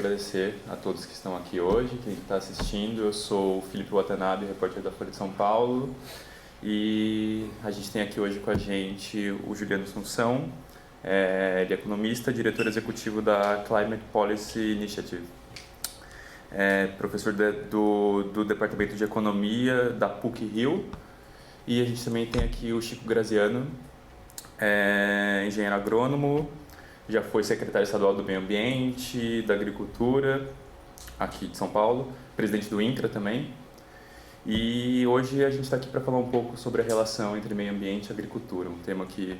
agradecer a todos que estão aqui hoje, quem está assistindo. Eu sou o Felipe Watanabe, repórter da Folha de São Paulo, e a gente tem aqui hoje com a gente o Juliano Assunção. Ele é economista, diretor executivo da Climate Policy Initiative. Professor do Departamento de Economia da PUC-Rio. E a gente também tem aqui o Chico Graziano, engenheiro agrônomo, já foi secretário estadual do Meio Ambiente, da Agricultura, aqui de São Paulo, presidente do INCRA também. E hoje a gente está aqui para falar um pouco sobre a relação entre meio ambiente e agricultura, um tema que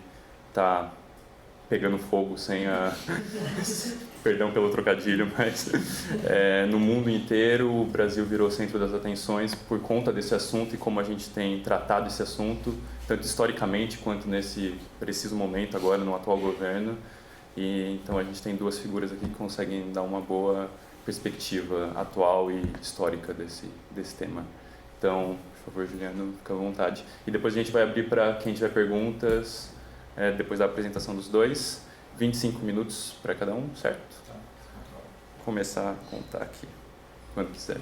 está pegando fogo sem a... Perdão pelo trocadilho, mas no mundo inteiro o Brasil virou centro das atenções por conta desse assunto e como a gente tem tratado esse assunto, tanto historicamente quanto nesse preciso momento agora no atual governo. E então a gente tem duas figuras aqui que conseguem dar uma boa perspectiva atual e histórica desse tema. Então, por favor, Juliano, fica à vontade. E depois a gente vai abrir para quem tiver perguntas, depois da apresentação dos dois. 25 minutos para cada um, certo? Vou começar a contar aqui, quando quiser.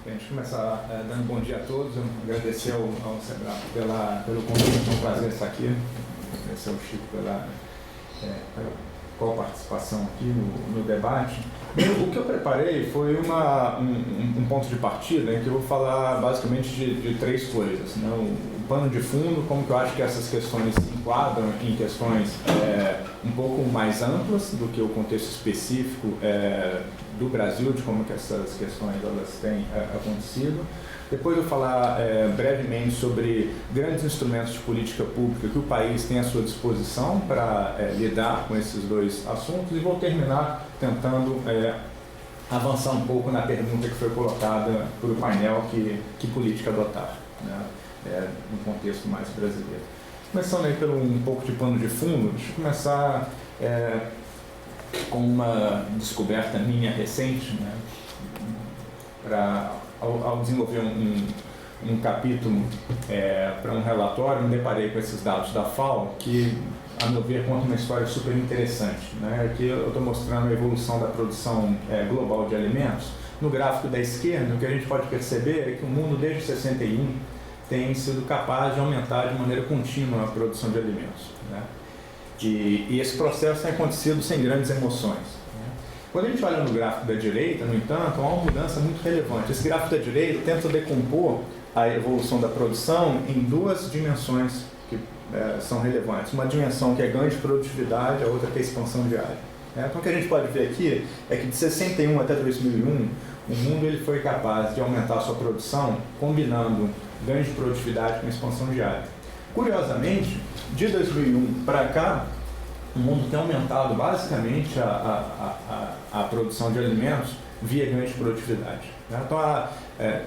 A gente começar dando bom dia a todos. Eu agradecer ao Sebrae pelo convite, é um prazer estar aqui. Agradecer ao Chico pela participação aqui no debate. Bem, o que eu preparei foi um ponto de partida em que eu vou falar basicamente de três coisas, né? O pano de fundo, como que eu acho que essas questões se enquadram em questões um pouco mais amplas do que o contexto específico do Brasil, de como que essas questões elas têm acontecido. Depois eu vou falar brevemente sobre grandes instrumentos de política pública que o país tem à sua disposição para lidar com esses dois assuntos, e vou terminar tentando avançar um pouco na pergunta que foi colocada por o painel, que política adotar, né, no contexto mais brasileiro. Começando aí pelo um pouco de pano de fundo, deixa eu começar com uma descoberta minha recente, né, ao desenvolver um capítulo para um relatório, me deparei com esses dados da FAO, que, a meu ver, conta uma história super interessante, né? Aqui eu estou mostrando a evolução da produção global de alimentos. No gráfico da esquerda, o que a gente pode perceber é que o mundo, desde 61, tem sido capaz de aumentar de maneira contínua a produção de alimentos, né? E esse processo tem acontecido sem grandes emoções. Quando a gente olha no gráfico da direita, no entanto, há uma mudança muito relevante. Esse gráfico da direita tenta decompor a evolução da produção em duas dimensões que são relevantes. Uma dimensão que é ganho de produtividade, a outra que é expansão de área. Então o que a gente pode ver aqui é que de 61 até 2001, o mundo ele foi capaz de aumentar a sua produção combinando ganho de produtividade com expansão de área. Curiosamente, de 2001 para cá, o mundo tem aumentado basicamente a produção de alimentos via ganho de produtividade. Então,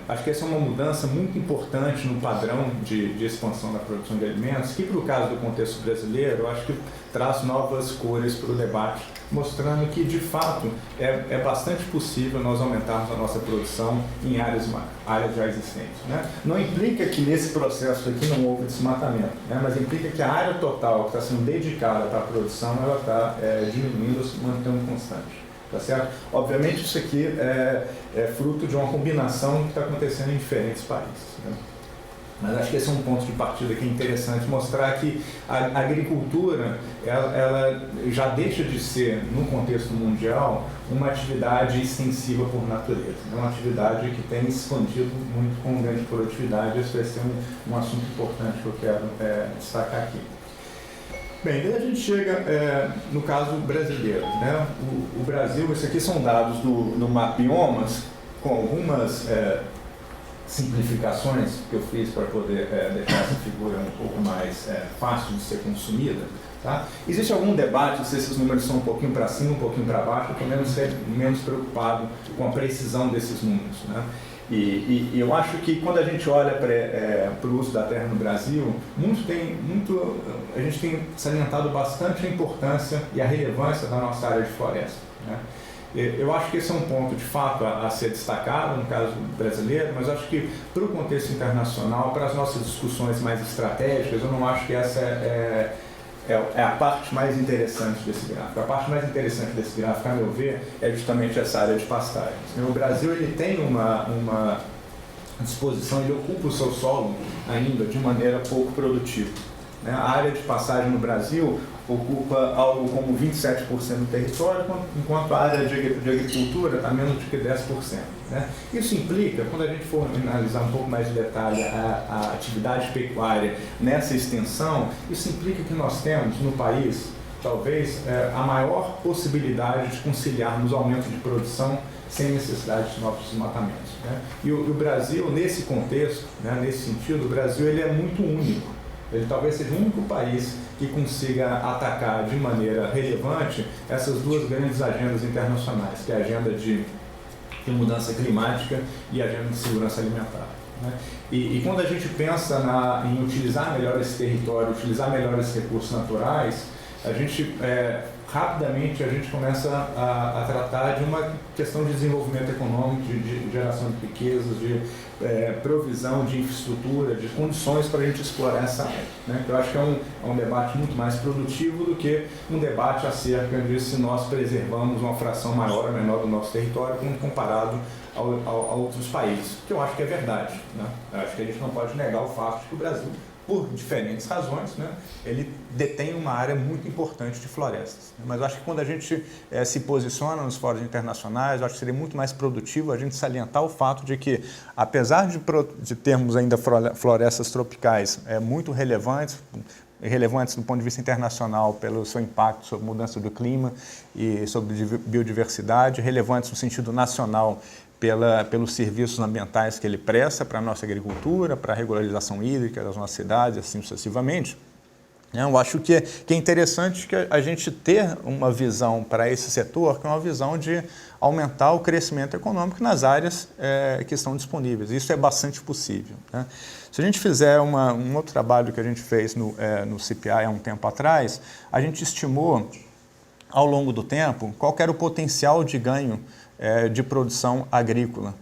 acho que essa é uma mudança muito importante no padrão de expansão da produção de alimentos, que, para o caso do contexto brasileiro, eu acho que traz novas cores para o debate, mostrando que, de fato, é bastante possível nós aumentarmos a nossa produção em áreas já existentes, né? Não implica que nesse processo aqui não houve desmatamento, né? Mas implica que a área total que está sendo dedicada para a produção ela está diminuindo ou se mantendo constante. Tá certo? Obviamente isso aqui é fruto de uma combinação que está acontecendo em diferentes países, né? Mas acho que esse é um ponto de partida que é interessante mostrar que a agricultura ela já deixa de ser, no contexto mundial, uma atividade extensiva por natureza. É uma atividade que tem expandido muito com grande produtividade. Esse vai ser um assunto importante que eu quero destacar aqui. Bem, daí a gente chega no caso brasileiro, né? O Brasil, esses aqui são dados do Mapbiomas, com algumas simplificações que eu fiz para poder deixar essa figura um pouco mais fácil de ser consumida. Tá? Existe algum debate se esses números são um pouquinho para cima, um pouquinho para baixo, eu estou menos preocupado com a precisão desses números, né? E eu acho que quando a gente olha para o uso da terra no Brasil, a gente tem salientado bastante a importância e a relevância da nossa área de floresta, né? Eu acho que esse é um ponto, de fato, a ser destacado no caso brasileiro, mas acho que para o contexto internacional, para as nossas discussões mais estratégicas, eu não acho que essa é a parte mais interessante desse gráfico. A parte mais interessante desse gráfico, a meu ver, é justamente essa área de pastagens. O Brasil ele tem uma disposição, ele ocupa o seu solo ainda de maneira pouco produtiva. A área de pastagem no Brasil ocupa algo como 27% do território, enquanto a área de agricultura está menos do que 10%. Isso implica, quando a gente for analisar um pouco mais de detalhe a atividade pecuária nessa extensão, isso implica que nós temos no país, talvez, a maior possibilidade de conciliarmos o aumento de produção sem necessidade de novos desmatamentos. E o Brasil, nesse contexto, nesse sentido, o Brasil ele é muito único. Ele talvez seja o único país que consiga atacar de maneira relevante essas duas grandes agendas internacionais, que é a agenda de mudança climática e a agenda de segurança alimentar. E quando a gente pensa em utilizar melhor esse território, utilizar melhor esses recursos naturais, a gente rapidamente a gente começa a tratar de uma questão de desenvolvimento econômico, de geração de riquezas, de provisão de infraestrutura, de condições para a gente explorar essa área. Eu acho que é um debate muito mais produtivo do que um debate acerca de se nós preservamos uma fração maior ou menor do nosso território comparado a outros países, que eu acho que é verdade. Eu acho que a gente não pode negar o fato de que o Brasil, por diferentes razões, ele detém uma área muito importante de florestas. Mas eu acho que quando a gente se posiciona nos fóruns internacionais, eu acho que seria muito mais produtivo a gente salientar o fato de que, apesar de termos ainda florestas tropicais muito relevantes do ponto de vista internacional pelo seu impacto sobre mudança do clima e sobre biodiversidade, relevantes no sentido nacional pelos serviços ambientais que ele presta para a nossa agricultura, para a regularização hídrica das nossas cidades, assim sucessivamente. Eu acho que é interessante que a gente ter uma visão para esse setor, que é uma visão de aumentar o crescimento econômico nas áreas que estão disponíveis. Isso é bastante possível. Se a gente fizer um outro trabalho que a gente fez no CPI há um tempo atrás, a gente estimou, ao longo do tempo, qual era o potencial de ganho de produção agrícola,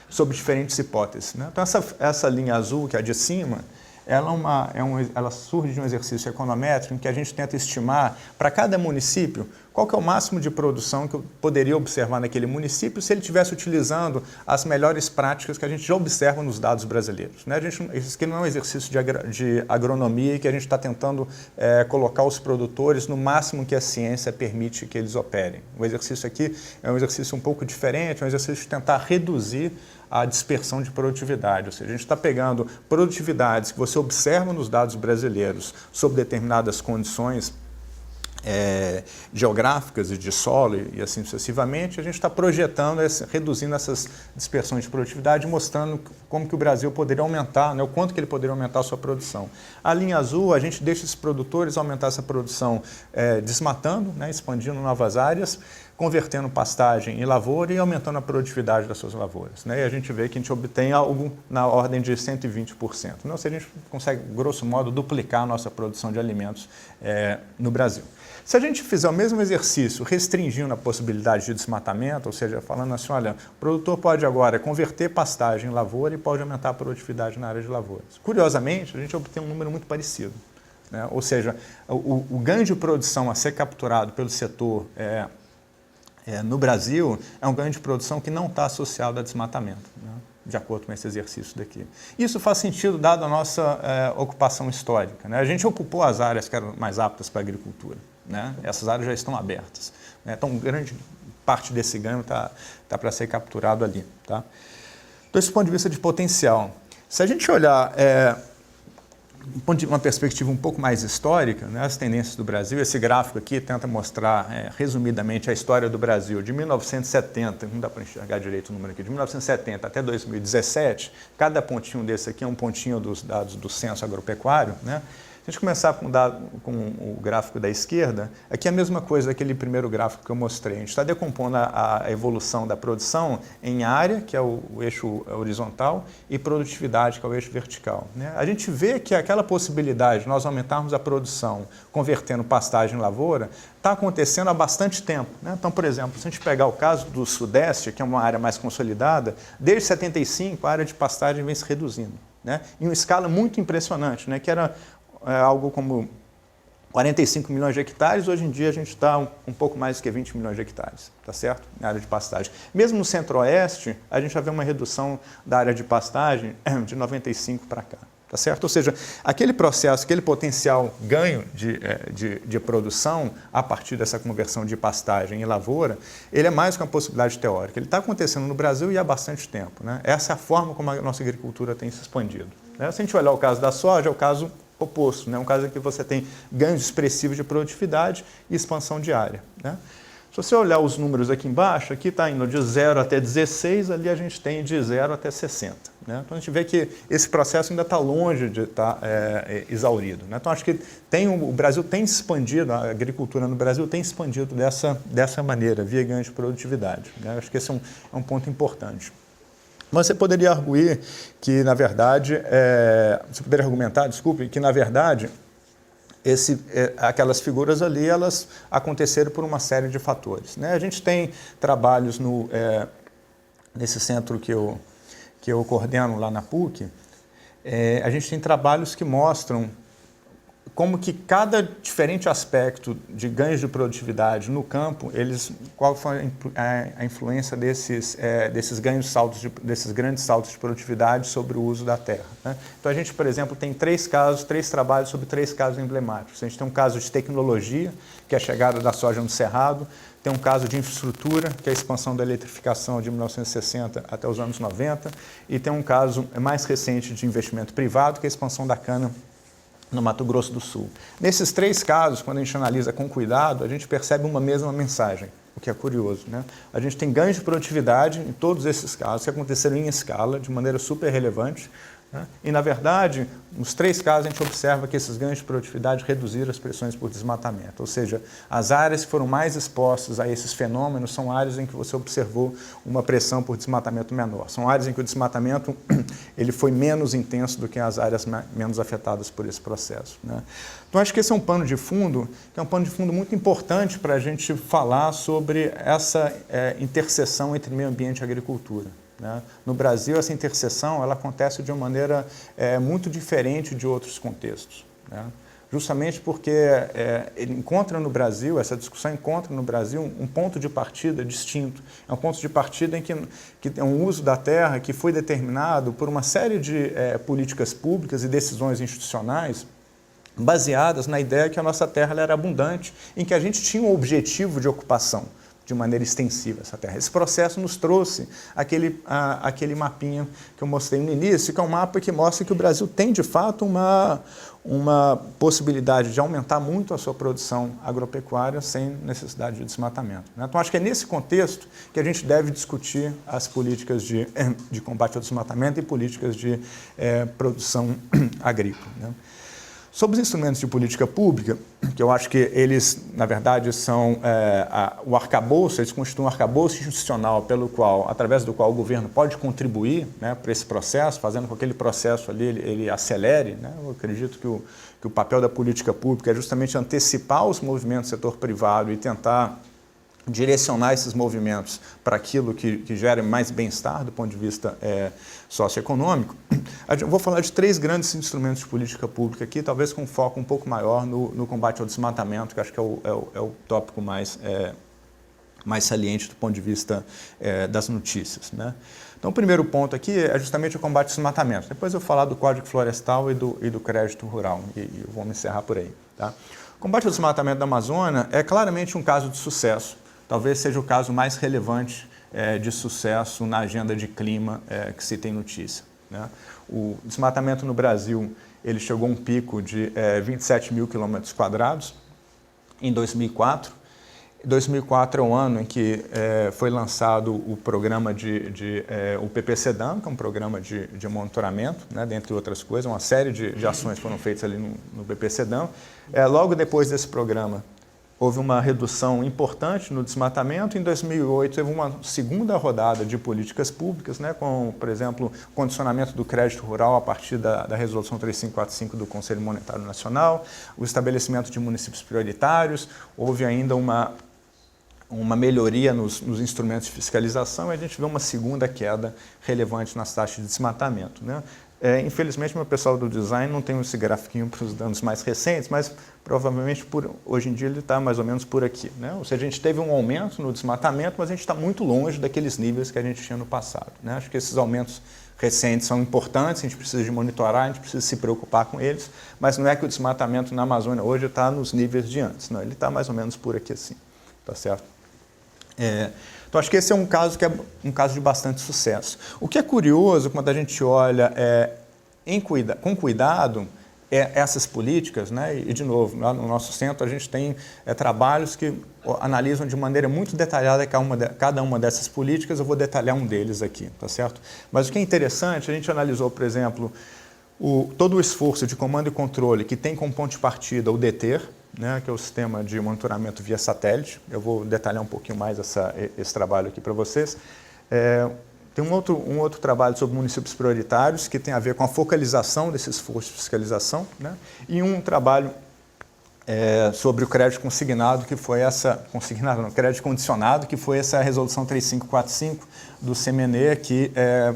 sob diferentes hipóteses. Então, essa linha azul, que é a de cima, ela surge de um exercício econométrico em que a gente tenta estimar para cada município qual que é o máximo de produção que eu poderia observar naquele município se ele estivesse utilizando as melhores práticas que a gente já observa nos dados brasileiros. Isso aqui não é um exercício de agronomia e que a gente está tentando colocar os produtores no máximo que a ciência permite que eles operem. O exercício aqui é um exercício um pouco diferente, é um exercício de tentar reduzir a dispersão de produtividade, ou seja, a gente está pegando produtividades que você observa nos dados brasileiros sob determinadas condições geográficas e de solo e assim sucessivamente, a gente está projetando, reduzindo essas dispersões de produtividade, mostrando como que o Brasil poderia aumentar, o quanto que ele poderia aumentar a sua produção. A linha azul, a gente deixa esses produtores aumentar essa produção desmatando, expandindo novas áreas, convertendo pastagem em lavoura e aumentando a produtividade das suas lavouras. E a gente vê que a gente obtém algo na ordem de 120%. Ou seja, a gente consegue, grosso modo, duplicar a nossa produção de alimentos no Brasil. Se a gente fizer o mesmo exercício restringindo a possibilidade de desmatamento, ou seja, falando assim, olha, o produtor pode agora converter pastagem em lavoura e pode aumentar a produtividade na área de lavouras. Curiosamente, a gente obtém um número muito parecido. Ou seja, o ganho de produção a ser capturado pelo setor no Brasil é um ganho de produção que não está associado a desmatamento, de acordo com esse exercício daqui. Isso faz sentido dado a nossa ocupação histórica. A gente ocupou as áreas que eram mais aptas para a agricultura. Essas áreas já estão abertas. Então, grande parte desse ganho está para ser capturado ali. Então, desse ponto de vista de potencial, se a gente olhar uma perspectiva um pouco mais histórica, as tendências do Brasil, esse gráfico aqui tenta mostrar resumidamente a história do Brasil de 1970, não dá para enxergar direito o número aqui, de 1970 até 2017, cada pontinho desse aqui é um pontinho dos dados do Censo Agropecuário, Se a gente começar com o gráfico da esquerda, aqui é a mesma coisa daquele primeiro gráfico que eu mostrei. A gente está decompondo a evolução da produção em área, que é o eixo horizontal, e produtividade, que é o eixo vertical. A gente vê que aquela possibilidade de nós aumentarmos a produção convertendo pastagem em lavoura está acontecendo há bastante tempo. Então, por exemplo, se a gente pegar o caso do Sudeste, que é uma área mais consolidada, desde 75 a área de pastagem vem se reduzindo, em uma escala muito impressionante, que era algo como 45 milhões de hectares, hoje em dia a gente está um pouco mais do que 20 milhões de hectares, tá certo? Na área de pastagem. Mesmo no centro-oeste, a gente já vê uma redução da área de pastagem de 95 para cá, tá certo? Ou seja, aquele processo, aquele potencial ganho de produção a partir dessa conversão de pastagem em lavoura, ele é mais que uma possibilidade teórica. Ele está acontecendo no Brasil e há bastante tempo, né? Essa é a forma como a nossa agricultura tem se expandido, né? Se a gente olhar o caso da soja, é o caso oposto, né? Um caso em que você tem ganhos expressivos de produtividade e expansão de área, né? Se você olhar os números aqui embaixo, aqui está indo de 0 até 16, ali a gente tem de 0 até 60. Né? Então a gente vê que esse processo ainda está longe de estar exaurido, né? Então acho que o Brasil tem expandido, a agricultura no Brasil tem expandido dessa maneira, via ganho de produtividade, né? Acho que esse é um ponto importante. Mas você poderia arguir que, na verdade, você poderia argumentar, desculpe, que, na verdade, aquelas figuras ali, elas aconteceram por uma série de fatores, né? A gente tem trabalhos nesse centro que eu coordeno lá na PUC, a gente tem trabalhos que mostram como que cada diferente aspecto de ganhos de produtividade no campo, qual foi a influência desses grandes saltos de produtividade sobre o uso da terra, né? Então a gente, por exemplo, tem três trabalhos sobre 3 casos emblemáticos. A gente tem um caso de tecnologia, que é a chegada da soja no Cerrado, tem um caso de infraestrutura, que é a expansão da eletrificação de 1960 até os anos 90, e tem um caso mais recente de investimento privado, que é a expansão da cana no Mato Grosso do Sul. Nesses 3 casos, quando a gente analisa com cuidado, a gente percebe uma mesma mensagem, o que é curioso, né? A gente tem ganhos de produtividade em todos esses casos, que aconteceram em escala, de maneira super relevante, né? E, na verdade, nos 3 casos, a gente observa que esses ganhos de produtividade reduziram as pressões por desmatamento, ou seja, as áreas que foram mais expostas a esses fenômenos são áreas em que você observou uma pressão por desmatamento menor. São áreas em que o desmatamento ele foi menos intenso do que as áreas menos afetadas por esse processo, né? Então, acho que esse é um pano de fundo, que é um pano de fundo muito importante para a gente falar sobre essa interseção entre meio ambiente e agricultura, né? No Brasil, essa interseção ela acontece de uma maneira muito diferente de outros contextos, né? Justamente porque essa discussão encontra no Brasil um ponto de partida distinto. É um ponto de partida em que é um uso da terra que foi determinado por uma série de políticas públicas e decisões institucionais baseadas na ideia que a nossa terra ela era abundante, em que a gente tinha um objetivo de ocupação de maneira extensiva essa terra. Esse processo nos trouxe aquele mapinha que eu mostrei no início, que é um mapa que mostra que o Brasil tem, de fato, uma possibilidade de aumentar muito a sua produção agropecuária sem necessidade de desmatamento, né? Então, acho que é nesse contexto que a gente deve discutir as políticas de combate ao desmatamento e políticas de produção agrícola, né? Sobre os instrumentos de política pública, que eu acho que eles, na verdade, são o arcabouço, eles constituem um arcabouço institucional através do qual o governo pode contribuir, né, para esse processo, fazendo com que aquele processo ali ele acelere, né? Eu acredito que o papel da política pública é justamente antecipar os movimentos do setor privado e tentar direcionar esses movimentos para aquilo que gera mais bem-estar do ponto de vista socioeconômico. Eu vou falar de 3 grandes instrumentos de política pública aqui, talvez com um foco um pouco maior no combate ao desmatamento, que acho que é o tópico mais saliente do ponto de vista das notícias, né? Então, o primeiro ponto aqui é justamente o combate ao desmatamento. Depois eu vou falar do Código Florestal e do crédito rural, e eu vou me encerrar por aí, tá? O combate ao desmatamento da Amazônia é claramente um caso de sucesso. Talvez seja o caso mais relevante de sucesso na agenda de clima que se tem notícia, né? O desmatamento no Brasil ele chegou a um pico de 27 mil quilômetros quadrados em 2004. 2004 é o ano em que foi lançado o programa o PPCDAM, que é um programa de monitoramento, né, dentre outras coisas. Uma série de ações foram feitas ali no PPCDAM. Logo depois desse programa, houve uma redução importante no desmatamento. Em 2008, teve uma segunda rodada de políticas públicas, né, com, por exemplo, condicionamento do crédito rural a partir da Resolução 3545 do Conselho Monetário Nacional, o estabelecimento de municípios prioritários, houve ainda uma melhoria nos instrumentos de fiscalização e a gente vê uma segunda queda relevante nas taxas de desmatamento, né? Infelizmente, meu pessoal do design não tem esse grafiquinho para os danos mais recentes, mas provavelmente hoje em dia ele está mais ou menos por aqui, né? Ou seja, a gente teve um aumento no desmatamento, mas a gente está muito longe daqueles níveis que a gente tinha no passado, né? Acho que esses aumentos recentes são importantes, a gente precisa de monitorar, a gente precisa se preocupar com eles, mas não é que o desmatamento na Amazônia hoje está nos níveis de antes, não, ele está mais ou menos por aqui assim, tá certo? Então, acho que esse é um caso que é um caso de bastante sucesso. O que é curioso, quando a gente olha com cuidado essas políticas, né? E, de novo, lá no nosso centro a gente tem trabalhos que analisam de maneira muito detalhada cada uma dessas políticas. Eu vou detalhar um deles aqui, tá certo? Mas o que é interessante, a gente analisou, por exemplo, todo o esforço de comando e controle que tem como ponto de partida o DETER, né, que é o sistema de monitoramento via satélite. Eu vou detalhar um pouquinho mais esse trabalho aqui para vocês. Tem um outro trabalho sobre municípios prioritários, que tem a ver com a focalização desse esforço de fiscalização, né, e um trabalho sobre o crédito consignado, que foi crédito condicionado, que foi essa resolução 3545 do CMNE, que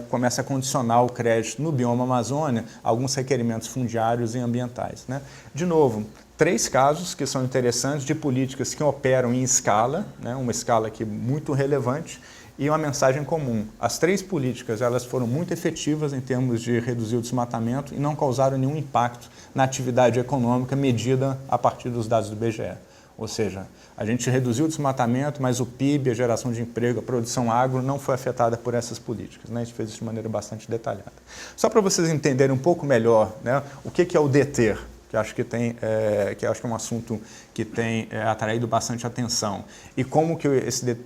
começa a condicionar o crédito no bioma Amazônia a alguns requerimentos fundiários e ambientais, né. De novo, 3 casos que são interessantes de políticas que operam em escala, né, uma escala aqui muito relevante, e uma mensagem comum. As 3 políticas elas foram muito efetivas em termos de reduzir o desmatamento e não causaram nenhum impacto na atividade econômica medida a partir dos dados do IBGE. Ou seja, a gente reduziu o desmatamento, mas o PIB, a geração de emprego, a produção agro não foi afetada por essas políticas, né? A gente fez isso de maneira bastante detalhada. Só para vocês entenderem um pouco melhor, né, o que é o DETER, que acho que é um assunto que tem atraído bastante atenção, e como que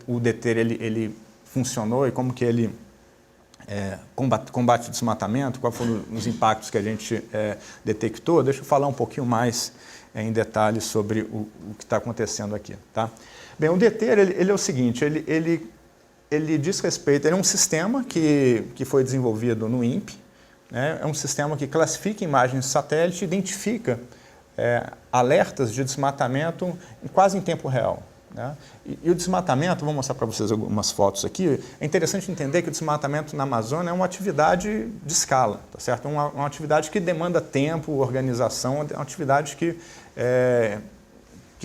o DETER ele funcionou e como que ele combate o desmatamento, quais foram os impactos que a gente detectou. Deixa eu falar um pouquinho mais em detalhes sobre o que está acontecendo aqui, tá? Bem, o DETER ele é o seguinte, ele diz respeito, ele é um sistema que foi desenvolvido no INPE, né? É um sistema que classifica imagens de satélite e identifica alertas de desmatamento quase em tempo real, né? E o desmatamento, vou mostrar para vocês algumas fotos aqui, é interessante entender que o desmatamento na Amazônia é uma atividade de escala, tá certo? Uma atividade que demanda tempo, organização, é uma atividade que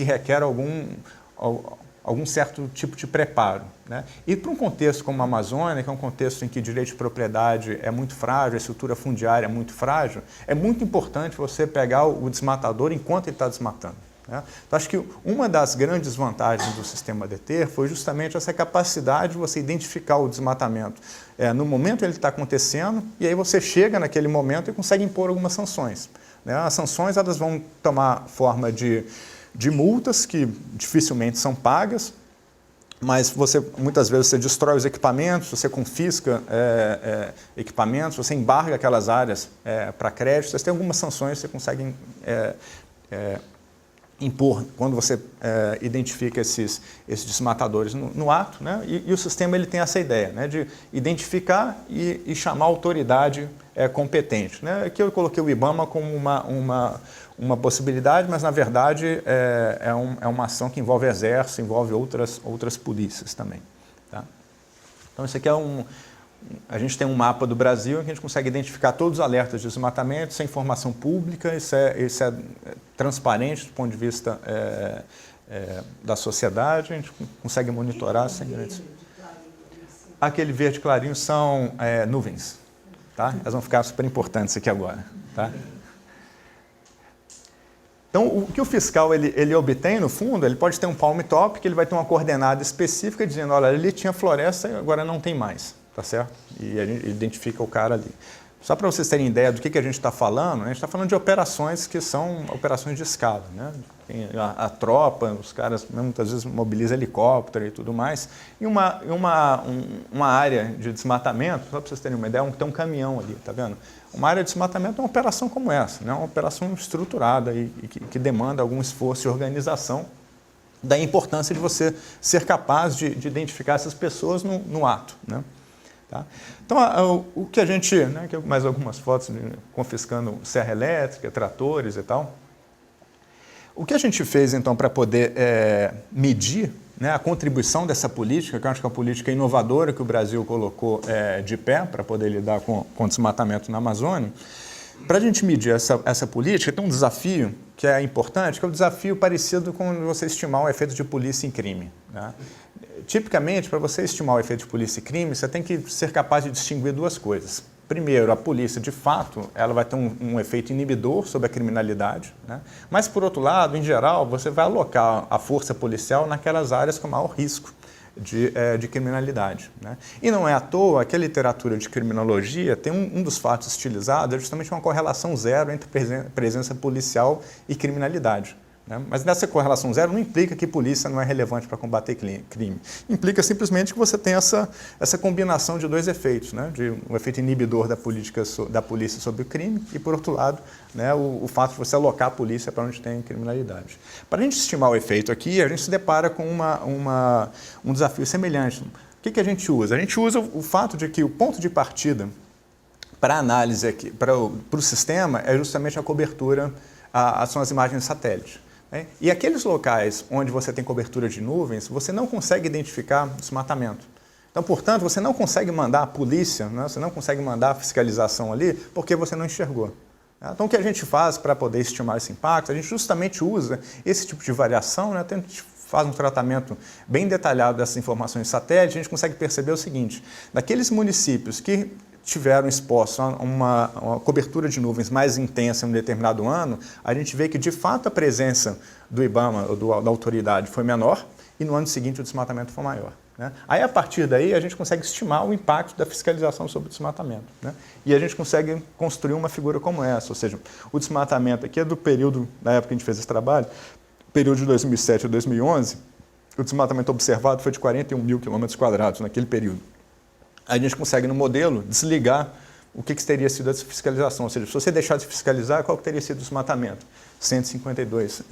requer algum certo tipo de preparo, né? E para um contexto como a Amazônia, que é um contexto em que o direito de propriedade é muito frágil, a estrutura fundiária é muito frágil, é muito importante você pegar o desmatador enquanto ele está desmatando, né? Então, acho que uma das grandes vantagens do sistema DETER foi justamente essa capacidade de você identificar o desmatamento no momento ele está acontecendo, e aí você chega naquele momento e consegue impor algumas sanções, né? As sanções elas vão tomar forma de multas que dificilmente são pagas, mas muitas vezes você destrói os equipamentos, você confisca equipamentos, você embarga aquelas áreas para crédito, você tem algumas sanções que você consegue impor quando você identifica esses desmatadores no ato, né? E o sistema ele tem essa ideia, né, de identificar e chamar a autoridade competente, né? Aqui eu coloquei o IBAMA como uma possibilidade, mas na verdade é uma ação que envolve exército, envolve outras polícias também, tá? Então isso aqui a gente tem um mapa do Brasil em que a gente consegue identificar todos os alertas de desmatamento, isso é informação pública, isso é transparente do ponto de vista da sociedade, a gente consegue monitorar sem grandes... Aquele verde clarinho são nuvens, tá? Elas vão ficar super importantes aqui agora, tá? Então, o que o fiscal ele obtém, no fundo, ele pode ter um palm top, que ele vai ter uma coordenada específica dizendo, olha, ali tinha floresta e agora não tem mais, tá certo? E a gente identifica o cara ali. Só para vocês terem ideia do que a gente está falando, né? A gente está falando de operações que são operações de escala, né? Tem a tropa, os caras muitas vezes mobilizam helicóptero e tudo mais, e uma área de desmatamento, só para vocês terem uma ideia, tem um caminhão ali, tá vendo? Uma área de desmatamento é uma operação como essa, né? Uma operação estruturada e que demanda algum esforço de organização, da importância de você ser capaz de identificar essas pessoas no ato, né? Tá? Então, o que a gente, né, mais algumas fotos confiscando serra elétrica, tratores e tal. O que a gente fez, então, para poder medir, né, a contribuição dessa política, que eu acho que é uma política inovadora que o Brasil colocou de pé para poder lidar com o desmatamento na Amazônia. Para a gente medir essa política, tem um desafio que é importante, que é um desafio parecido com você estimar o efeito de polícia em crime. Né? Tipicamente, para você estimar o efeito de polícia em crime, você tem que ser capaz de distinguir duas coisas. Primeiro, a polícia, de fato, ela vai ter um efeito inibidor sobre a criminalidade, né? Mas, por outro lado, em geral, você vai alocar a força policial naquelas áreas com maior risco de criminalidade. Né? E não é à toa que a literatura de criminologia tem um dos fatos utilizados, é justamente uma correlação zero entre presença policial e criminalidade. Né? Mas nessa correlação zero não implica que polícia não é relevante para combater crime. Implica simplesmente que você tem essa combinação de dois efeitos, né? De um efeito inibidor da polícia sobre o crime e, por outro lado, né, o fato de você alocar a polícia para onde tem criminalidade. Para a gente estimar o efeito aqui, a gente se depara com um desafio semelhante. O que a gente usa? A gente usa o fato de que o ponto de partida para a análise aqui, para o sistema, é justamente a cobertura, são as imagens de satélite. Né? E aqueles locais onde você tem cobertura de nuvens, você não consegue identificar desmatamento. Então, portanto, você não consegue mandar a polícia, né? Você não consegue mandar a fiscalização ali porque você não enxergou. Então, o que a gente faz para poder estimar esse impacto? A gente justamente usa esse tipo de variação, né? A gente faz um tratamento bem detalhado dessas informações de satélite, a gente consegue perceber o seguinte: daqueles municípios que tiveram expostos a uma cobertura de nuvens mais intensa em um determinado ano, a gente vê que, de fato, a presença do IBAMA, ou da autoridade, foi menor e no ano seguinte o desmatamento foi maior. Né? Aí, a partir daí, a gente consegue estimar o impacto da fiscalização sobre o desmatamento. Né? E a gente consegue construir uma figura como essa, ou seja, o desmatamento aqui é do período, na época que a gente fez esse trabalho, período de 2007 a 2011, o desmatamento observado foi de 41 mil quilômetros quadrados naquele período. A gente consegue, no modelo, desligar o que teria sido essa fiscalização. Ou seja, se você deixar de fiscalizar, qual que teria sido o desmatamento? 152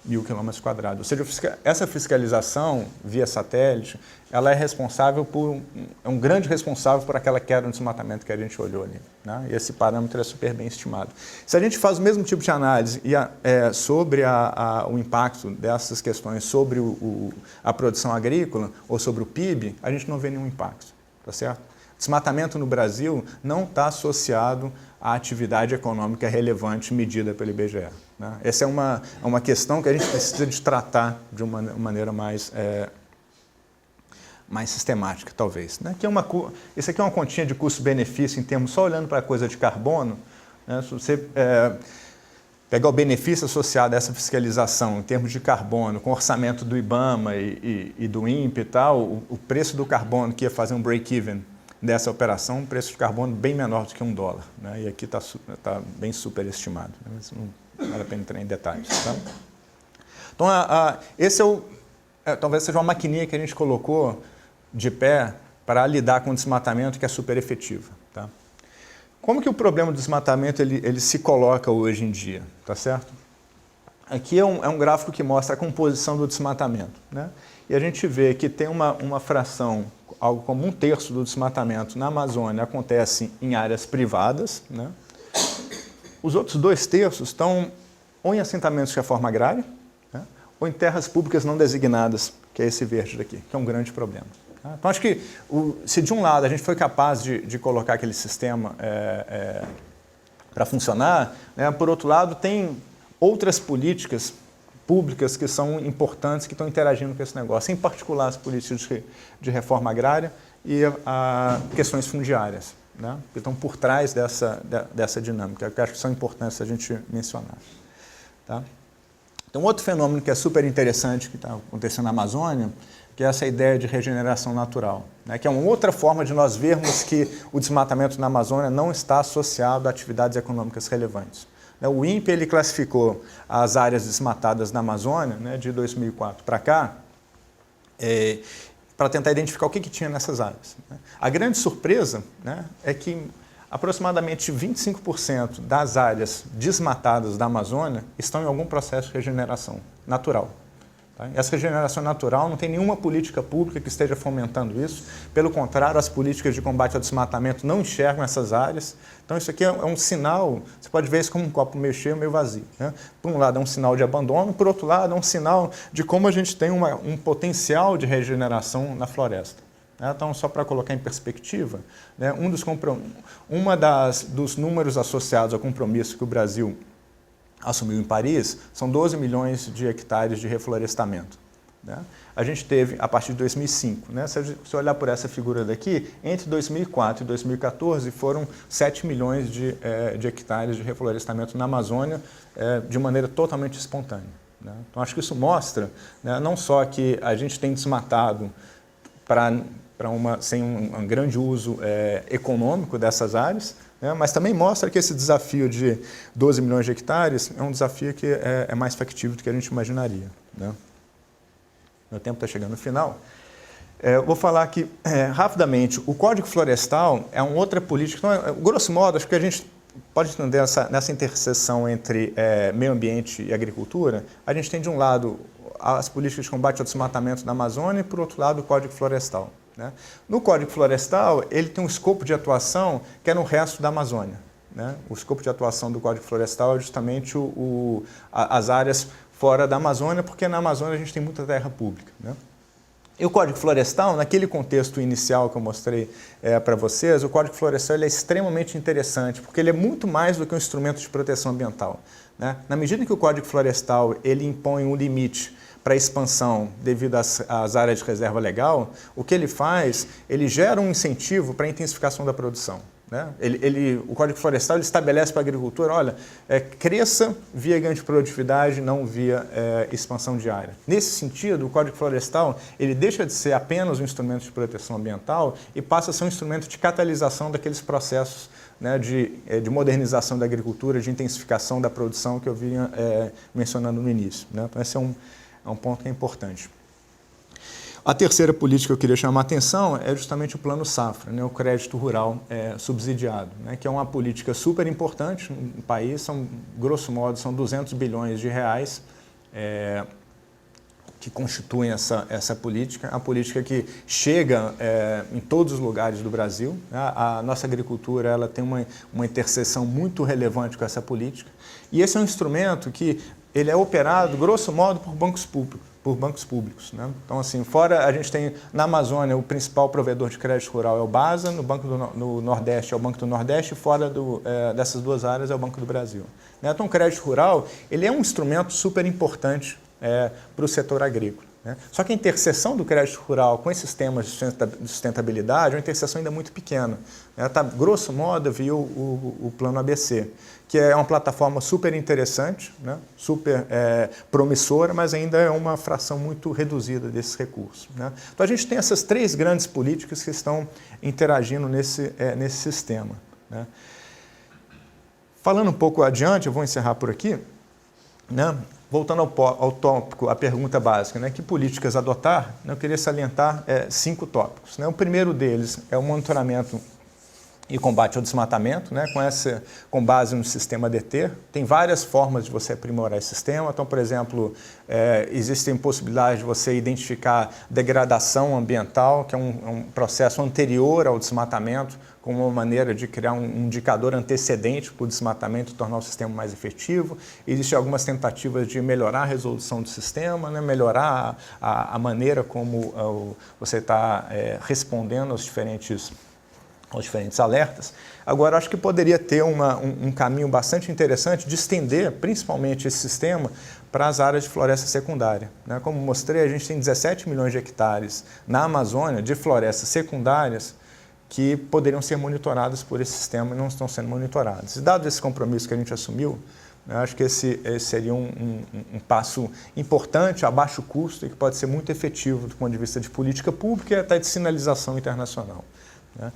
mil quilômetros quadrados. Ou seja, essa fiscalização via satélite, ela é responsável é um grande responsável por aquela queda no desmatamento que a gente olhou ali. Né? E esse parâmetro é super bem estimado. Se a gente faz o mesmo tipo de análise sobre o impacto dessas questões sobre a produção agrícola ou sobre o PIB, a gente não vê nenhum impacto. Tá certo? Desmatamento no Brasil não está associado à atividade econômica relevante medida pelo IBGE. Né? Essa é uma questão que a gente precisa de tratar de uma maneira mais sistemática, talvez. Né? Isso aqui é uma continha de custo-benefício em termos, só olhando para a coisa de carbono. Né? Se você pegar o benefício associado a essa fiscalização em termos de carbono, com o orçamento do IBAMA e do INPE e tal, o preço do carbono que ia fazer um break-even dessa operação, um preço de carbono bem menor do que $1. Né? E aqui está bem superestimado. Né? Mas não vale a pena entrar em detalhes. Tá? Então, esse talvez seja uma maquininha que a gente colocou de pé para lidar com o desmatamento, que é super efetiva. Tá? Como que o problema do desmatamento ele se coloca hoje em dia, tá certo? Aqui é um gráfico que mostra a composição do desmatamento, né? E a gente vê que tem uma fração, algo como 1/3 do desmatamento na Amazônia acontece em áreas privadas, né? Os outros 2/3 estão ou em assentamentos de reforma agrária, né? Ou em terras públicas não designadas, que é esse verde daqui, que é um grande problema. Então, acho que se de um lado a gente foi capaz de colocar aquele sistema para funcionar, né, por outro lado tem outras políticas públicas que são importantes, que estão interagindo com esse negócio, em particular as políticas de reforma agrária e questões fundiárias, né, que estão por trás dessa dinâmica, que acho que são importantes a gente mencionar. Tá? Então, outro fenômeno que é super interessante que está acontecendo na Amazônia, que é essa ideia de regeneração natural, né? Que é uma outra forma de nós vermos que o desmatamento na Amazônia não está associado a atividades econômicas relevantes. O INPE ele classificou as áreas desmatadas na Amazônia, né, de 2004 para cá, para tentar identificar o que tinha nessas áreas. A grande surpresa, né, é que aproximadamente 25% das áreas desmatadas da Amazônia estão em algum processo de regeneração natural. Tá? Essa regeneração natural não tem nenhuma política pública que esteja fomentando isso. Pelo contrário, as políticas de combate ao desmatamento não enxergam essas áreas. Então, isso aqui é um sinal, você pode ver isso como um copo meio cheio, meio vazio. Né? Por um lado, é um sinal de abandono, por outro lado, é um sinal de como a gente tem um potencial de regeneração na floresta. Então, só para colocar em perspectiva, né, dos números associados ao compromisso que o Brasil assumiu em Paris são 12 milhões de hectares de reflorestamento. Né? A gente teve, a partir de 2005, né? Se você olhar por essa figura daqui, entre 2004 e 2014 foram 7 milhões de hectares de reflorestamento na Amazônia de maneira totalmente espontânea. Né? Então, acho que isso mostra, né, não só que a gente tem desmatado sem um grande uso econômico dessas áreas, né, mas também mostra que esse desafio de 12 milhões de hectares é um desafio que é mais factível do que a gente imaginaria. Né? Meu tempo está chegando no final. Vou falar aqui rapidamente. O Código Florestal é uma outra política. Então, grosso modo, acho que a gente pode entender nessa interseção entre meio ambiente e agricultura. A gente tem, de um lado, as políticas de combate ao desmatamento da Amazônia e, por outro lado, o Código Florestal. Né? No Código Florestal, ele tem um escopo de atuação que é no resto da Amazônia. Né? O escopo de atuação do Código Florestal é justamente as áreas fora da Amazônia, porque na Amazônia a gente tem muita terra pública. Né? E o Código Florestal, naquele contexto inicial que eu mostrei para vocês, o Código Florestal ele é extremamente interessante, porque ele é muito mais do que um instrumento de proteção ambiental. Né? Na medida que o Código Florestal ele impõe um limite para a expansão devido às áreas de reserva legal, o que ele faz, ele gera um incentivo para a intensificação da produção. Né? O Código Florestal ele estabelece para a agricultura, olha, cresça via ganho de produtividade, não via expansão de área. Nesse sentido, o Código Florestal ele deixa de ser apenas um instrumento de proteção ambiental e passa a ser um instrumento de catalisação daqueles processos, né, de modernização da agricultura, de intensificação da produção que eu vinha mencionando no início. Né? Então, esse é um ponto que é importante. A terceira política que eu queria chamar a atenção é justamente o Plano Safra, né, o crédito rural subsidiado, né, que é uma política super importante no país, grosso modo, são 200 bilhões de reais que constituem essa política, a política que chega em todos os lugares do Brasil. Né, a nossa agricultura ela tem uma interseção muito relevante com essa política, e esse é um instrumento que ele é operado, grosso modo, por bancos públicos. Né? Então, assim, fora a gente tem na Amazônia o principal provedor de crédito rural é o BASA, no Nordeste é o Banco do Nordeste e fora dessas duas áreas é o Banco do Brasil. Né? Então, o crédito rural ele é um instrumento super importante para o setor agrícola. Né? Só que a interseção do crédito rural com esses temas de sustentabilidade é uma interseção ainda muito pequena. Ela está, grosso modo, via o Plano ABC, que é uma plataforma super interessante, né? Super promissora, mas ainda é uma fração muito reduzida desses recursos. Né? Então, a gente tem essas três grandes políticas que estão interagindo nesse sistema. Né? Falando um pouco adiante, eu vou encerrar por aqui, né? Voltando ao tópico, a pergunta básica, né? Que políticas adotar? Eu queria salientar 5 tópicos. Né? O primeiro deles é o monitoramento e combate ao desmatamento, né? Com base no sistema DT. Tem várias formas de você aprimorar esse sistema. Então, por exemplo, existem possibilidades de você identificar degradação ambiental, que é um processo anterior ao desmatamento, como uma maneira de criar um indicador antecedente para o desmatamento e tornar o sistema mais efetivo. Existem algumas tentativas de melhorar a resolução do sistema, né? Melhorar a maneira como você está respondendo aos diferentes alertas. Agora, acho que poderia ter um caminho bastante interessante de estender, principalmente, esse sistema para as áreas de floresta secundária. Né? Como mostrei, a gente tem 17 milhões de hectares na Amazônia de florestas secundárias que poderiam ser monitoradas por esse sistema e não estão sendo monitoradas. E dado esse compromisso que a gente assumiu, eu acho que esse seria um passo importante, a baixo custo, e que pode ser muito efetivo do ponto de vista de política pública e até de sinalização internacional. Né?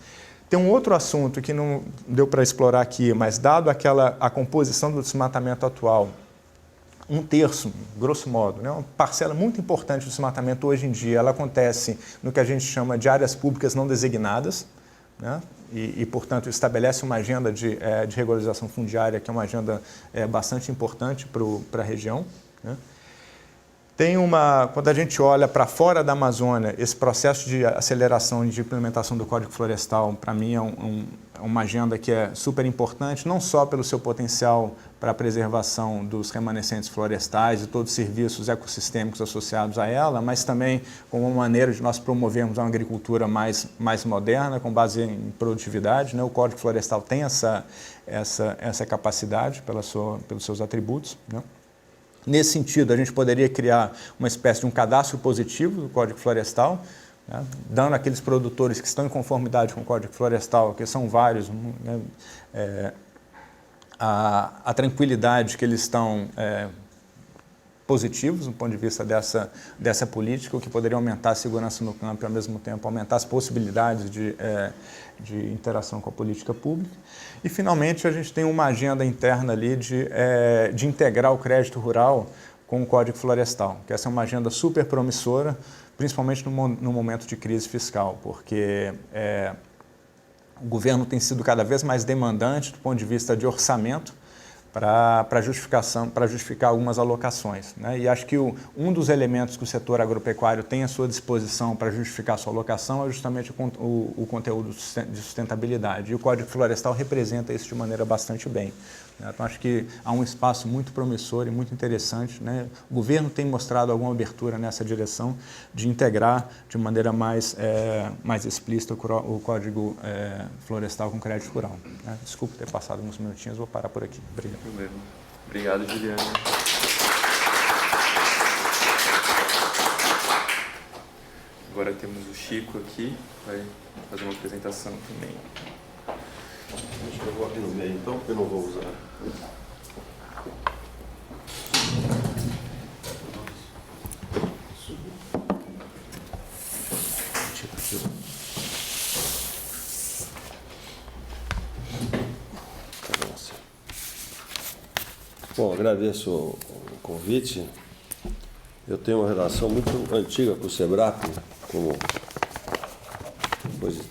Tem um outro assunto que não deu para explorar aqui, mas dado a composição do desmatamento atual, 1/3, grosso modo, né? Uma parcela muito importante do desmatamento hoje em dia, ela acontece no que a gente chama de áreas públicas não designadas, né? Portanto, estabelece uma agenda de regularização fundiária, que é uma agenda bastante importante para a região. Né? Quando a gente olha para fora da Amazônia, esse processo de aceleração e de implementação do Código Florestal, para mim, é uma agenda que é super importante, não só pelo seu potencial para a preservação dos remanescentes florestais e todos os serviços ecossistêmicos associados a ela, mas também como uma maneira de nós promovermos uma agricultura mais moderna, com base em produtividade, né? O Código Florestal tem essa capacidade pelos seus atributos, né? Nesse sentido, a gente poderia criar uma espécie de um cadastro positivo do Código Florestal, né, dando àqueles produtores que estão em conformidade com o Código Florestal, que são vários, né, a tranquilidade que eles estão positivos do ponto de vista dessa política, o que poderia aumentar a segurança no campo e, ao mesmo tempo, aumentar as possibilidades de interação com a política pública. E, finalmente, a gente tem uma agenda interna ali de integrar o crédito rural com o Código Florestal, que essa é uma agenda super promissora, principalmente no momento de crise fiscal, porque o governo tem sido cada vez mais demandante do ponto de vista de orçamento para justificar algumas alocações, né? E acho que um dos elementos que o setor agropecuário tem à sua disposição para justificar a sua alocação é justamente o conteúdo de sustentabilidade. E o Código Florestal representa isso de maneira bastante bem, né? Então, acho que há um espaço muito promissor e muito interessante, né? O governo tem mostrado alguma abertura nessa direção de integrar de maneira mais explícita o Código Florestal com crédito rural, né? Desculpe ter passado alguns minutinhos, vou parar por aqui. Obrigado. Obrigado, Juliana. Agora temos o Chico aqui, vai fazer uma apresentação também. Acho que eu vou aqui no meio, então, porque eu não vou usar. Bom, agradeço o convite. Eu tenho uma relação muito antiga com o SEBRAP, depois de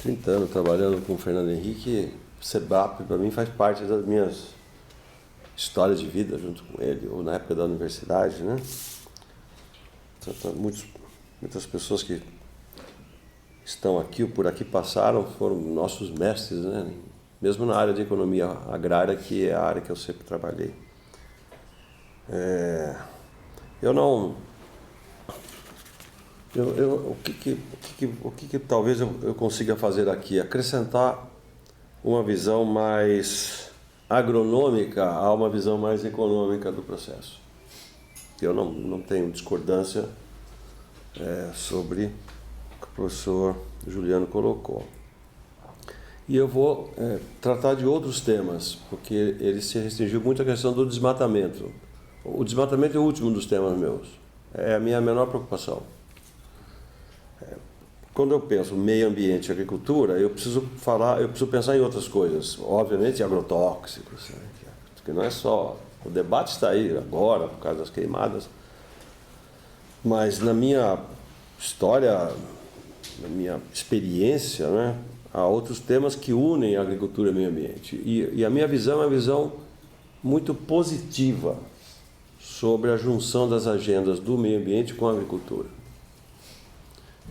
30 anos trabalhando com o Fernando Henrique. O SEBRAP, para mim, faz parte das minhas histórias de vida junto com ele, ou na época da universidade, né? Muitas pessoas que estão aqui ou por aqui passaram foram nossos mestres, né? Mesmo na área de economia agrária, que é a área que eu sempre trabalhei. O que talvez eu consiga fazer aqui? Acrescentar uma visão mais agronômica a uma visão mais econômica do processo. Eu não tenho discordância sobre o que o professor Juliano colocou. E eu vou tratar de outros temas, porque ele se restringiu muito à questão do desmatamento. O desmatamento é o último dos temas meus. É a minha menor preocupação. Quando eu penso meio ambiente e agricultura, eu preciso pensar em outras coisas. Obviamente, agrotóxicos, né? Que não é só... O debate está aí agora, por causa das queimadas. Mas na minha história, na minha experiência, né? Há outros temas que unem a agricultura e o meio ambiente. E a minha visão é uma visão muito positiva sobre a junção das agendas do meio ambiente com a agricultura.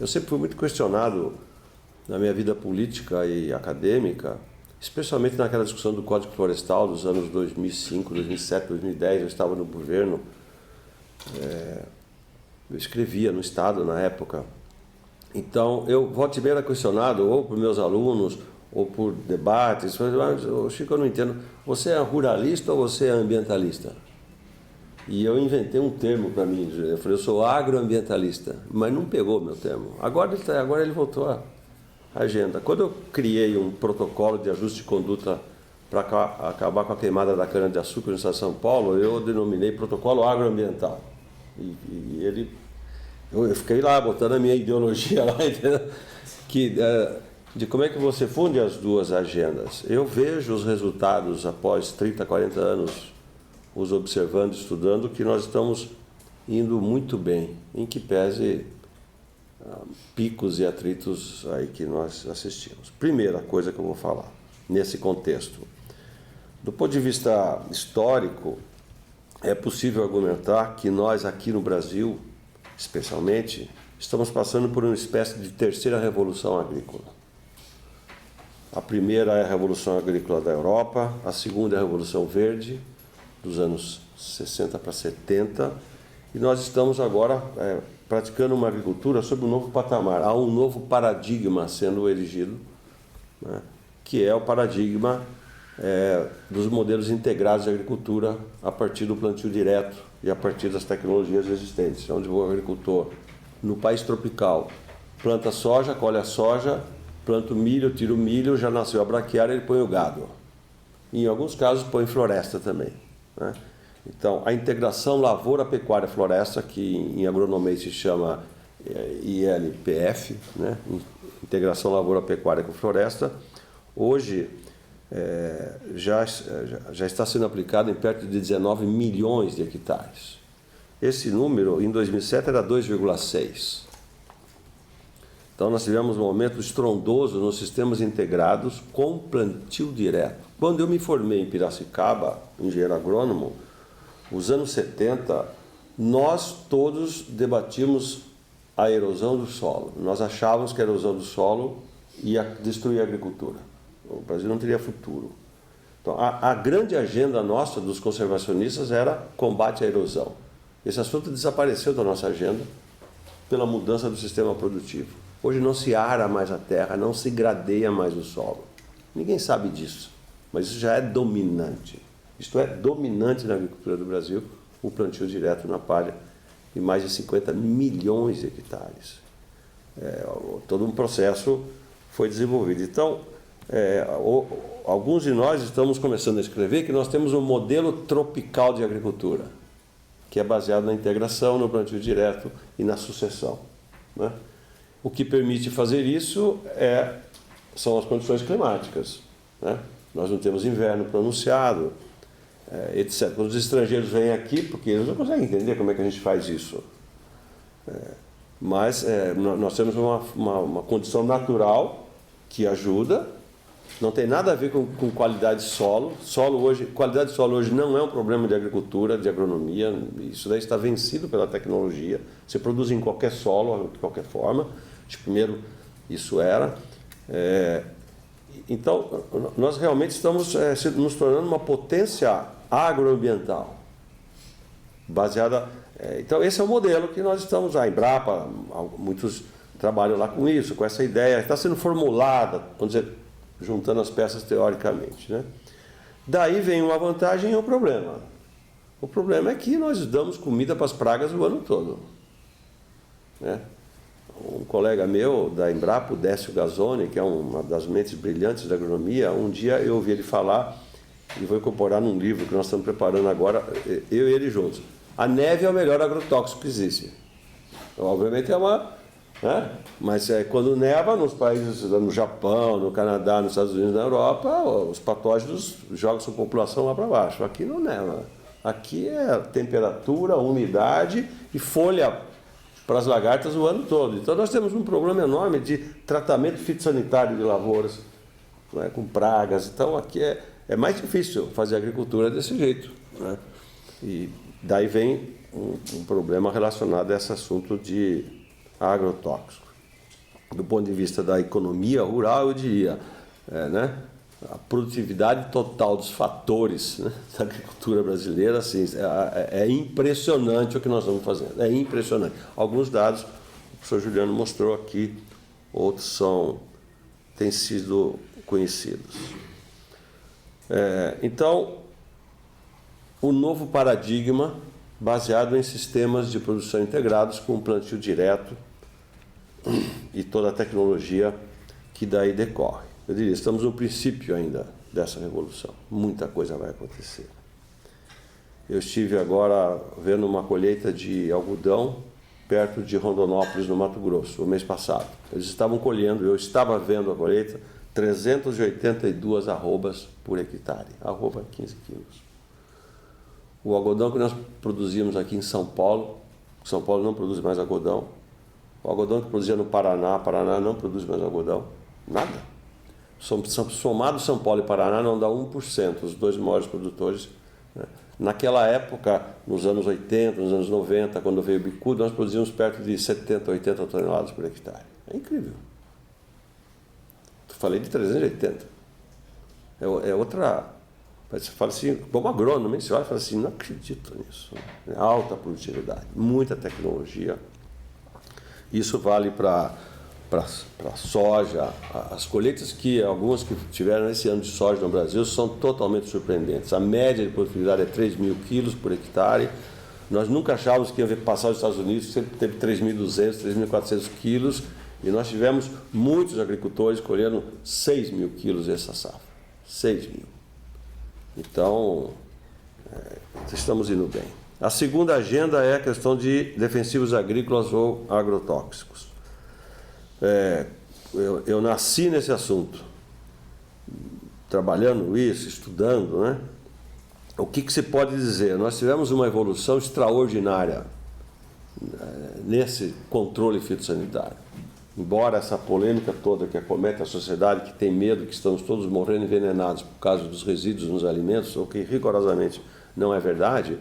Eu sempre fui muito questionado na minha vida política e acadêmica, especialmente naquela discussão do Código Florestal dos anos 2005, 2007, 2010, eu estava no governo, eu escrevia no Estado na época. Então, eu volta e meia era questionado, ou por meus alunos, ou por debates, Chico, eu não entendo, você é ruralista ou você é ambientalista? E eu inventei um termo para mim, eu falei, eu sou agroambientalista, mas não pegou meu termo. Agora ele voltou à agenda. Quando eu criei um protocolo de ajuste de conduta para acabar com a queimada da cana-de-açúcar no estado de São Paulo, eu denominei protocolo agroambiental. Eu fiquei lá, botando a minha ideologia lá, de como é que você funde as duas agendas. Eu vejo os resultados após 30, 40 anos, os observando, estudando, que nós estamos indo muito bem, em que pese picos e atritos aí que nós assistimos. Primeira coisa que eu vou falar, nesse contexto. Do ponto de vista histórico, é possível argumentar que nós aqui no Brasil, especialmente, estamos passando por uma espécie de terceira revolução agrícola. A primeira é a Revolução Agrícola da Europa, a segunda é a Revolução Verde, dos anos 60 para 70, e nós estamos agora praticando uma agricultura sob um novo patamar. Há um novo paradigma sendo erigido, né, que é o paradigma dos modelos integrados de agricultura a partir do plantio direto e a partir das tecnologias existentes, onde o agricultor, no país tropical, planta soja, colhe a soja, planta o milho, tira o milho, já nasceu a braquiária, ele põe o gado. E, em alguns casos, põe floresta também, né? Então, a integração lavoura-pecuária-floresta, que em agronomia se chama ILPF, né? Integração lavoura-pecuária com floresta, hoje já está sendo aplicado em perto de 19 milhões de hectares. Esse número, em 2007, era 2,6. Então, nós tivemos um aumento estrondoso nos sistemas integrados com plantio direto. Quando eu me formei em Piracicaba, engenheiro agrônomo, nos anos 70, nós todos debatíamos a erosão do solo. Nós achávamos que a erosão do solo ia destruir a agricultura. O Brasil não teria futuro. Então, a grande agenda nossa, dos conservacionistas, era combate à erosão. Esse assunto desapareceu da nossa agenda pela mudança do sistema produtivo. Hoje não se ara mais a terra, não se gradeia mais o solo. Ninguém sabe disso, mas isso já é dominante. Isto é dominante na agricultura do Brasil, o plantio direto na palha de mais de 50 milhões de hectares. Todo um processo foi desenvolvido. Então, alguns de nós estamos começando a escrever que nós temos um modelo tropical de agricultura, que é baseado na integração, no plantio direto e na sucessão, né? O que permite fazer isso são as condições climáticas, né? Nós não temos inverno pronunciado, etc. Quando os estrangeiros vêm aqui, porque eles não conseguem entender como é que a gente faz isso. Mas nós temos uma condição natural que ajuda, não tem nada a ver com qualidade de solo. Qualidade de solo hoje não é um problema de agricultura, de agronomia, isso daí está vencido pela tecnologia. Você produz em qualquer solo, de qualquer forma. Primeiro, isso era. Então, nós realmente estamos nos tornando uma potência agroambiental, baseada... Então, esse é o modelo que nós estamos... A Embrapa, muitos trabalham lá com isso, com essa ideia. Está sendo formulada, vamos dizer, juntando as peças teoricamente, né? Daí vem uma vantagem e um problema. O problema é que nós damos comida para as pragas o ano todo, né? Um colega meu da Embrapa, o Décio Gazzoni, que é uma das mentes brilhantes da agronomia, um dia eu ouvi ele falar, e vou incorporar num livro que nós estamos preparando agora, eu e ele juntos. A neve é o melhor agrotóxico que existe. Então, obviamente é uma... né? Mas quando neva nos países, no Japão, no Canadá, nos Estados Unidos, na Europa, os patógenos jogam sua população lá para baixo. Aqui não neva. Aqui é temperatura, umidade e folha para as lagartas o ano todo. Então nós temos um problema enorme de tratamento fitossanitário de lavouras, né, com pragas. Então aqui é mais difícil fazer agricultura desse jeito, né? E daí vem um problema relacionado a esse assunto de agrotóxico. Do ponto de vista da economia rural, eu diria, né, a produtividade total dos fatores, né, da agricultura brasileira, assim, é impressionante o que nós estamos fazendo. É impressionante. Alguns dados o professor Juliano mostrou aqui, outros têm sido conhecidos. Então, o novo paradigma baseado em sistemas de produção integrados com plantio direto e toda a tecnologia que daí decorre. Eu diria, estamos no princípio ainda dessa revolução. Muita coisa vai acontecer. Eu estive agora vendo uma colheita de algodão perto de Rondonópolis, no Mato Grosso, o mês passado. Eles estavam colhendo, eu estava vendo a colheita, 382 arrobas por hectare. Arroba 15 quilos. O algodão que nós produzíamos aqui em São Paulo não produz mais algodão. O algodão que produzia no Paraná não produz mais algodão. Nada. Somado São Paulo e Paraná não dá 1%, os dois maiores produtores Naquela época, nos anos 80, nos anos 90, quando veio o bicudo, nós produzíamos perto de 70, 80 toneladas por hectare. É incrível. Eu falei de 380. É outra... Você fala assim, como agrônomo, você olha e fala assim, não acredito nisso. Alta produtividade, muita tecnologia. Isso vale para soja. As colheitas algumas que tiveram esse ano de soja no Brasil são totalmente surpreendentes. A média de produtividade é 3 mil quilos por hectare. Nós nunca achávamos que ia passar os Estados Unidos, sempre teve 3.200, 3.400 quilos, e nós tivemos muitos agricultores colhendo 6 mil quilos essa safra. 6 mil. Então, estamos indo bem. A segunda agenda é a questão de defensivos agrícolas ou agrotóxicos. Eu nasci nesse assunto, trabalhando isso, estudando, né? O que se pode dizer? Nós tivemos uma evolução extraordinária nesse controle fitossanitário. Embora essa polêmica toda que acomete a sociedade, que tem medo que estamos todos morrendo envenenados por causa dos resíduos nos alimentos, o que rigorosamente não é verdade,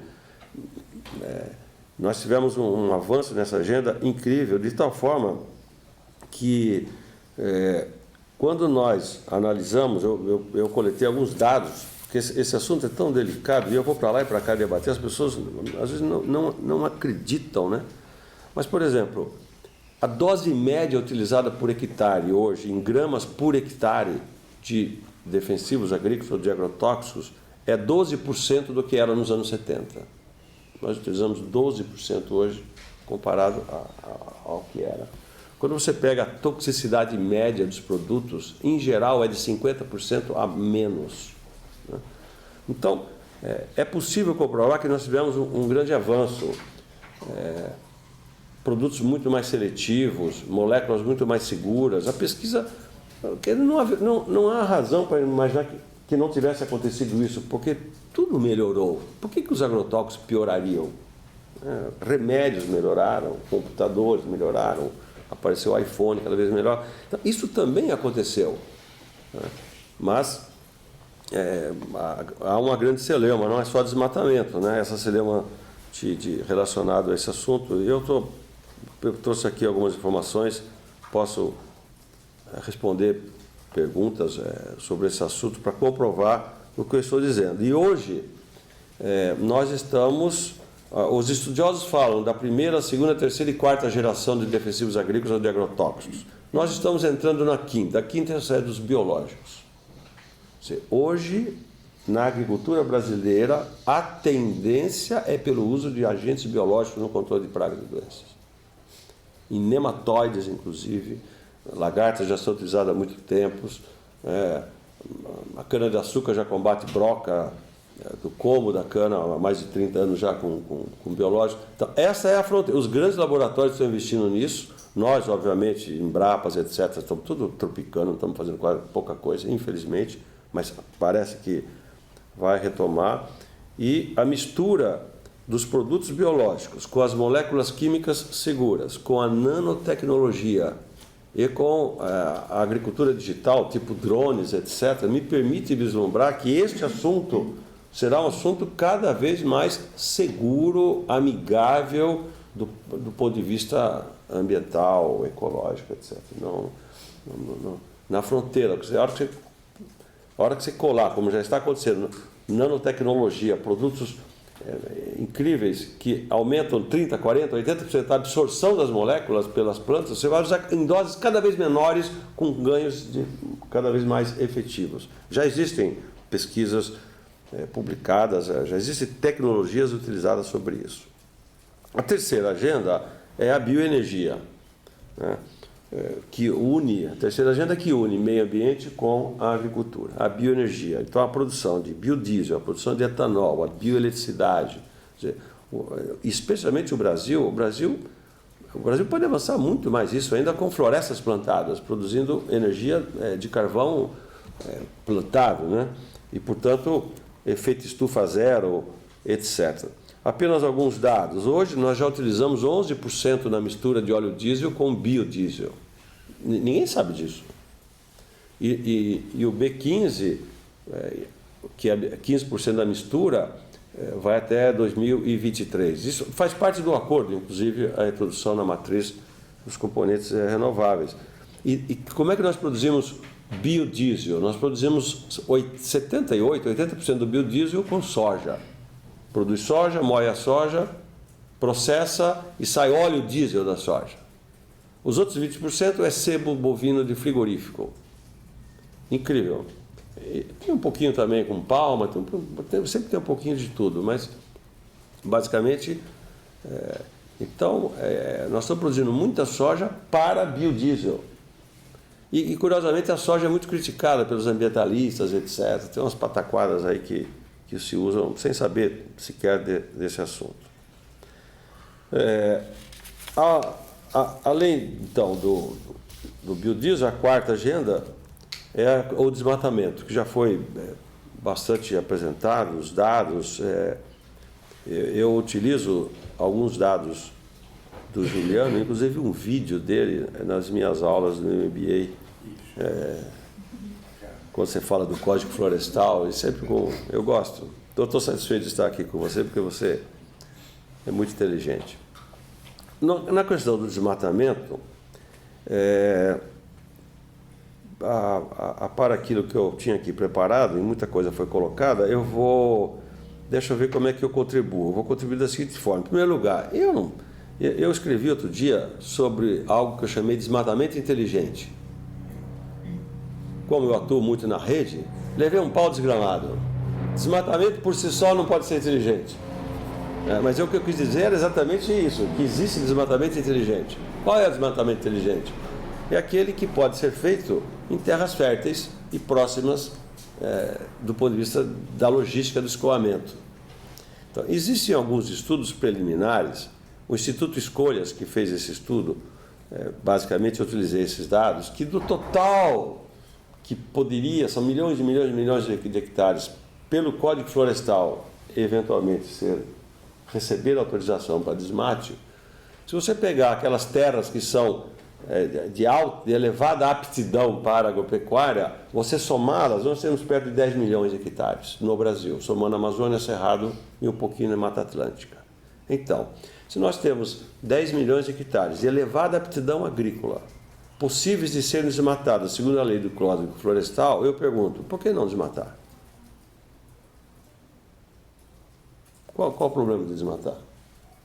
nós tivemos um avanço nessa agenda incrível, de tal forma que quando nós analisamos, eu coletei alguns dados, porque esse assunto é tão delicado, e eu vou para lá e para cá debater, as pessoas às vezes não acreditam, né? Mas, por exemplo, a dose média utilizada por hectare hoje, em gramas por hectare de defensivos agrícolas ou de agrotóxicos, é 12% do que era nos anos 70. Nós utilizamos 12% hoje comparado ao que era. Quando você pega a toxicidade média dos produtos, em geral é de 50% a menos. Né? Então, é possível comprovar que nós tivemos um grande avanço. Produtos muito mais seletivos, moléculas muito mais seguras. A pesquisa, não há razão para imaginar que não tivesse acontecido isso, porque tudo melhorou. Por que os agrotóxicos piorariam? Remédios melhoraram, computadores melhoraram, apareceu o iPhone cada vez melhor. Então, isso também aconteceu. Mas há uma grande celeuma, não é só desmatamento, né? Essa celeuma relacionada a esse assunto. Eu trouxe aqui algumas informações, posso responder perguntas sobre esse assunto para comprovar o que eu estou dizendo. E hoje, nós estamos... Os estudiosos falam da primeira, segunda, terceira e quarta geração de defensivos agrícolas ou de agrotóxicos. Nós estamos entrando na quinta. A quinta é dos biológicos. Hoje, na agricultura brasileira, a tendência é pelo uso de agentes biológicos no controle de pragas e doenças. Em nematóides, inclusive. Lagartas já são utilizadas há muito tempo. A cana-de-açúcar já combate broca do como da cana há mais de 30 anos já com biológico. Então, essa é a fronteira. Os grandes laboratórios estão investindo nisso. Nós, obviamente, Embrapas, etc., estamos tudo tropicando, não estamos fazendo quase pouca coisa, infelizmente, mas parece que vai retomar. E a mistura dos produtos biológicos com as moléculas químicas seguras, com a nanotecnologia e com a agricultura digital, tipo drones, etc., me permite vislumbrar que este assunto será um assunto cada vez mais seguro, amigável do ponto de vista ambiental, ecológico, etc. Na fronteira, a hora que você colar, como já está acontecendo, nanotecnologia, produtos incríveis que aumentam 30%, 40%, 80% a absorção das moléculas pelas plantas, você vai usar em doses cada vez menores com ganhos cada vez mais efetivos. Já existem pesquisas publicadas, já existem tecnologias utilizadas sobre isso. A terceira agenda é a bioenergia, né? A terceira agenda que une meio ambiente com a agricultura, a bioenergia. Então, a produção de biodiesel, a produção de etanol, a bioeletricidade, especialmente o Brasil pode avançar muito mais isso, ainda com florestas plantadas, produzindo energia de carvão plantado, né? E, portanto, efeito estufa zero, etc. Apenas alguns dados. Hoje nós já utilizamos 11% na mistura de óleo diesel com biodiesel. Ninguém sabe disso. E o B15, que é 15% da mistura, vai até 2023. Isso faz parte do acordo, inclusive a introdução na matriz dos componentes renováveis. E como é que nós produzimos biodiesel? Nós produzimos 78%, 80% do biodiesel com soja. Produz soja, moe a soja, processa e sai óleo diesel da soja. Os outros 20% é sebo bovino de frigorífico. Incrível. E tem um pouquinho também com palma, sempre tem um pouquinho de tudo, mas basicamente, nós estamos produzindo muita soja para biodiesel. E curiosamente a soja é muito criticada pelos ambientalistas, etc. Tem umas pataquadas aí que se usam sem saber sequer desse assunto. Além então do biodiesel, a quarta agenda é o desmatamento, que já foi bastante apresentado, os dados. Eu utilizo alguns dados do Juliano, inclusive um vídeo dele nas minhas aulas no MBA, quando você fala do Código Florestal, e sempre eu gosto. Estou satisfeito de estar aqui com você, porque você é muito inteligente. Na questão do desmatamento, para aquilo que eu tinha aqui preparado, e muita coisa foi colocada, deixa eu ver como é que eu contribuo. Eu vou contribuir da seguinte forma. Em primeiro lugar, eu escrevi outro dia sobre algo que eu chamei de desmatamento inteligente. Como eu atuo muito na rede, levei um pau desgramado. Desmatamento por si só não pode ser inteligente. Mas o que eu quis dizer era exatamente isso, que existe desmatamento inteligente. Qual é o desmatamento inteligente? É aquele que pode ser feito em terras férteis e próximas do ponto de vista da logística do escoamento. Então, existem alguns estudos preliminares. O Instituto Escolhas, que fez esse estudo, basicamente eu utilizei esses dados, que do total que poderia, são milhões e milhões e milhões de hectares, pelo Código Florestal, eventualmente receber autorização para desmate. Se você pegar aquelas terras que são de elevada aptidão para a agropecuária, você somá-las, nós temos perto de 10 milhões de hectares no Brasil, somando a Amazônia, Cerrado e um pouquinho na Mata Atlântica. Então, se nós temos 10 milhões de hectares de elevada aptidão agrícola, possíveis de serem desmatadas, segundo a lei do Código Florestal, eu pergunto, por que não desmatar? Qual o problema de desmatar?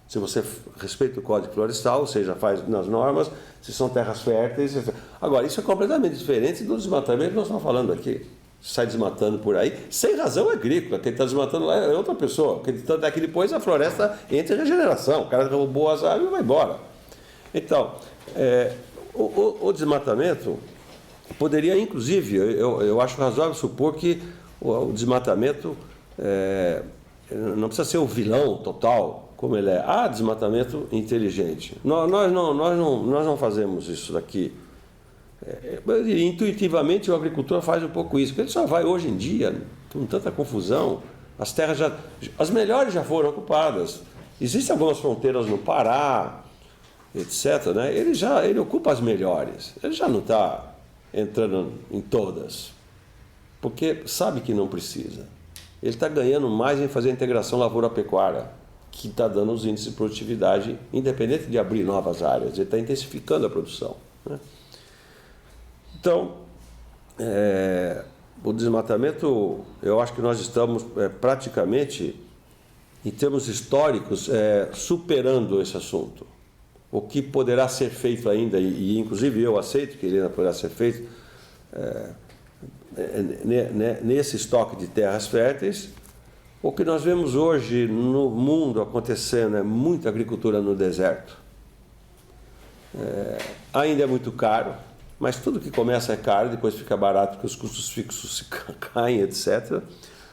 Se você respeita o Código Florestal, ou seja, faz nas normas, se são terras férteis. Agora, isso é completamente diferente do desmatamento que nós estamos falando aqui. Sai desmatando por aí, sem razão agrícola. Quem está desmatando lá é outra pessoa. Daqui depois a floresta entra em regeneração. O cara roubou as árvores e vai embora. Então, o desmatamento poderia, inclusive, eu acho razoável supor que o desmatamento não precisa ser o vilão total, como ele é. Há desmatamento inteligente. Nós não fazemos isso daqui. Intuitivamente o agricultor faz um pouco isso, porque ele só vai hoje em dia, com tanta confusão, as terras as melhores já foram ocupadas. Existem algumas fronteiras no Pará, etc., né? Ele ocupa as melhores, ele já não está entrando em todas, porque sabe que não precisa. Ele está ganhando mais em fazer a integração lavoura-pecuária, que está dando os índices de produtividade, independente de abrir novas áreas, ele está intensificando a produção, né? Então, o desmatamento, eu acho que nós estamos praticamente, em termos históricos, superando esse assunto. O que poderá ser feito ainda, e inclusive eu aceito que ele ainda poderá ser feito, nesse estoque de terras férteis. O que nós vemos hoje no mundo acontecendo é muita agricultura no deserto. Ainda é muito caro, mas tudo que começa é caro, depois fica barato porque os custos fixos caem, etc.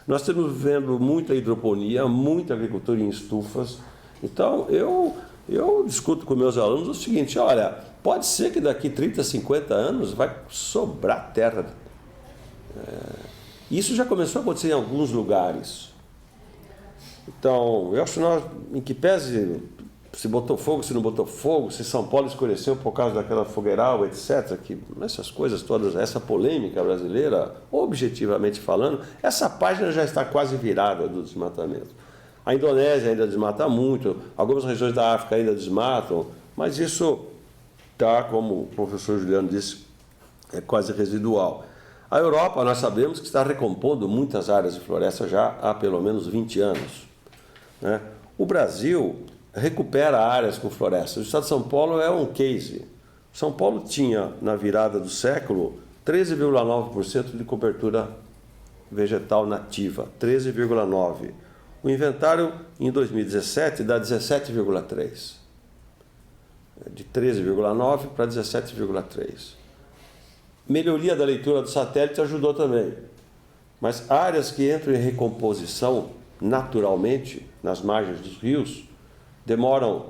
Nós estamos vendo muita hidroponia, muita agricultura em estufas. Então, eu discuto com meus alunos o seguinte: olha, pode ser que daqui 30, 50 anos vai sobrar terra. Isso já começou a acontecer em alguns lugares. Então, eu acho que nós, em que pese se botou fogo, se não botou fogo, se São Paulo escureceu por causa daquela fogueiral, etc., que essas coisas todas, essa polêmica brasileira, objetivamente falando, essa página já está quase virada do desmatamento. A Indonésia ainda desmata muito, algumas regiões da África ainda desmatam, mas isso está, como o professor Juliano disse, é quase residual. A Europa, nós sabemos que está recompondo muitas áreas de floresta já há pelo menos 20 anos, né? O Brasil recupera áreas com floresta. O estado de São Paulo é um case. São Paulo tinha, na virada do século, 13,9% de cobertura vegetal nativa, 13,9%. O inventário, em 2017, dá 17,3%. De 13,9% para 17,3%. Melhoria da leitura do satélite ajudou também. Mas áreas que entram em recomposição naturalmente, nas margens dos rios, demoram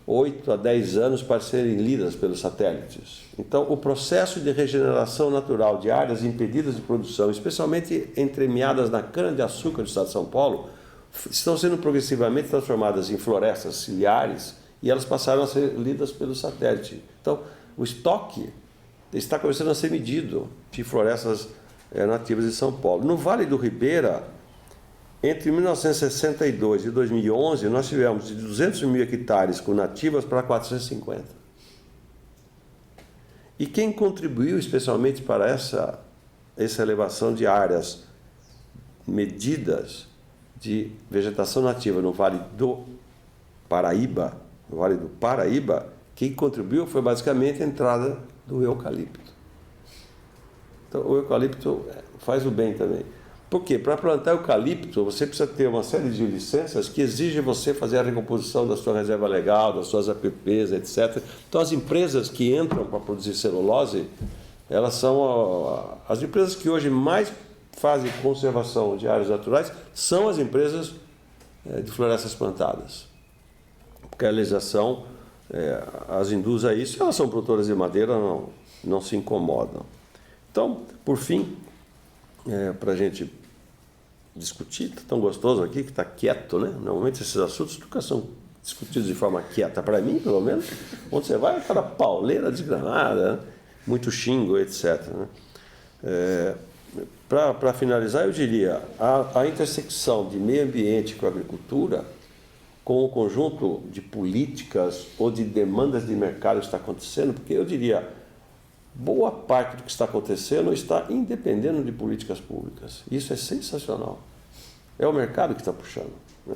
8 a 10 anos para serem lidas pelos satélites. Então, o processo de regeneração natural de áreas impedidas de produção, especialmente entremeadas na cana-de-açúcar do estado de São Paulo, estão sendo progressivamente transformadas em florestas ciliares e elas passaram a ser lidas pelo satélite. Então, o estoque está começando a ser medido de florestas nativas de São Paulo. No Vale do Ribeira, entre 1962 e 2011, nós tivemos de 200 mil hectares com nativas para 450. E quem contribuiu especialmente para essa elevação de áreas medidas de vegetação nativa no Vale do Paraíba, quem contribuiu foi basicamente a entrada do eucalipto. Então, o eucalipto faz o bem também. Por quê? Para plantar eucalipto, você precisa ter uma série de licenças que exigem você fazer a recomposição da sua reserva legal, das suas APPs, etc. Então, as empresas que entram para produzir celulose, elas são as empresas que hoje mais fazem conservação de áreas naturais, são as empresas de florestas plantadas. Porque a legislação as induz a isso, elas são produtoras de madeira, não se incomodam. Então, por fim, para a gente discutir, tá tão gostoso aqui, que está quieto, né? Normalmente esses assuntos nunca são discutidos de forma quieta, para mim, pelo menos. Onde você vai, aquela pauleira desgramada, né? Muito xingo, etc. Né? Para finalizar, eu diria, a intersecção de meio ambiente com a agricultura, com o conjunto de políticas ou de demandas de mercado que está acontecendo, porque eu diria, boa parte do que está acontecendo está independendo de políticas públicas. Isso é sensacional. É o mercado que está puxando, né?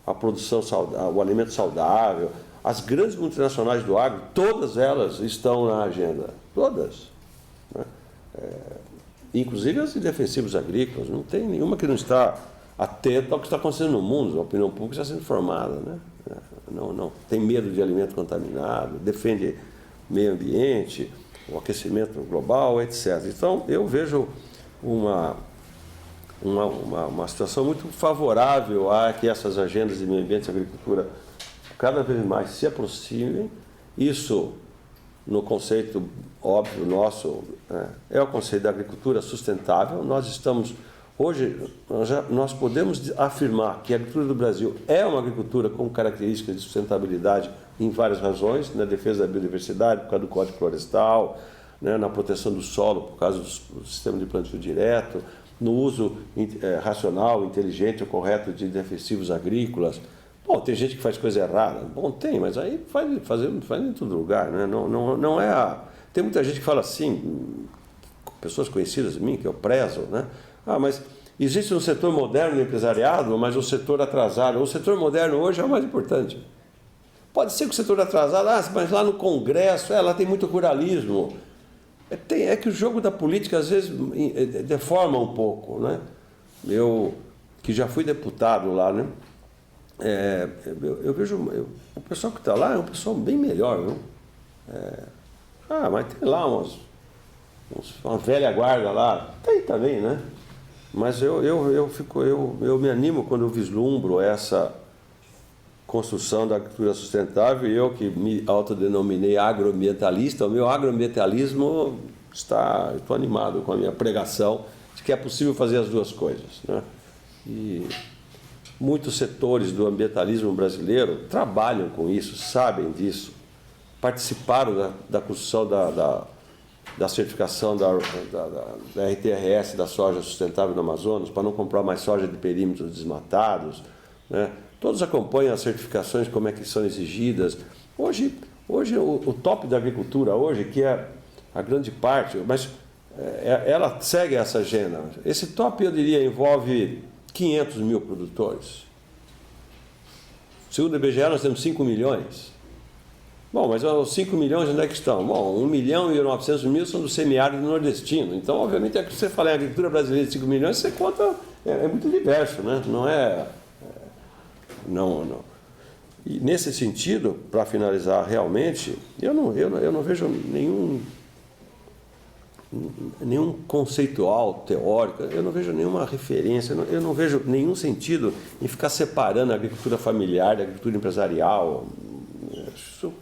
A produção saudável, o alimento saudável, as grandes multinacionais do agro, todas elas estão na agenda. Todas. Né? Inclusive as de defensivos agrícolas. Não tem nenhuma que não está atenta ao que está acontecendo no mundo. A opinião pública está sendo formada. Né? Não tem medo de alimento contaminado, defende meio ambiente, o aquecimento global, etc. Então, eu vejo uma situação muito favorável a que essas agendas de meio ambiente e agricultura cada vez mais se aproximem. Isso, no conceito óbvio nosso, é o conceito da agricultura sustentável. Hoje, nós podemos afirmar que a agricultura do Brasil é uma agricultura com características de sustentabilidade em várias razões, na defesa da biodiversidade, por causa do Código Florestal, né, na proteção do solo, por causa do sistema de plantio direto, no uso racional, inteligente ou correto de defensivos agrícolas. Bom, tem gente que faz coisa errada. Bom, tem, mas aí faz em todo lugar. Né? Não é Tem muita gente que fala assim, pessoas conhecidas de mim, que eu prezo, né? Mas existe um setor moderno do empresariado, mas um setor atrasado. O setor moderno hoje é o mais importante. Pode ser que o setor atrasado, mas lá no Congresso, lá tem muito ruralismo. É que o jogo da política, às vezes, deforma um pouco, né? Eu, que já fui deputado lá, né? Eu vejo o pessoal que está lá é um pessoal bem melhor, viu? Mas tem lá uma velha guarda lá. Tem também, né? Mas eu me animo quando eu vislumbro essa construção da agricultura sustentável, e eu que me autodenominei agroambientalista, o meu agroambientalismo eu estou animado com a minha pregação de que é possível fazer as duas coisas, né? E muitos setores do ambientalismo brasileiro trabalham com isso, sabem disso, participaram da construção da certificação da RTRS da soja sustentável no Amazonas, para não comprar mais soja de perímetros desmatados, né? Todos acompanham as certificações, como é que são exigidas. Hoje o top da agricultura hoje, que é a grande parte, mas ela segue essa agenda. Esse top, eu diria, envolve 500 mil produtores. Segundo o IBGE, nós temos 5 milhões. Bom, mas os 5 milhões onde é que estão? Bom, 1.900.000 são do semiárido nordestino. Então, obviamente, é que você fala em agricultura brasileira de 5 milhões, você conta, é muito diverso, né? Não. E nesse sentido, para finalizar realmente, eu não vejo nenhum conceitual, teórico, eu não vejo nenhuma referência, eu não vejo nenhum sentido em ficar separando a agricultura familiar da agricultura empresarial. Isso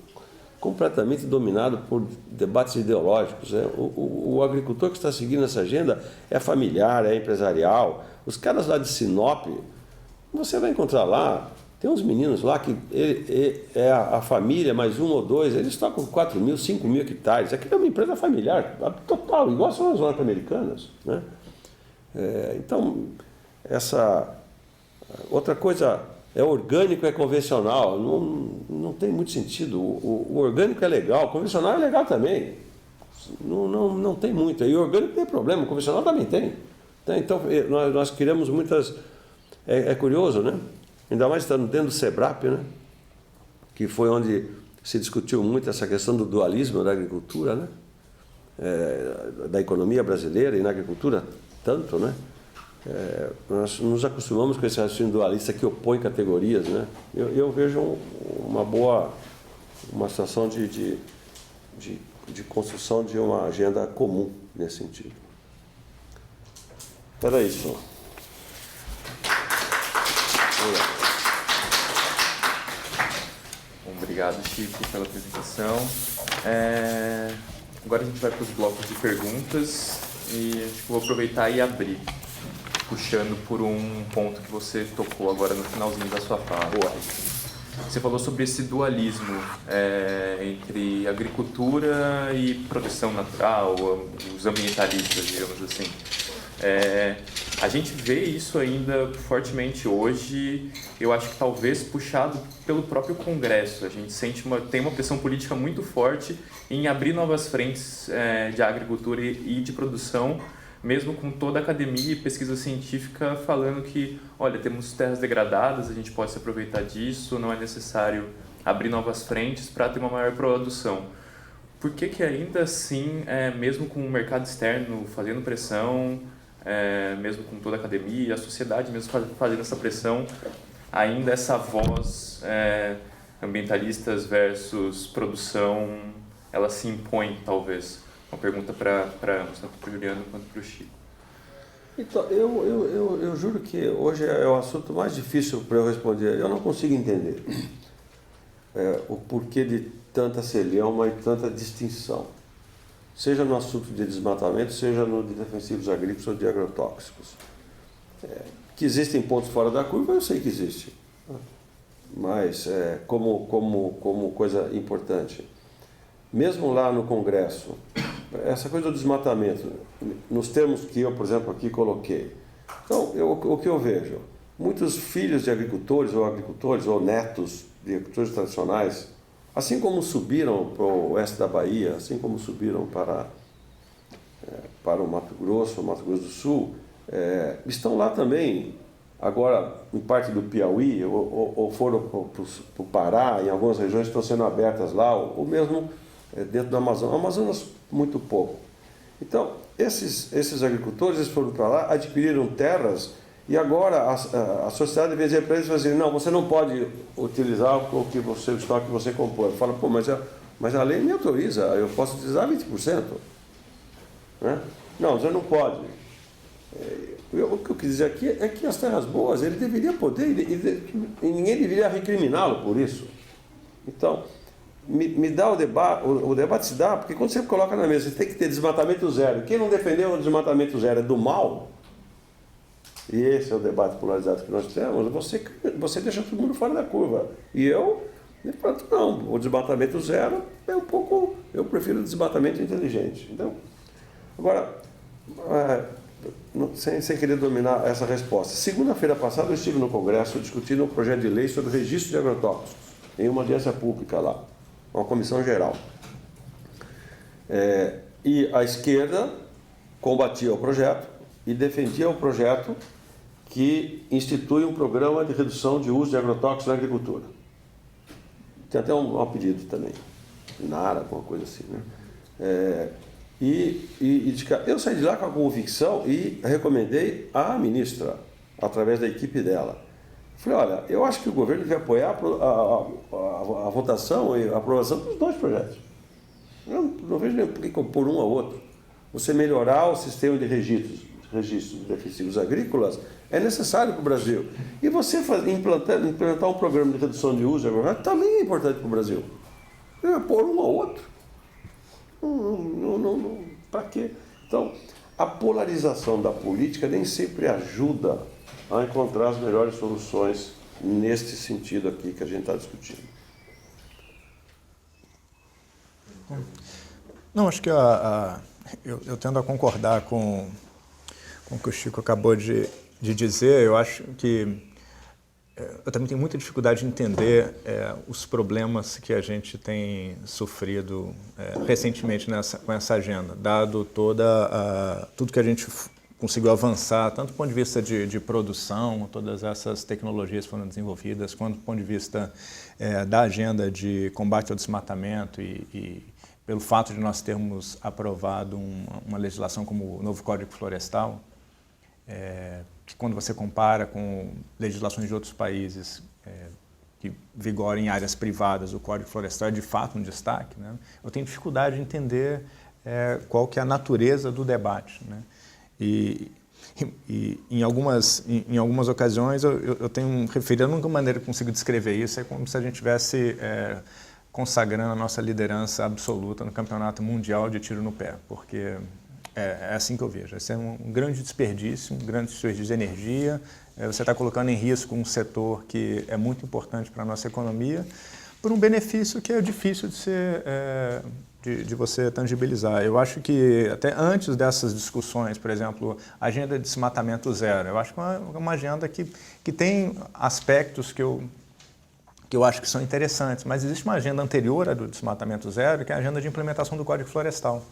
completamente dominado por debates ideológicos. O agricultor que está seguindo essa agenda é familiar, é empresarial. Os caras lá de Sinop, você vai encontrar lá, tem uns meninos lá que é a família mais um ou dois, eles tocam 4.000, 5.000 hectares. Aqui é uma empresa familiar, total, igual são as norte-americanas, né? Então, outra coisa, orgânico é convencional, não tem muito sentido. O orgânico é legal, o convencional é legal também. Não tem muito. E o orgânico tem problema, o convencional também tem. Então, nós criamos muitas... É curioso, né? Ainda mais estando dentro do SEBRAP, né? Que foi onde se discutiu muito essa questão do dualismo da agricultura, né? Da economia brasileira e na agricultura, tanto, né? Nós nos acostumamos com esse raciocínio dualista que opõe categorias, né? Eu vejo uma situação de construção de uma agenda comum nesse sentido. Era isso. Obrigado, Chico, pela apresentação. Agora a gente vai para os blocos de perguntas e acho que vou aproveitar e abrir, puxando por um ponto que você tocou agora no finalzinho da sua fala. Você falou sobre esse dualismo entre agricultura e produção natural, os ambientalistas, digamos assim. A gente vê isso ainda fortemente hoje, eu acho que talvez puxado pelo próprio Congresso. A gente tem uma pressão política muito forte em abrir novas frentes de agricultura e de produção, mesmo com toda a academia e pesquisa científica falando que, olha, temos terras degradadas, a gente pode se aproveitar disso, não é necessário abrir novas frentes para ter uma maior produção. Por que ainda assim, mesmo com o mercado externo fazendo pressão, mesmo com toda a academia, a sociedade mesmo fazendo essa pressão, ainda essa voz ambientalistas versus produção, ela se impõe, talvez? Uma pergunta para tanto para o Juliano quanto para o Chico. Então, eu juro que hoje é o assunto mais difícil para eu responder. Eu não consigo entender o porquê de tanta celeuma e tanta distinção. Seja no assunto de desmatamento, seja no de defensivos agrícolas ou de agrotóxicos. Que existem pontos fora da curva, eu sei que existe. Mas, como coisa importante, mesmo lá no Congresso, essa coisa do desmatamento, nos termos que eu, por exemplo, aqui coloquei. Então, o que eu vejo? Muitos filhos de agricultores ou netos de agricultores tradicionais, assim como subiram para o oeste da Bahia, assim como subiram para o Mato Grosso do Sul, estão lá também, agora em parte do Piauí, ou foram para o Pará, em algumas regiões estão sendo abertas lá, ou mesmo dentro do Amazonas. Amazonas, muito pouco. Então, esses agricultores, eles foram para lá, adquiriram terras, e agora a sociedade devia dizer para eles assim, não, você não pode utilizar o estoque que você comprou. Fala, pô, mas a lei me autoriza, eu posso utilizar 20%. Né? Não, você não pode. O que eu quis dizer aqui é que as terras boas, ele deveria poder, e ninguém deveria recriminá-lo por isso. Então, me dá o debate se dá, porque quando você coloca na mesa, você tem que ter desmatamento zero. Quem não defendeu o desmatamento zero é do mal, e esse é o debate polarizado que nós temos, você deixa todo mundo fora da curva. E eu pronto, não, o desmatamento zero eu prefiro o desmatamento inteligente. Então, agora, sem querer dominar essa resposta. Segunda-feira passada eu estive no Congresso discutindo um projeto de lei sobre o registro de agrotóxicos, em uma audiência pública lá, uma comissão geral. E a esquerda combatia o projeto e defendia o projeto que institui um programa de redução de uso de agrotóxicos na agricultura. Tem até um pedido também, Nara, alguma coisa assim, né? Eu saí de lá com a convicção e recomendei à ministra, através da equipe dela. Falei, olha, eu acho que o governo deve apoiar a votação e a aprovação dos 2 projetos. Eu não vejo nem por que compor um ao outro. Você melhorar o sistema de registros de defensivos agrícolas é necessário para o Brasil. E você implementar um programa de redução de uso de agrotóxicos também é importante para o Brasil. Pôr um ao outro. Não, para quê? Então, a polarização da política nem sempre ajuda a encontrar as melhores soluções neste sentido aqui que a gente está discutindo. Não, acho que eu tendo a concordar com o que o Chico acabou de dizer. Eu acho que eu também tenho muita dificuldade de entender os problemas que a gente tem sofrido recentemente com essa agenda, dado tudo que a gente conseguiu avançar, tanto do ponto de vista de produção, todas essas tecnologias foram desenvolvidas, quanto do ponto de vista da agenda de combate ao desmatamento e pelo fato de nós termos aprovado uma legislação como o novo Código Florestal, que quando você compara com legislações de outros países que vigoram em áreas privadas, o Código Florestal é de fato um destaque, né? Eu tenho dificuldade de entender qual que é a natureza do debate, né? E em algumas ocasiões eu tenho referido, a única maneira que eu consigo descrever isso é como se a gente estivesse consagrando a nossa liderança absoluta no Campeonato Mundial de Tiro no Pé, porque é assim que eu vejo. Esse é um grande desperdício, um grande desperdício de energia. Você está colocando em risco um setor que é muito importante para a nossa economia, por um benefício que é difícil de você tangibilizar. Eu acho que até antes dessas discussões, por exemplo, a agenda de desmatamento zero, eu acho que é uma agenda que tem aspectos que eu acho que são interessantes, mas existe uma agenda anterior à do desmatamento zero, que é a agenda de implementação do Código Florestal,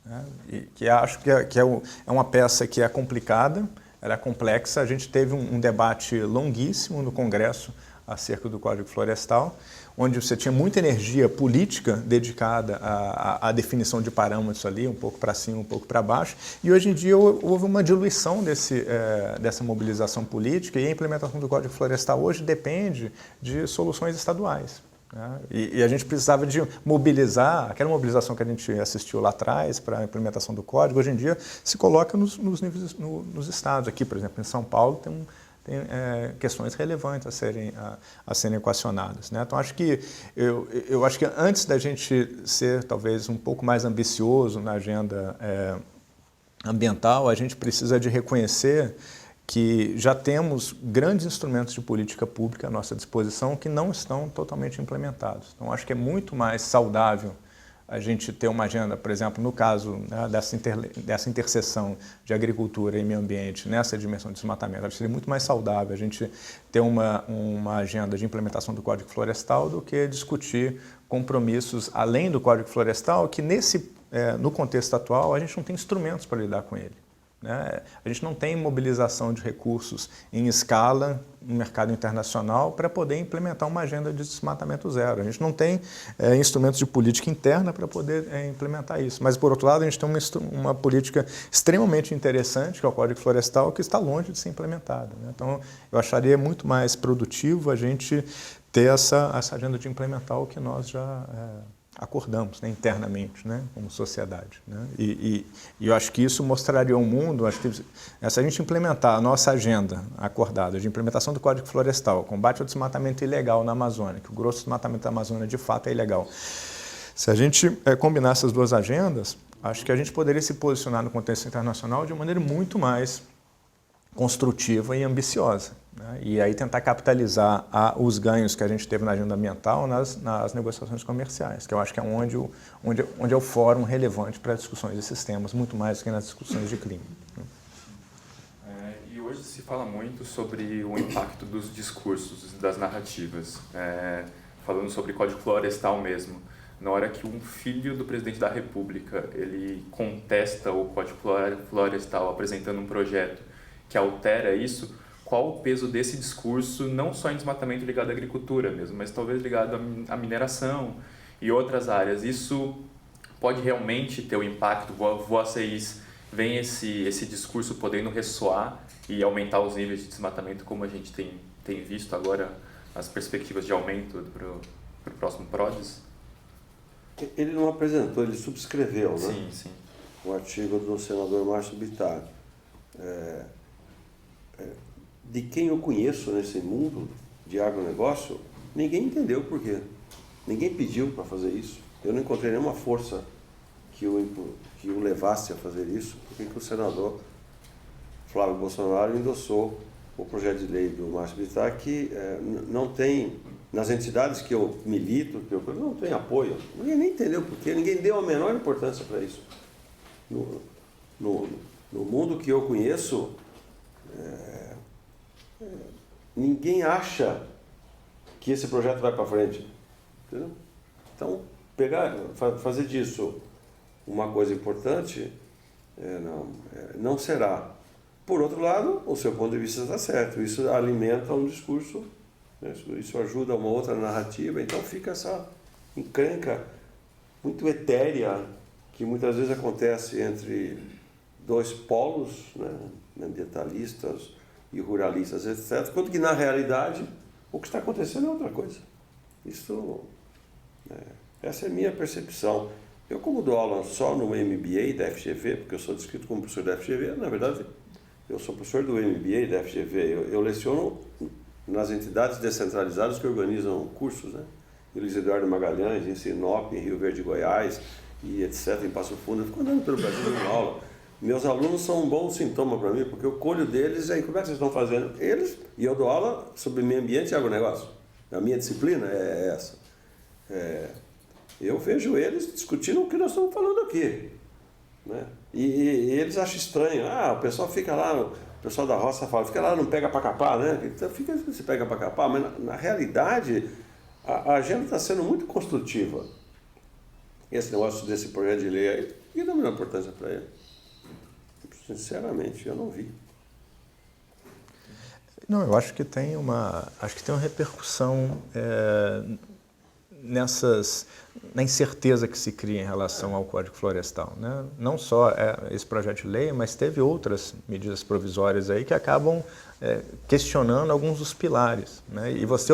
né? E que acho que é uma peça que é complicada, ela é complexa. A gente teve um debate longuíssimo no Congresso acerca do Código Florestal, onde você tinha muita energia política dedicada à definição de parâmetros ali, um pouco para cima, um pouco para baixo, e hoje em dia houve uma diluição dessa mobilização política, e a implementação do Código Florestal hoje depende de soluções estaduais, né? E a gente precisava de mobilizar, aquela mobilização que a gente assistiu lá atrás para a implementação do Código, hoje em dia se coloca nos níveis, nos estados. Aqui, por exemplo, em São Paulo tem questões relevantes a serem equacionadas, né? Então, eu acho que antes da gente ser talvez um pouco mais ambicioso na agenda ambiental, a gente precisa de reconhecer que já temos grandes instrumentos de política pública à nossa disposição que não estão totalmente implementados. Então, acho que é muito mais saudável a gente ter uma agenda, por exemplo, no caso, né, dessa interseção de agricultura e meio ambiente, nessa dimensão de desmatamento, acho que seria muito mais saudável a gente ter uma agenda de implementação do Código Florestal do que discutir compromissos além do Código Florestal, que no contexto atual a gente não tem instrumentos para lidar com ele, né? A gente não tem mobilização de recursos em escala no mercado internacional para poder implementar uma agenda de desmatamento zero. A gente não tem instrumentos de política interna para poder implementar isso. Mas, por outro lado, a gente tem uma política extremamente interessante, que é o Código Florestal, que está longe de ser implementada, né? Então, eu acharia muito mais produtivo a gente ter essa agenda de implementar o que nós já acordamos, né, internamente, né, como sociedade, né? E eu acho que isso mostraria ao mundo, acho que se a gente implementar a nossa agenda acordada de implementação do Código Florestal, combate ao desmatamento ilegal na Amazônia, que o grosso desmatamento da Amazônia de fato é ilegal, se a gente combinar essas duas agendas, acho que a gente poderia se posicionar no contexto internacional de uma maneira muito mais construtiva e ambiciosa, né? E aí tentar capitalizar os ganhos que a gente teve na agenda ambiental nas negociações comerciais, que eu acho que é onde é o fórum relevante para discussões desses temas, muito mais do que nas discussões de clima. se fala muito sobre o impacto dos discursos, das narrativas, falando sobre Código Florestal mesmo. Na hora que um filho do presidente da República ele contesta o Código Florestal apresentando um projeto que altera isso, qual o peso desse discurso, não só em desmatamento ligado à agricultura mesmo, mas talvez ligado à mineração e outras áreas? Isso pode realmente ter um impacto? Vocês veem esse discurso podendo ressoar e aumentar os níveis de desmatamento, como a gente tem visto agora, as perspectivas de aumento para o próximo PRODES? Ele não apresentou, ele subscreveu, né? Sim. O artigo do senador Márcio Bittar. De quem eu conheço nesse mundo de agronegócio, ninguém entendeu por quê. Ninguém pediu para fazer isso. Eu não encontrei nenhuma força que o levasse a fazer isso, porque que o senador Flávio Bolsonaro endossou o projeto de lei do Márcio Bittar, que não tem, nas entidades que eu milito, não tem apoio. Ninguém nem entendeu por quê, ninguém deu a menor importância para isso. No mundo que eu conheço, ninguém acha que esse projeto vai para frente. Entendeu? Então, fazer disso uma coisa importante, não será. Por outro lado, o seu ponto de vista está certo, isso alimenta um discurso, né? Isso ajuda uma outra narrativa, então fica essa encrenca muito etérea que muitas vezes acontece entre dois polos, né? Ambientalistas e ruralistas, etc., quando que na realidade o que está acontecendo é outra coisa. Essa é a minha percepção. Eu, como dou aula só no MBA da FGV, porque eu sou descrito como professor da FGV, na verdade eu sou professor do MBA da FGV, eu leciono nas entidades descentralizadas que organizam cursos, né? Em Luiz Eduardo Magalhães, em Sinop, em Rio Verde, Goiás, e etc., em Passo Fundo. Eu fico andando pelo Brasil dando aula. Meus alunos são um bom sintoma para mim, porque eu colho deles, aí como é que vocês estão fazendo? Eles, e eu dou aula sobre meio ambiente e agronegócio. A minha disciplina é essa. Eu vejo eles discutindo o que nós estamos falando aqui, né? E eles acham estranho. O pessoal fica lá, o pessoal da roça fala, fica lá, não pega para capar, né? Então fica se pega para capar, mas na realidade a agenda está sendo muito construtiva. Esse negócio desse projeto de lei aí, e dá a menor importância para ele. Sinceramente, eu não vi. Não, eu acho que tem uma repercussão na incerteza que se cria em relação ao Código Florestal, né? Não só esse projeto de lei, mas teve outras medidas provisórias aí que acabam questionando alguns dos pilares, né? E você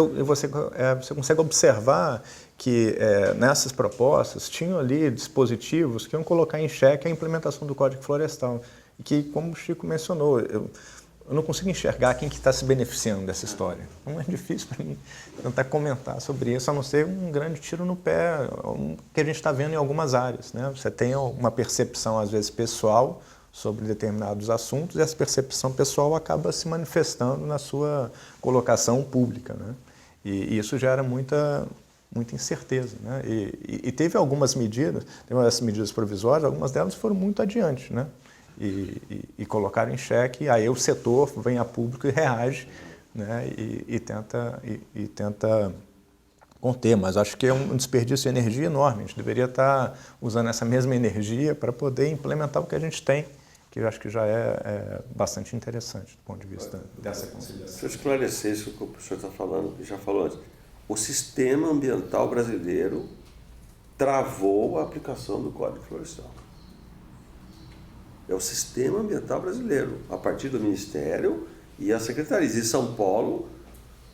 consegue observar que nessas propostas tinham ali dispositivos que iam colocar em xeque a implementação do Código Florestal. E que, como o Chico mencionou, eu não consigo enxergar quem que está se beneficiando dessa história. Não é difícil para mim tentar comentar sobre isso, a não ser um grande tiro no pé, que a gente está vendo em algumas áreas, né? Você tem uma percepção, às vezes, pessoal sobre determinados assuntos e essa percepção pessoal acaba se manifestando na sua colocação pública, né? E isso gera muita incerteza, né? E teve algumas medidas, essas medidas provisórias, algumas delas foram muito adiante, né? E colocaram em xeque, aí o setor vem a público e reage, né? E tenta conter, mas acho que é um desperdício de energia enorme. A gente deveria estar usando essa mesma energia para poder implementar o que a gente tem, que eu acho que já é bastante interessante do ponto de vista dessa conciliação. Deixa eu esclarecer isso que o professor está falando, que já falou antes. O sistema ambiental brasileiro travou a aplicação do Código Florestal. É o sistema ambiental brasileiro, a partir do Ministério e as secretarias. Em São Paulo,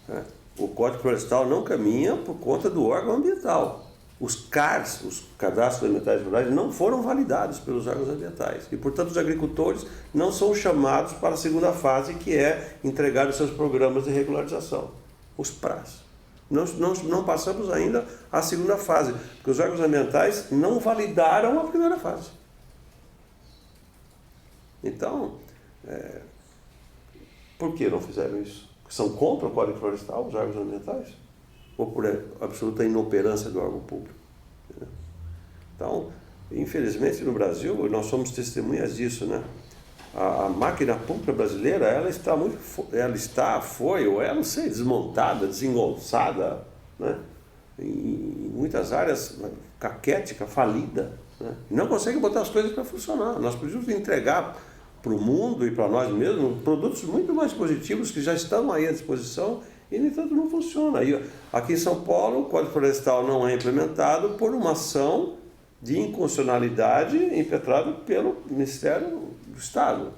né, o Código Florestal não caminha por conta do órgão ambiental. Os CARs, os Cadastros Ambientais Rurais, não foram validados pelos órgãos ambientais. E, portanto, os agricultores não são chamados para a segunda fase, que é entregar os seus programas de regularização, os PRAs. Não passamos ainda à segunda fase, porque os órgãos ambientais não validaram a primeira fase. Então, por que não fizeram isso? São contra o Código Florestal, os órgãos ambientais? Ou por absoluta inoperância do órgão público? Então, infelizmente no Brasil, nós somos testemunhas disso, né? a máquina pública brasileira, ela foi, ou não sei, desmontada, desengonçada, né? Em muitas áreas, caquética, falida, né? Não consegue botar as coisas para funcionar. Nós precisamos entregar para o mundo e para nós mesmos produtos muito mais positivos que já estão aí à disposição e, no entanto, não funciona. Aqui em São Paulo, o Código Florestal não é implementado por uma ação de inconstitucionalidade impetrada pelo Ministério do Estado.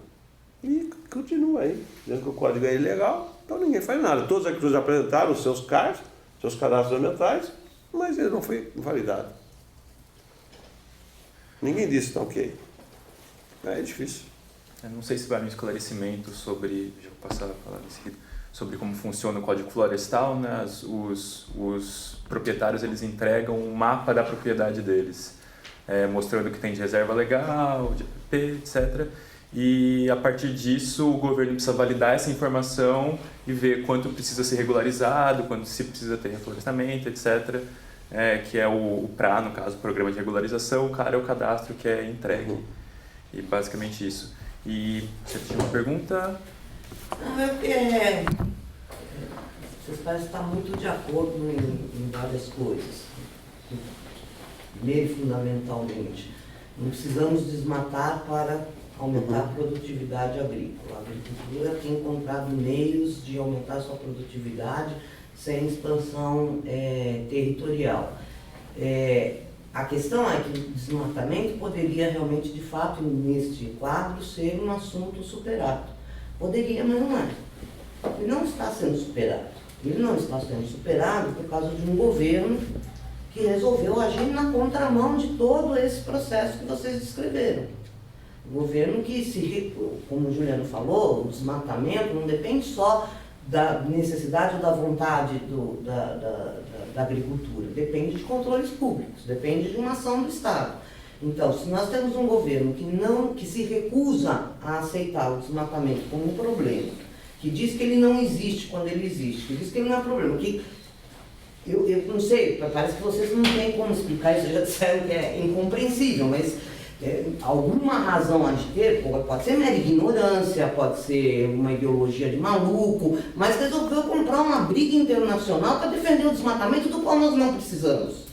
E continua aí, dizendo que o código é ilegal, então ninguém faz nada. Todos aqui já apresentaram os seus CARs, seus cadastros ambientais, mas ele não foi validado. Ninguém disse que está ok. É difícil. Eu não sei se vai um esclarecimento sobre, já vou passar a falar em seguida, sobre como funciona o Código Florestal, né? Os proprietários, eles entregam um mapa da propriedade deles, mostrando o que tem de reserva legal, de APP, etc. E a partir disso o governo precisa validar essa informação e ver quanto precisa ser regularizado, quanto se precisa ter reflorestamento, etc. Que é o PRA, no caso, o Programa de Regularização, o CAR é o cadastro que é entregue. E basicamente isso. E você tinha uma pergunta? Vocês parecem estar muito de acordo em várias coisas. Primeiro, fundamentalmente, não precisamos desmatar para aumentar a produtividade agrícola. A agricultura tem encontrado meios de aumentar sua produtividade sem expansão territorial. A questão é que o desmatamento poderia realmente, de fato, neste quadro, ser um assunto superado. Poderia, mas não é. Ele não está sendo superado. Ele não está sendo superado por causa de um governo que resolveu agir na contramão de todo esse processo que vocês descreveram. O governo que, como o Juliano falou, o desmatamento não depende só da necessidade ou da vontade da agricultura, depende de controles públicos, depende de uma ação do Estado. Então, se nós temos um governo que se recusa a aceitar o desmatamento como um problema, que diz que ele não existe quando ele existe, que diz que ele não é problema, que eu não sei, parece que vocês não têm como explicar isso, já disseram que é incompreensível, mas alguma razão há de ter, pode ser mera ignorância, pode ser uma ideologia de maluco, mas resolveu comprar uma briga internacional para defender o desmatamento do qual nós não precisamos.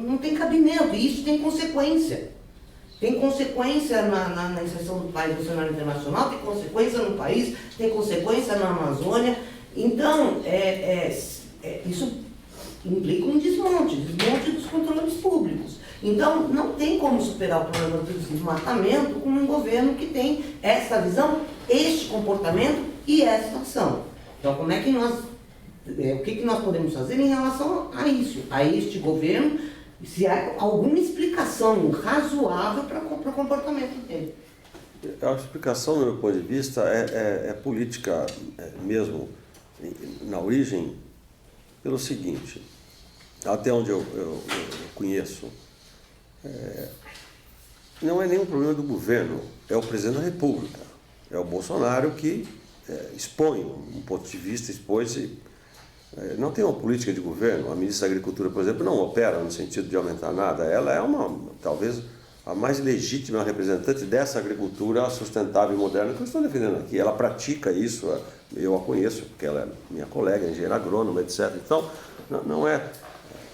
Não tem cabimento, e isso tem consequência. Tem consequência na inserção do país no cenário internacional, tem consequência no país, tem consequência na Amazônia. Então, isso implica um desmonte dos controles públicos. Então, não tem como superar o problema do desmatamento com um governo que tem essa visão, este comportamento e essa ação. Então, como é que o que nós podemos fazer em relação a isso, a este governo, se há alguma explicação razoável para o comportamento dele? A explicação, do meu ponto de vista, é política mesmo, na origem, pelo seguinte, até onde eu conheço, não é nenhum problema do governo, é o presidente da República, é o Bolsonaro que expõe um ponto de vista, expõe-se. Não tem uma política de governo, a ministra da Agricultura, por exemplo, não opera no sentido de aumentar nada, ela é talvez a mais legítima representante dessa agricultura sustentável e moderna que eu estou defendendo aqui. Ela pratica isso, eu a conheço, porque ela é minha colega, engenheira agrônoma, etc. Então, não é...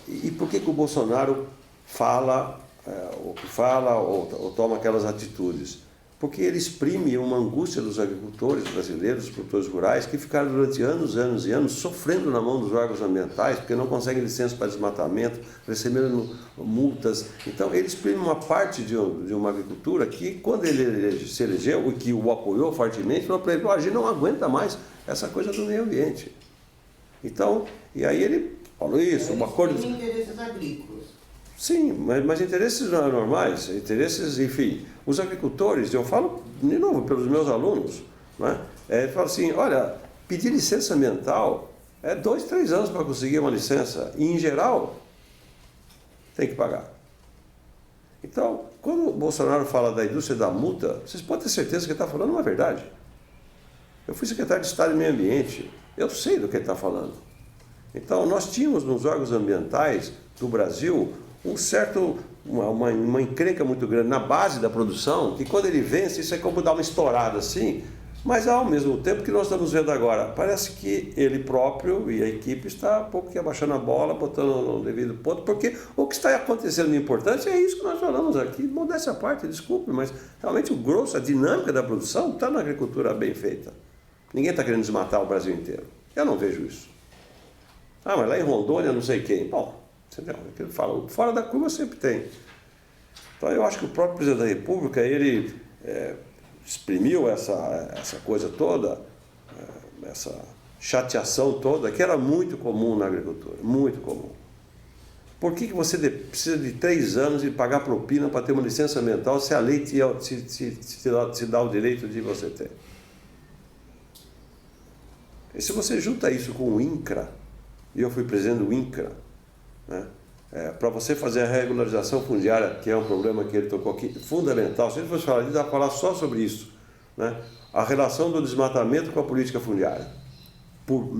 E por que o Bolsonaro fala ou toma aquelas atitudes? Porque ele exprime uma angústia dos agricultores brasileiros, dos produtores rurais, que ficaram durante anos e anos sofrendo na mão dos órgãos ambientais, porque não conseguem licença para desmatamento, recebendo multas. Então, ele exprime uma parte de uma agricultura que, quando ele se elegeu, e que o apoiou fortemente, falou para ele: a gente não aguenta mais essa coisa do meio ambiente. Então, e aí ele falou isso, uma cor de... interesses agrícolas. Sim, mas interesses normais, interesses, enfim. Os agricultores, eu falo de novo pelos meus alunos, né? Falo assim: olha, pedir licença ambiental é 2, 3 anos para conseguir uma licença, e em geral tem que pagar. Então, quando o Bolsonaro fala da indústria da multa, vocês podem ter certeza que ele está falando uma verdade. Eu fui secretário de Estado de Meio Ambiente, eu sei do que ele está falando. Então, nós tínhamos nos órgãos ambientais do Brasil um certo uma encrenca muito grande na base da produção, que quando ele vence, isso é como dar uma estourada assim, mas ao mesmo tempo que nós estamos vendo agora, parece que ele próprio e a equipe está um pouco que abaixando a bola, botando no devido ponto, porque o que está acontecendo de importante é isso que nós falamos aqui, modéstia à parte, desculpe, mas realmente o grosso, a dinâmica da produção está na agricultura bem feita. Ninguém está querendo desmatar o Brasil inteiro. Eu não vejo isso. Ah, mas lá em Rondônia não sei quem. Bom, entendeu? Eu falo, fora da curva sempre tem. Então eu acho que o próprio presidente da República, ele exprimiu essa coisa toda, essa chateação toda, que era muito comum na agricultura, muito comum. Por que você precisa de 3 anos e pagar propina para ter uma licença ambiental se a lei te dá o direito de você ter? E se você junta isso com o INCRA, e eu fui presidente do INCRA, né, para você fazer a regularização fundiária, que é um problema que ele tocou aqui, fundamental, se ele fosse falar, ele vai falar só sobre isso, né, a relação do desmatamento com a política fundiária, por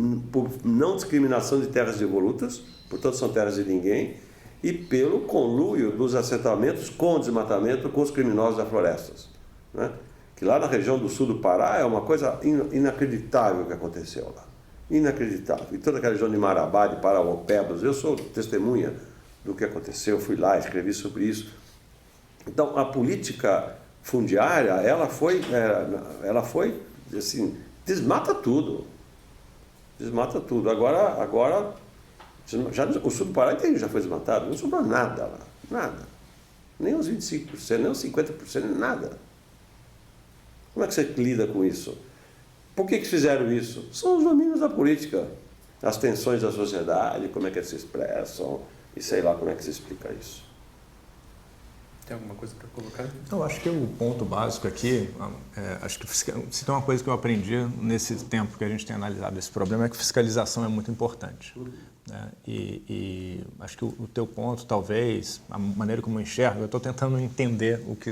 não discriminação de terras devolutas, portanto são terras de ninguém, e pelo conluio dos assentamentos com o desmatamento com os criminosos das florestas, né? Que lá na região do sul do Pará é uma coisa inacreditável que aconteceu lá. Inacreditável. E toda aquela região de Marabá, de Paraopebas, eu sou testemunha do que aconteceu, fui lá, escrevi sobre isso. Então, a política fundiária, ela foi assim, desmata tudo. Desmata tudo. Agora já, o sul do Pará inteiro já foi desmatado, não sobrou nada lá, nada. Nem os 25%, nem os 50%, nada. Como é que você lida com isso? Por que fizeram isso? São os domínios da política, as tensões da sociedade, como é que eles se expressam, e sei lá como é que se explica isso. Tem alguma coisa para colocar? Eu acho que o ponto básico aqui, acho que se tem uma coisa que eu aprendi nesse tempo que a gente tem analisado esse problema, é que fiscalização é muito importante. Né? E acho que o teu ponto, talvez, a maneira como eu enxergo, eu estou tentando entender o que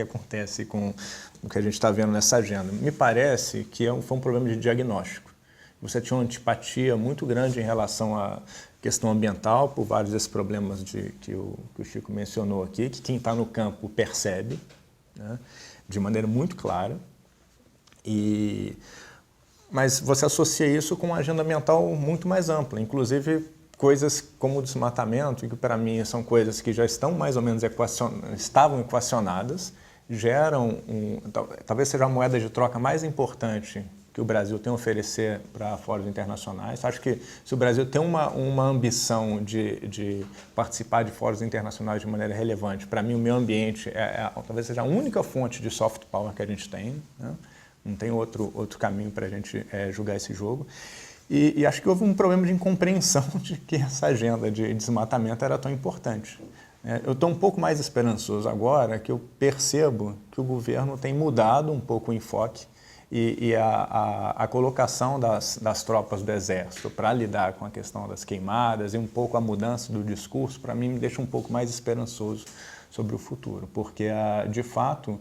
acontece com o que a gente está vendo nessa agenda. Me parece que foi um problema de diagnóstico. Você tinha uma antipatia muito grande em relação à questão ambiental, por vários desses problemas que o Chico mencionou aqui, que quem está no campo percebe, né, de maneira muito clara. Mas você associa isso com uma agenda ambiental muito mais ampla, inclusive coisas como o desmatamento, que para mim são coisas que já estão mais ou menos estavam equacionadas, geram talvez seja a moeda de troca mais importante que o Brasil tem a oferecer para fóruns internacionais. Acho que se o Brasil tem uma ambição de participar de fóruns internacionais de maneira relevante, para mim o meio ambiente talvez seja a única fonte de soft power que a gente tem, né? Não tem outro caminho para a gente julgar esse jogo. E acho que houve um problema de incompreensão de que essa agenda de desmatamento era tão importante. Eu estou um pouco mais esperançoso agora que eu percebo que o governo tem mudado um pouco o enfoque e a colocação das tropas do Exército para lidar com a questão das queimadas e um pouco a mudança do discurso, para mim, me deixa um pouco mais esperançoso sobre o futuro, porque, de fato,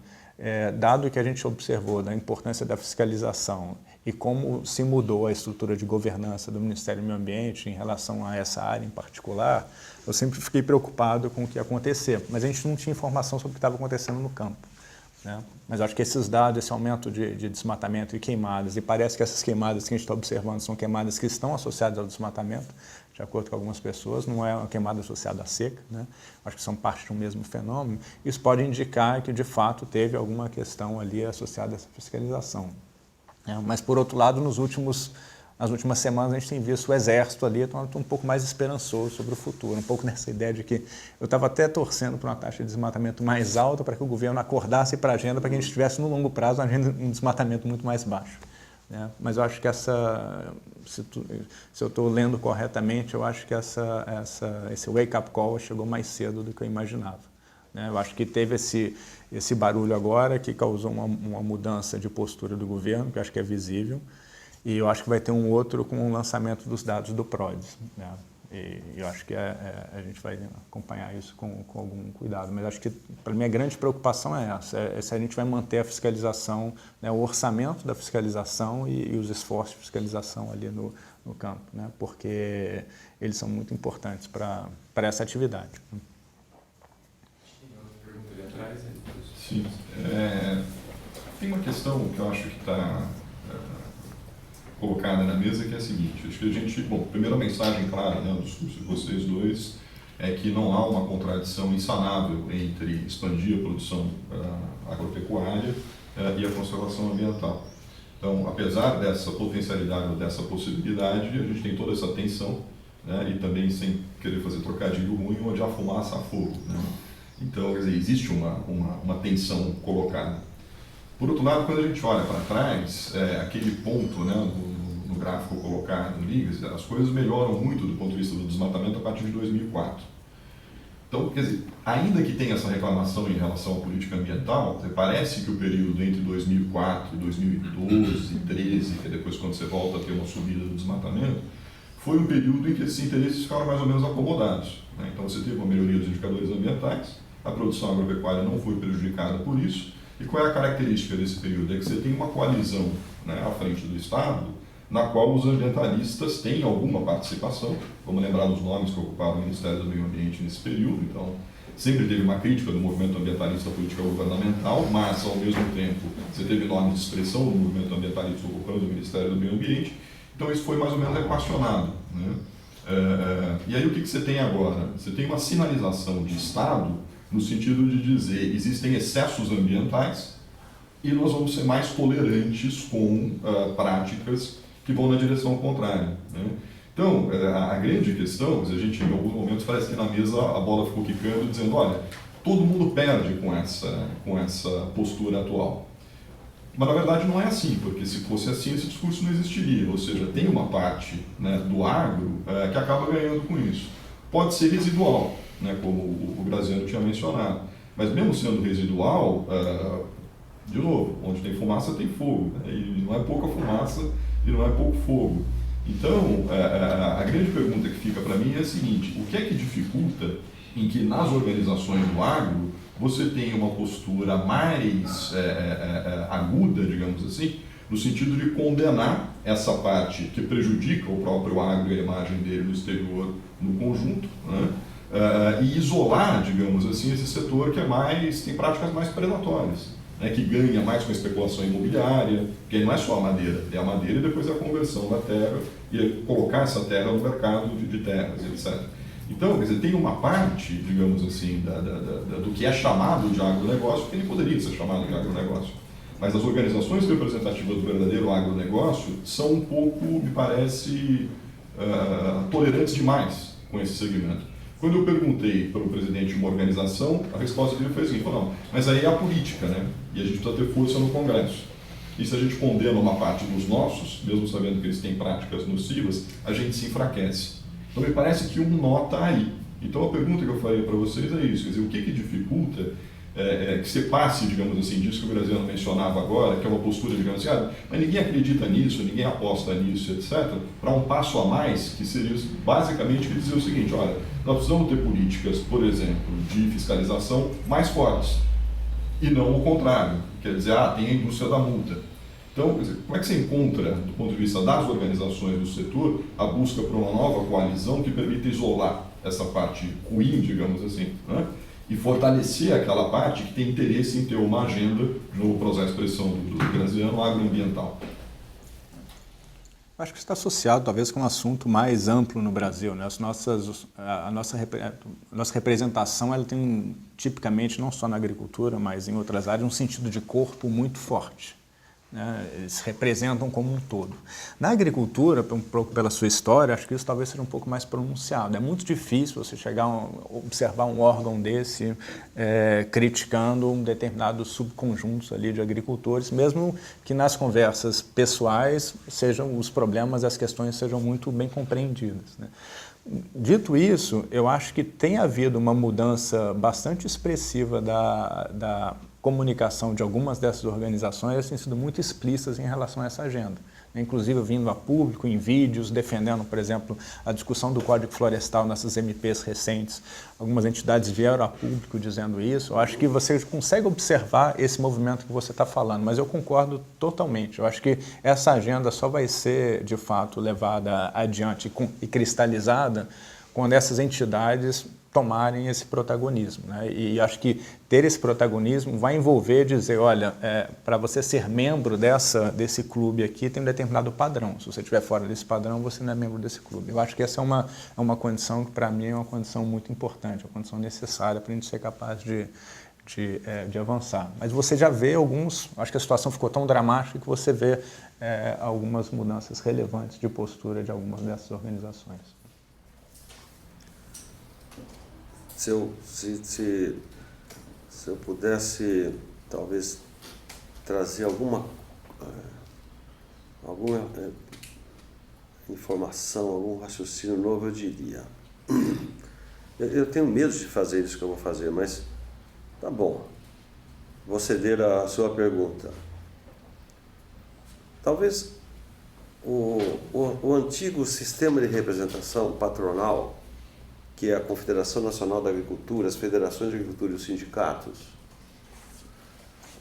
dado que a gente observou da importância da fiscalização e como se mudou a estrutura de governança do Ministério do Meio Ambiente em relação a essa área em particular, eu sempre fiquei preocupado com o que ia acontecer, mas a gente não tinha informação sobre o que estava acontecendo no campo, né? Mas acho que esses dados, esse aumento de desmatamento e queimadas, e parece que essas queimadas que a gente está observando são queimadas que estão associadas ao desmatamento, de acordo com algumas pessoas, não é uma queimada associada à seca, né? Acho que são parte de um mesmo fenômeno. Isso pode indicar que, de fato, teve alguma questão ali associada a essa fiscalização. Mas, por outro lado, nas últimas semanas a gente tem visto o Exército ali, então eu estou um pouco mais esperançoso sobre o futuro, um pouco nessa ideia de que eu estava até torcendo para uma taxa de desmatamento mais alta para que o governo acordasse para a agenda, para que a gente tivesse no longo prazo um desmatamento muito mais baixo. Mas eu acho que se eu estou lendo corretamente, eu acho que esse wake-up call chegou mais cedo do que eu imaginava. Eu acho que teve esse barulho agora que causou uma mudança de postura do governo, que eu acho que é visível, e eu acho que vai ter um outro com o lançamento dos dados do PRODES. E eu acho que a gente vai acompanhar isso com algum cuidado. Mas acho que, para mim, a grande preocupação é essa, se a gente vai manter a fiscalização, o orçamento da fiscalização e os esforços de fiscalização ali no campo, porque eles são muito importantes para essa atividade. Sim. Tem uma questão que eu acho que está colocada na mesa, que é a seguinte: acho que a gente, bom, primeira mensagem clara, né, do discurso de vocês dois é que não há uma contradição insanável entre expandir a produção agropecuária e a conservação ambiental. Então, apesar dessa potencialidade ou dessa possibilidade, a gente tem toda essa tensão, né, e também, sem querer fazer trocadilho ruim, onde há fumaça há fogo, né? Então, quer dizer, existe uma tensão colocada. Por outro lado, quando a gente olha para trás, aquele ponto, né, no gráfico colocado no Ligas, as coisas melhoram muito do ponto de vista do desmatamento a partir de 2004. Então, quer dizer, ainda que tenha essa reclamação em relação à política ambiental, parece que o período entre 2004 e 2012, 2013, que é depois quando você volta a ter uma subida do desmatamento, foi um período em que esses interesses ficaram mais ou menos acomodados, né? Então você teve uma melhoria dos indicadores ambientais, a produção agropecuária não foi prejudicada por isso. E qual é a característica desse período? É que você tem uma coalizão, né, à frente do Estado, na qual os ambientalistas têm alguma participação. Vamos lembrar dos nomes que ocuparam o Ministério do Meio Ambiente nesse período. Então, sempre teve uma crítica do movimento ambientalista à política governamental, mas, ao mesmo tempo, você teve nomes de expressão do movimento ambientalista ocupando o Ministério do Meio Ambiente. Então, isso foi mais ou menos equacionado, né? E aí, o que você tem agora? Você tem uma sinalização de Estado no sentido de dizer, existem excessos ambientais e nós vamos ser mais tolerantes com práticas que vão na direção contrária, né? Então, a grande questão, a gente em alguns momentos parece que na mesa a bola ficou quicando, dizendo, olha, todo mundo perde com essa postura atual. Mas na verdade não é assim, porque se fosse assim esse discurso não existiria, ou seja, tem uma parte, né, do agro que acaba ganhando com isso. Pode ser residual, né, como o Graziano tinha mencionado, mas mesmo sendo residual, de novo, onde tem fumaça tem fogo, né, e não é pouca fumaça e não é pouco fogo. Então, a grande pergunta que fica para mim é a seguinte: o que é que dificulta em que nas organizações do agro você tenha uma postura mais aguda, digamos assim, no sentido de condenar essa parte que prejudica o próprio agro e a imagem dele no exterior, no conjunto, né? E isolar, digamos assim, esse setor que tem práticas mais predatórias, né, que ganha mais com a especulação imobiliária, que não é só a madeira, é a madeira e depois a conversão da terra e colocar essa terra no mercado de terras, etc. Então, quer dizer, tem uma parte, digamos assim, do que é chamado de agronegócio que nem poderia ser chamado de agronegócio. Mas as organizações representativas do verdadeiro agronegócio são um pouco, me parece, tolerantes demais com esse segmento. Quando eu perguntei para o presidente de uma organização, a resposta dele foi assim, não, mas aí é a política, né? E a gente precisa ter força no Congresso. E se a gente condena uma parte dos nossos, mesmo sabendo que eles têm práticas nocivas, a gente se enfraquece. Então me parece que um nó está aí. Então a pergunta que eu faria para vocês é isso, quer dizer, o que dificulta que você passe, digamos assim, disso que o Graziano mencionava agora, que é uma postura, digamos assim, mas ninguém acredita nisso, ninguém aposta nisso, etc., para um passo a mais, que seria basicamente dizer o seguinte, olha, nós precisamos ter políticas, por exemplo, de fiscalização mais fortes, e não o contrário, quer dizer, tem a indústria da multa. Então, quer dizer, como é que você encontra, do ponto de vista das organizações do setor, a busca por uma nova coalizão que permita isolar essa parte ruim, digamos assim, né? E fortalecer aquela parte que tem interesse em ter uma agenda, no processo de expressão do Graziano, agroambiental? Acho que está associado, talvez, com um assunto mais amplo no Brasil, né? A nossa representação ela tem, tipicamente, não só na agricultura, mas em outras áreas, um sentido de corpo muito forte, né? Eles representam como um todo. Na agricultura, um pouco pela sua história, acho que isso talvez seja um pouco mais pronunciado. É muito difícil você observar um órgão desse criticando um determinado subconjunto ali de agricultores, mesmo que nas conversas pessoais os problemas, as questões sejam muito bem compreendidas, né? Dito isso, eu acho que tem havido uma mudança bastante expressiva da comunicação de algumas dessas organizações, elas têm sido muito explícitas em relação a essa agenda, inclusive vindo a público em vídeos, defendendo, por exemplo, a discussão do Código Florestal nessas MPs recentes. Algumas entidades vieram a público dizendo isso. Eu acho que você consegue observar esse movimento que você está falando, mas eu concordo totalmente. Eu acho que essa agenda só vai ser, de fato, levada adiante e cristalizada quando essas entidades tomarem esse protagonismo, né? E acho que ter esse protagonismo vai envolver dizer, olha, para você ser membro desse clube aqui tem um determinado padrão. Se você estiver fora desse padrão, você não é membro desse clube. Eu acho que essa é uma condição que, para mim, é uma condição muito importante, uma condição necessária para a gente ser capaz de avançar. Mas você já vê acho que a situação ficou tão dramática que você vê algumas mudanças relevantes de postura de algumas dessas organizações. Se eu pudesse, talvez, trazer alguma informação, algum raciocínio novo, eu diria. Eu tenho medo de fazer isso que eu vou fazer, mas tá bom. Vou ceder a sua pergunta. Talvez o antigo sistema de representação patronal, que é a Confederação Nacional da Agricultura, as federações de agricultura e os sindicatos,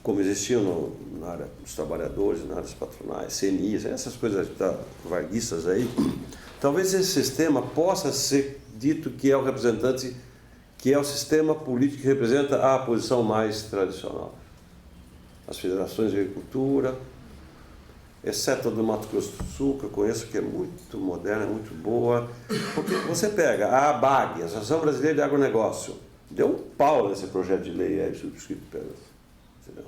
como existiam na área dos trabalhadores, na área dos patronais, CNI, essas coisas varguistas aí, talvez esse sistema possa ser dito que é o representante, que é o sistema político que representa a posição mais tradicional. As federações de agricultura, exceto a do Mato Grosso do Sul, que eu conheço, que é muito moderna, muito boa. Porque você pega a ABAG, a Associação Brasileira de Agronegócio, deu um pau nesse projeto de lei aí, subscrito pelas. Entendeu?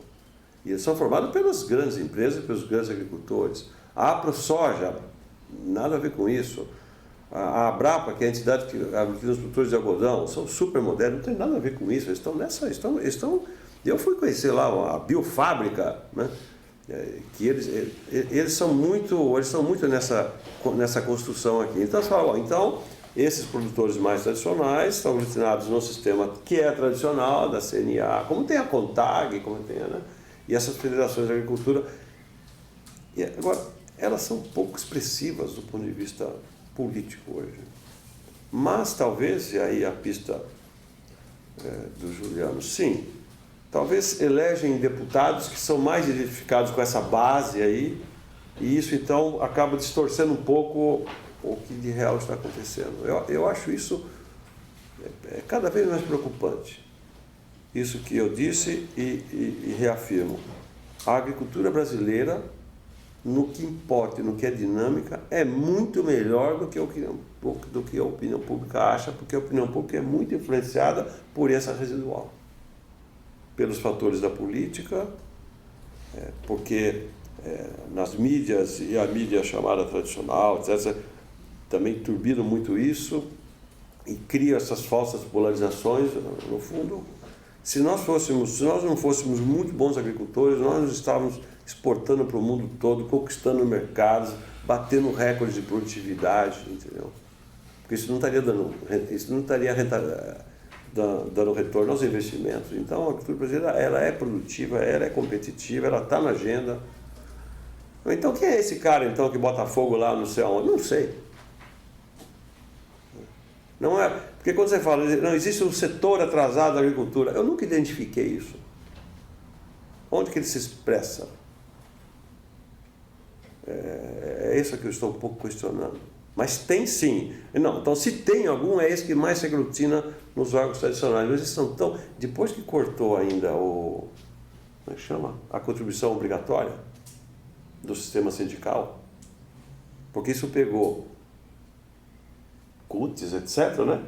E eles são formados pelas grandes empresas e pelos grandes agricultores. A AproSoja, nada a ver com isso. A Abrapa, que é a entidade que agricultura os produtores de algodão, são super modernos, não tem nada a ver com isso. Eles estão nessa. Eu fui conhecer lá a Biofábrica, né? Que eles são muito nessa construção aqui. Então você fala, então esses produtores mais tradicionais estão destinados no sistema que é tradicional da CNA, como tem a CONTAG, como tem, né? E essas federações de agricultura. E agora, elas são pouco expressivas do ponto de vista político hoje. Mas talvez, e aí a pista do Juliano, sim, talvez elegem deputados que são mais identificados com essa base aí, e isso então acaba distorcendo um pouco o que de real está acontecendo. Eu acho isso cada vez mais preocupante. Isso que eu disse e reafirmo. A agricultura brasileira, no que importa e no que é dinâmica, é muito melhor do que a opinião pública acha, porque a opinião pública é muito influenciada por essa residual. Pelos fatores da política, porque nas mídias, e a mídia chamada tradicional, etc., também turbinam muito isso e criam essas falsas polarizações. No fundo, se nós não fôssemos muito bons agricultores, nós nos estávamos exportando para o mundo todo, conquistando mercados, batendo recordes de produtividade, entendeu? Porque isso não estaria dando retorno aos investimentos. Então, a agricultura brasileira, ela é produtiva, ela é competitiva, ela está na agenda. Então, quem é esse cara, então, que bota fogo lá no céu? Não sei. Não é, porque quando você fala, não existe um setor atrasado da agricultura, eu nunca identifiquei isso. Onde que ele se expressa? É isso que eu estou um pouco questionando. Mas tem sim. Não, então se tem algum, é esse que mais se aglutina nos órgãos tradicionais. Mas eles são tão... Depois que cortou ainda como é que chama? A contribuição obrigatória do sistema sindical, porque isso pegou CUTs, etc., né?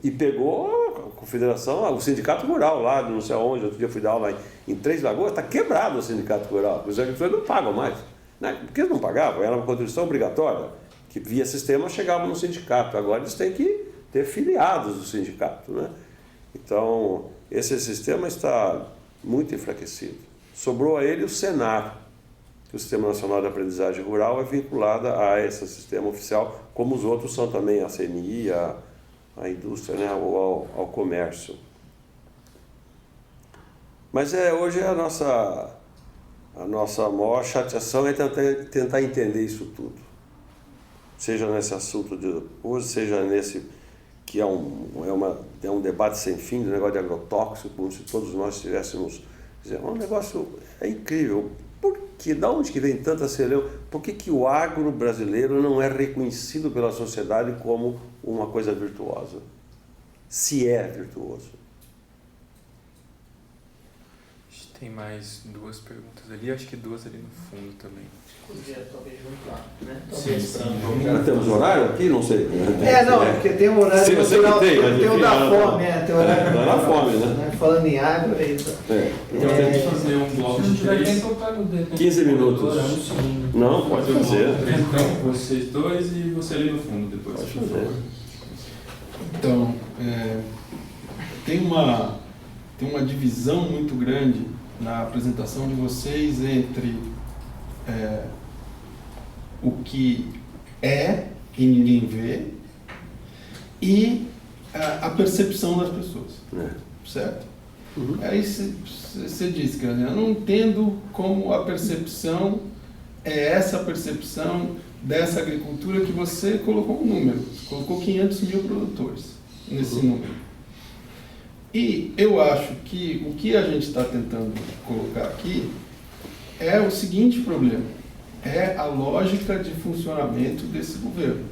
E pegou a confederação, o sindicato rural lá, não sei aonde, outro dia fui dar aula em Três Lagoas, está quebrado o sindicato rural, os agricultores não pagam mais. Né? Por que eles não pagavam? Era uma contribuição obrigatória, que via sistema chegava no sindicato. Agora eles têm que ter filiados do sindicato. Né? Então, esse sistema está muito enfraquecido. Sobrou a ele o SENAR, que o Sistema Nacional de Aprendizagem Rural é vinculado a esse sistema oficial, como os outros são também, a CNI, a indústria, né? Ou ao comércio. Mas hoje a nossa maior chateação é tentar entender isso tudo. Seja nesse assunto de hoje, seja nesse que é um debate sem fim, do negócio de agrotóxico, como se todos nós estivéssemos Quer dizer, é um negócio incrível. Por que, da onde que vem tanta celeuma? Por que o agro brasileiro não é reconhecido pela sociedade como uma coisa virtuosa? Se é virtuoso. Tem mais 2 perguntas ali, acho que 2 ali no fundo também. Podia talvez juntar, né? Sim. Temos horário aqui? Não sei. Porque tem um horário Sim, eu sei que natural, tem, mas tem o enfim, da não, fome, tem o horário da natural, fome, né? Falando em água, é isso. Então vamos fazer um bloco de 3. 15 minutos. Não, pode Fazer um bloco fazer. de 3, então, vocês 2 e você ali no fundo depois. Pode por fazer. favor. Então, tem uma divisão muito grande na apresentação de vocês entre o que é e ninguém vê e a percepção das pessoas, certo? Uhum. Aí você diz que eu não entendo como a percepção é essa percepção dessa agricultura que você colocou um número, você colocou 500 mil produtores nesse número. E eu acho que o que a gente está tentando colocar aqui é o seguinte problema, é a lógica de funcionamento desse governo.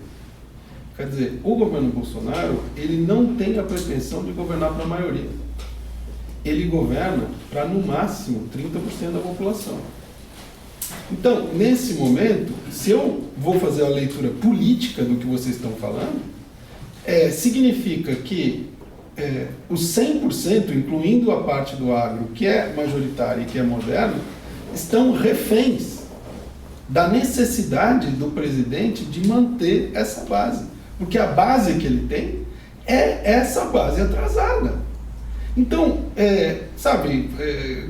Quer dizer, o governo Bolsonaro, ele não tem a pretensão de governar para a maioria. Ele governa para, no máximo, 30% da população. Então, nesse momento, se eu vou fazer a leitura política do que vocês estão falando, significa que os 100%, incluindo a parte do agro, que é majoritária e que é moderno, estão reféns da necessidade do presidente de manter essa base. Porque a base que ele tem é essa base atrasada. Então,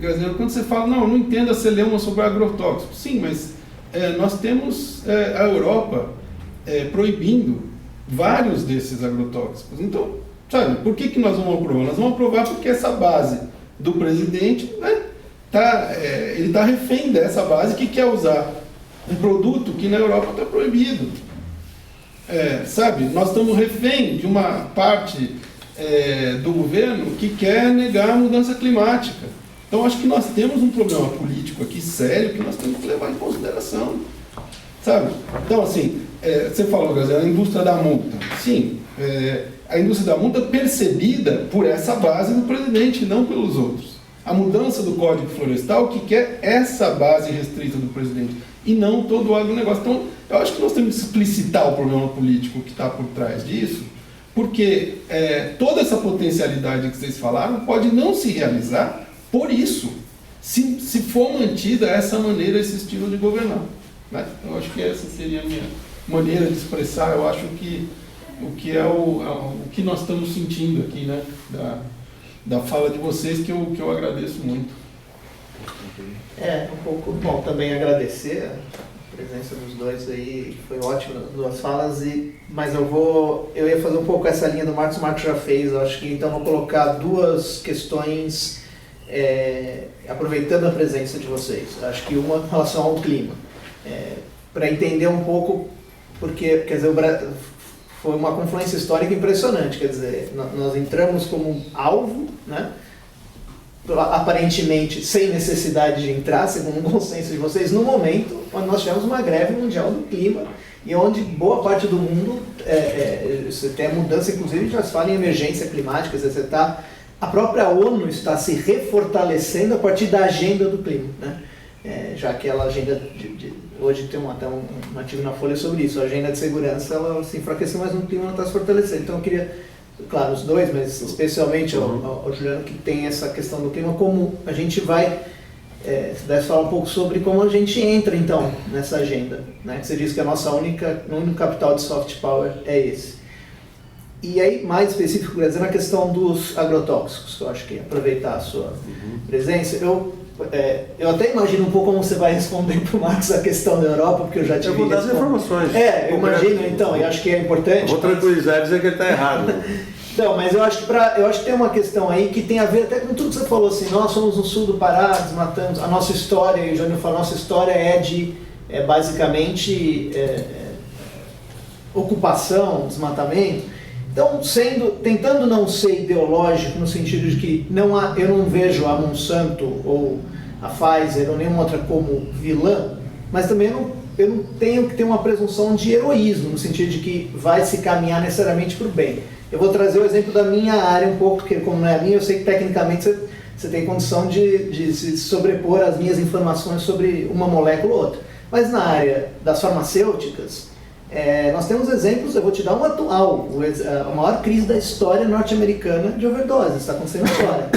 Graziano, quando você fala, não entendo a celeuma sobre agrotóxicos. Sim, mas nós temos a Europa proibindo vários desses agrotóxicos. Então, por que nós vamos aprovar? Nós vamos aprovar porque essa base do presidente, ele está refém dessa base que quer usar um produto que na Europa está proibido. Nós estamos refém de uma parte do governo que quer negar a mudança climática. Então, acho que nós temos um problema político aqui sério que nós temos que levar em consideração. Então, assim, você falou, Graziano, a indústria da multa. Sim, a indústria da multa percebida por essa base do presidente, não pelos outros. A mudança do Código Florestal que quer essa base restrita do presidente e não todo o agronegócio. Então, eu acho que nós temos que explicitar o problema político que está por trás disso, porque toda essa potencialidade que vocês falaram pode não se realizar por isso, se for mantida essa maneira, esse estilo de governar. Né? Eu acho que essa seria a minha maneira de expressar, eu acho que o que nós estamos sentindo aqui, né? Da fala de vocês, que eu agradeço muito. Um pouco bom também agradecer a presença dos dois aí, foi ótimo as duas falas, mas eu ia fazer um pouco essa linha do Marcos, o Marcos já fez, eu acho que então vou colocar 2 questões aproveitando a presença de vocês. Acho que uma em relação ao clima, para entender um pouco, porque, quer dizer, foi uma confluência histórica impressionante, quer dizer, nós entramos como alvo, né? Aparentemente sem necessidade de entrar, segundo um consenso de vocês, no momento onde nós tivemos uma greve mundial do clima e onde boa parte do mundo, você tem a mudança, inclusive já se fala em emergência climática, a própria ONU está se refortalecendo a partir da agenda do clima, né? Já que aquela agenda hoje tem até um artigo na Folha sobre isso, a agenda de segurança ela se enfraqueceu, mas no clima não está se fortalecendo. Então eu queria, claro, os dois, mas especialmente ao Juliano, que tem essa questão do clima, como a gente vai, se pudesse falar um pouco sobre como a gente entra então nessa agenda, né? Você disse que o único capital de soft power é esse. E aí, mais específico, quer dizer, na questão dos agrotóxicos, que eu acho que aproveitar a sua presença, eu até imagino um pouco como você vai responder para o Marcos a questão da Europa, porque eu já tive... Eu vou dar as informações. Eu imagino, então, e acho que é importante... Eu vou tranquilizar e dizer que ele está errado. Não, mas eu acho que tem uma questão aí que tem a ver até com tudo que você falou, assim, nós somos no sul do Pará, desmatamos, a nossa história, e o Jânio falou, a nossa história é basicamente ocupação, desmatamento. Então, tentando não ser ideológico no sentido de que eu não vejo a Monsanto ou a Pfizer ou nenhuma outra como vilã, mas também eu não tenho que ter uma presunção de heroísmo, no sentido de que vai se caminhar necessariamente para o bem. Eu vou trazer o exemplo da minha área um pouco, porque como não é a minha, eu sei que tecnicamente você tem condição de se sobrepor às minhas informações sobre uma molécula ou outra. Mas na área das farmacêuticas, nós temos exemplos, eu vou te dar um atual, a maior crise da história norte-americana de overdose, está acontecendo agora.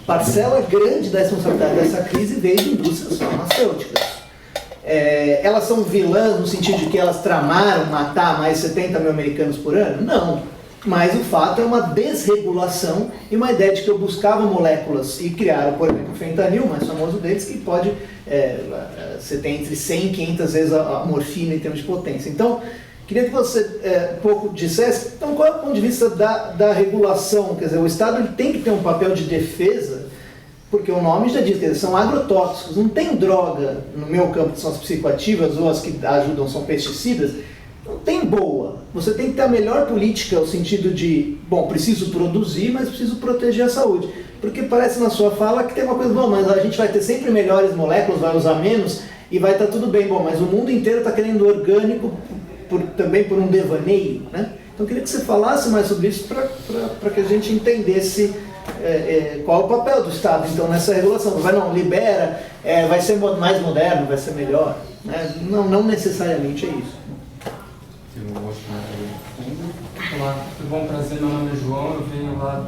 Parcela grande da responsabilidade dessa crise veio de indústrias farmacêuticas. Elas são vilãs no sentido de que elas tramaram matar mais 70 mil americanos por ano? Não. Mas o fato é uma desregulação e uma ideia de que eu buscava moléculas e criaram, por exemplo, o fentanil, o mais famoso deles, que pode, você tem entre 100 e 500 vezes a morfina em termos de potência. Então, queria que você um pouco dissesse, então, qual é o ponto de vista da regulação? Quer dizer, o Estado ele tem que ter um papel de defesa, porque o nome já diz, quer dizer, são agrotóxicos, não tem droga, no meu campo que são as psicoativas ou as que ajudam são pesticidas, não tem boa. Você tem que ter a melhor política, no sentido de, bom, preciso produzir, mas preciso proteger a saúde. Porque parece na sua fala que tem uma coisa, bom, mas a gente vai ter sempre melhores moléculas, vai usar menos e vai estar tudo bem. Bom, mas o mundo inteiro está querendo orgânico também por um devaneio, né? Então eu queria que você falasse mais sobre isso para que a gente entendesse qual é o papel do Estado, então, nessa regulação. Libera, vai ser mais moderno, vai ser melhor. Né? Não necessariamente é isso. Olá, tudo bom? Prazer, meu nome é João, eu venho lá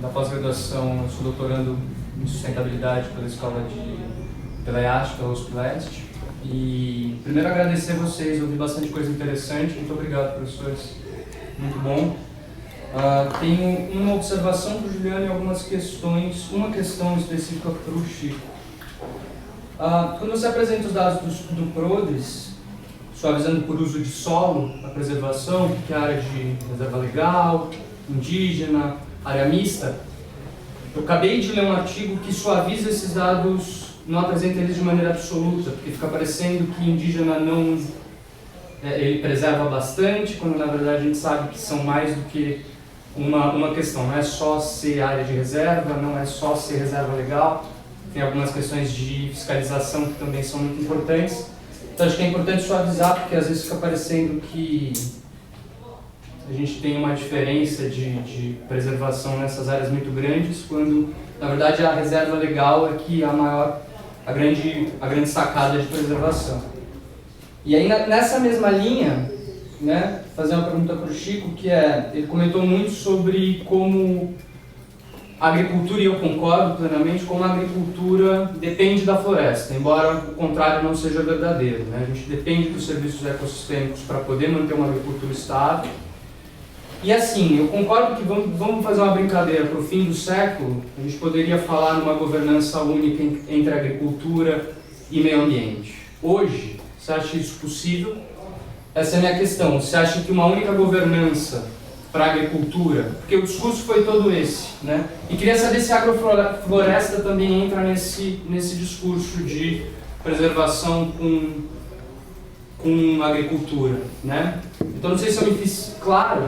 da pós-graduação, eu sou doutorando em sustentabilidade pela EASH, pela USP Leste. E primeiro agradecer a vocês, ouvi bastante coisa interessante, muito obrigado, professores, muito bom. Tenho uma observação para o Juliano e algumas questões, uma questão específica para o Chico. Quando você apresenta os dados do PRODES, suavizando por uso de solo, a preservação, que é a área de reserva legal, indígena, área mista, eu acabei de ler um artigo que suaviza esses dados, não apresenta eles de maneira absoluta, porque fica parecendo que indígena não... ele preserva bastante, quando na verdade a gente sabe que são mais do que uma questão, não é só ser área de reserva, não é só ser reserva legal, tem algumas questões de fiscalização que também são muito importantes. Então acho que é importante suavizar, porque às vezes fica parecendo que a gente tem uma diferença de preservação nessas áreas muito grandes, quando na verdade a reserva legal é que é a grande sacada de preservação. E aí nessa mesma linha, né, fazer uma pergunta para o Chico, que ele comentou muito sobre como a agricultura, e eu concordo plenamente, como a agricultura depende da floresta, embora o contrário não seja verdadeiro, né? A gente depende dos serviços ecossistêmicos para poder manter uma agricultura estável. E assim, eu concordo que vamos fazer uma brincadeira, para o fim do século, a gente poderia falar numa governança única entre agricultura e meio ambiente. Hoje, você acha isso possível? Essa é a minha questão. Você acha que uma única governança para a agricultura, porque o discurso foi todo esse, né? E queria saber se a agrofloresta também entra nesse discurso de preservação com agricultura, né? Então não sei se eu me fiz claro.